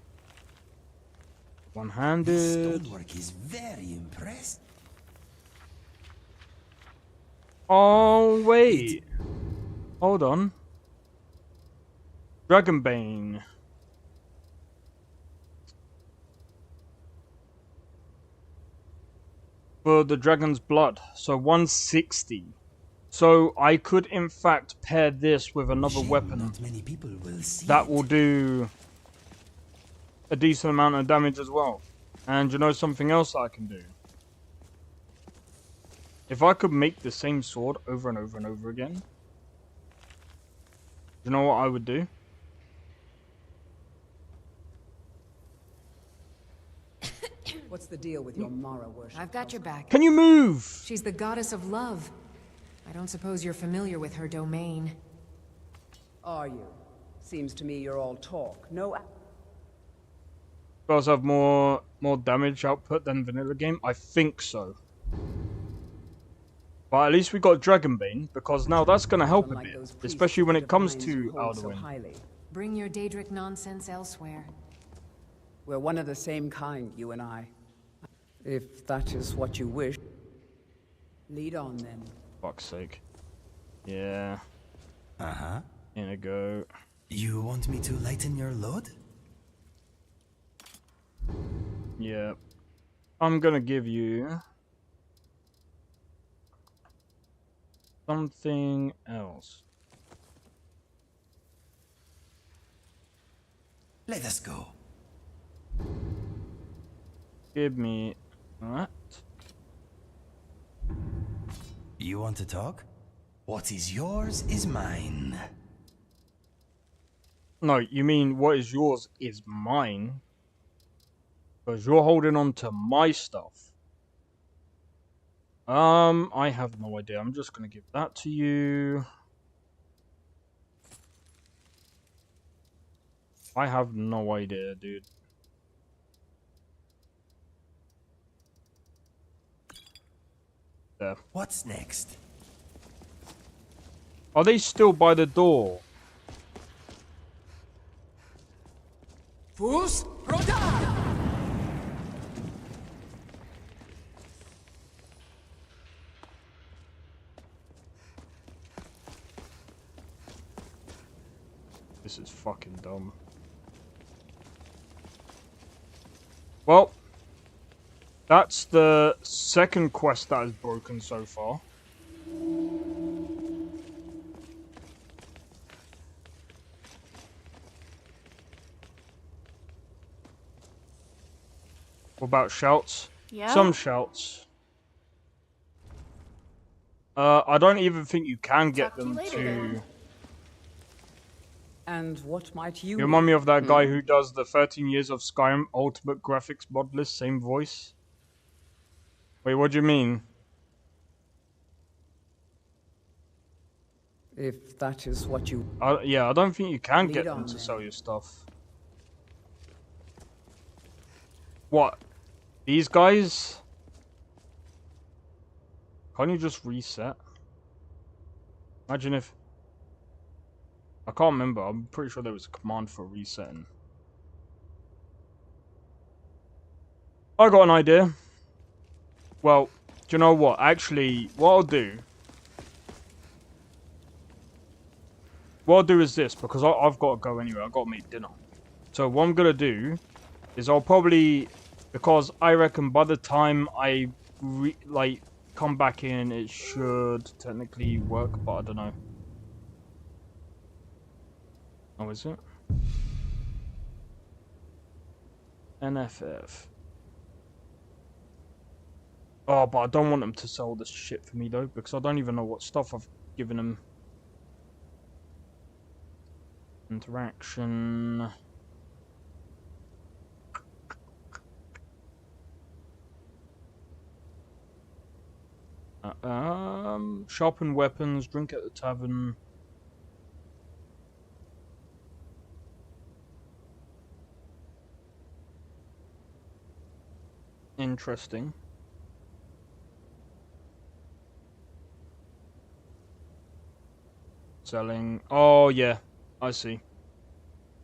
One-handed. Stonework is very impressed. Oh, wait. Hold on. Dragonbane. For the dragon's blood. So 160. So I could in fact pair this with another weapon Not many people will see that it. will do a decent amount of damage as well. And you know something else I can do? If I could make the same sword over and over and over again, you know what I would do? What's the deal with your Mara worship? I've got your back. Can you move? She's the goddess of love. I don't suppose you're familiar with her domain. Are you? Seems to me you're all talk. No. Does have more damage output than vanilla game? I think so. But at least we got Dragonbane, because now that's going to help a bit, especially when it comes to Alduin. Bring your Daedric nonsense elsewhere. We're one of the same kind, you and I. If that is what you wish. Lead on, then. Fuck's sake. Yeah. Uh-huh. In a go. You want me to lighten your load? Yeah. I'm gonna give you something else. Let us go. Give me that. You want to talk? What is yours is mine. No, you mean what is yours is mine. Because you're holding on to my stuff. I have no idea. I'm just gonna give that to you. I have no idea, dude. There. What's next? Are they still by the door? Fus Roda! This is fucking dumb. Well, that's the second quest that is broken so far. What about shouts? Yeah. Some shouts. I don't even think you can get them to... And what might you... You remind me of that guy who does the 13 Years of Skyrim Ultimate Graphics mod list, same voice. Wait, what do you mean? If that is what you... Yeah, I don't think you can get Lead them on, to then. sell your stuff. What? These guys? Can't you just reset? Imagine if... I can't remember. I'm pretty sure there was a command for resetting. I got an idea. Well, do you know what? Actually, what I'll do... What I'll do is this, because I've got to go anyway. I've got to make dinner. So what I'm going to do is I'll probably... Because I reckon by the time I, come back in, it should technically work, but I don't know. Oh, is it? NFF. Oh, but I don't want them to sell this shit for me, though, because I don't even know what stuff I've given them. Interaction... sharpen weapons, drink at the tavern. Interesting. Selling. Oh, yeah. I see.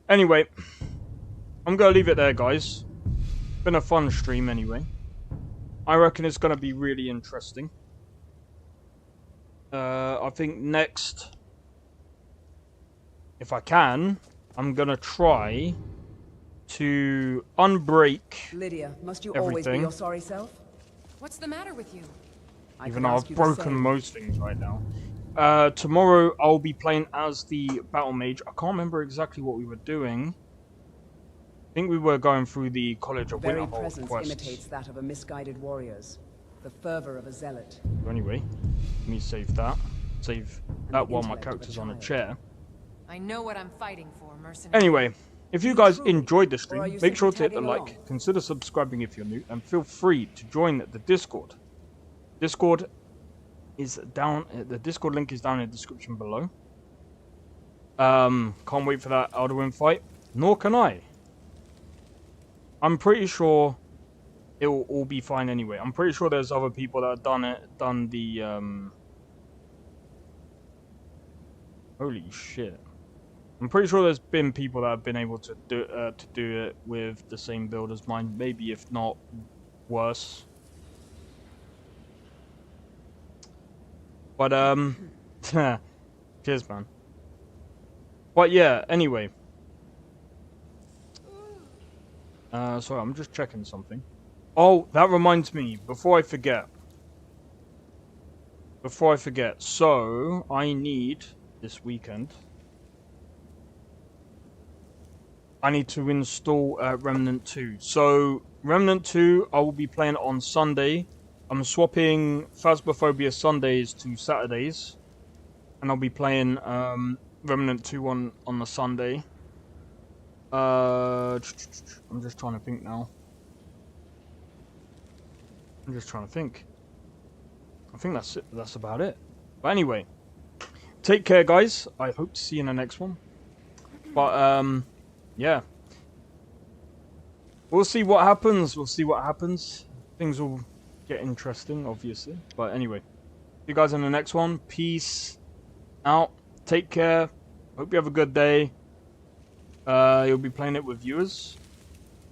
Anyway. I'm gonna leave it there, guys. Been a fun stream anyway. I reckon it's gonna be really interesting. I think next, if I can, I'm gonna try to unbreak Lydia, must you everything. always be your sorry self? What's the matter with you? Even though I've broken most things right now. Tomorrow I'll be playing as the Battle Mage. I can't remember exactly what we were doing. I think we were going through the College of Very Winterhold presence quests. imitates that of a misguided warrior's. The fervor of a zealot. Anyway, let me save that. Save that while my character's on a chair. I know what I'm fighting for, mercenary. Anyway, if you guys enjoyed the stream, you make sure to simply hit the tagging like, consider subscribing if you're new, and feel free to join the Discord. Discord is down, the Discord link is down in the description below. Can't wait for that Alduin fight. Nor can I. I'm pretty sure it will all be fine anyway. I'm pretty sure there's other people that have done the, holy shit. I'm pretty sure there's been people that have been able to do it with the same build as mine, maybe if not worse. But cheers, man. But yeah, anyway. Sorry, I'm just checking something. Oh, that reminds me, before I forget. So, I need, this weekend, I need to install Remnant 2. So, Remnant 2, I will be playing on Sunday. I'm swapping Phasmophobia Sundays to Saturdays. And I'll be playing Remnant 2 on the Sunday. I'm just trying to think now. I think that's it. That's about it. But anyway, take care, guys. I hope to see you in the next one. But yeah, we'll see what happens. Things will get interesting, obviously. But anyway, see you guys in the next one. Peace out. Take care. Hope you have a good day. You'll be playing it with viewers.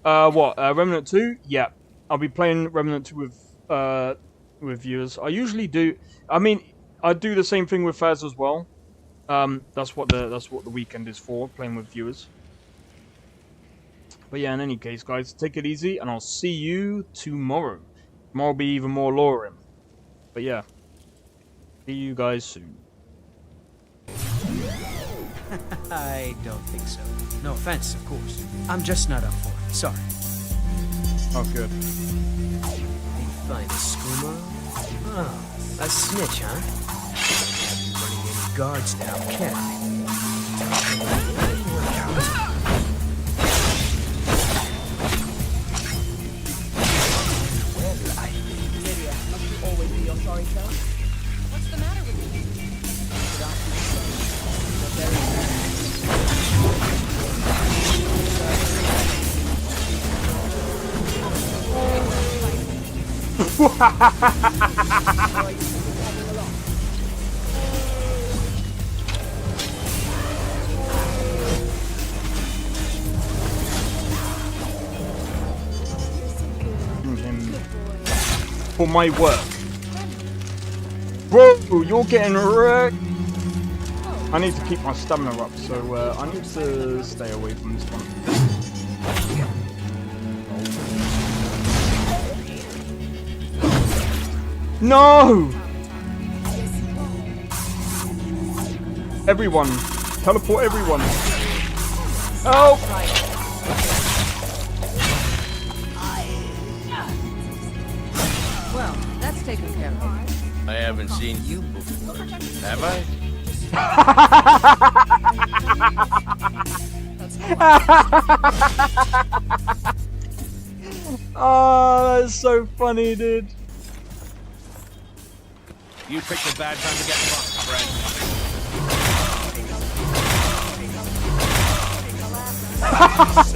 Remnant 2? Yeah, I'll be playing Remnant 2 with viewers. I usually do. I mean, I do the same thing with Faz as well. That's what the weekend is for, playing with viewers. But yeah, in any case, guys, take it easy, and I'll see you tomorrow. Tomorrow will be even more LoreRim. But yeah, see you guys soon. I don't think so. No offense, of course. I'm just not up for it. Sorry. Oh, good. You find a screamer? Oh, a snitch, huh? Can't be running any guards now, can I? Lydia, must you always be your sorry self? What's the matter with you? For my work. Bro, you're getting wrecked. I need to keep my stamina up, so I need to stay away from this one. No! Everyone! Teleport everyone! Help! Well, that's taken care of. I haven't seen you before, have I? Oh, that's so funny, dude. You picked a bad time to get fucked, friend.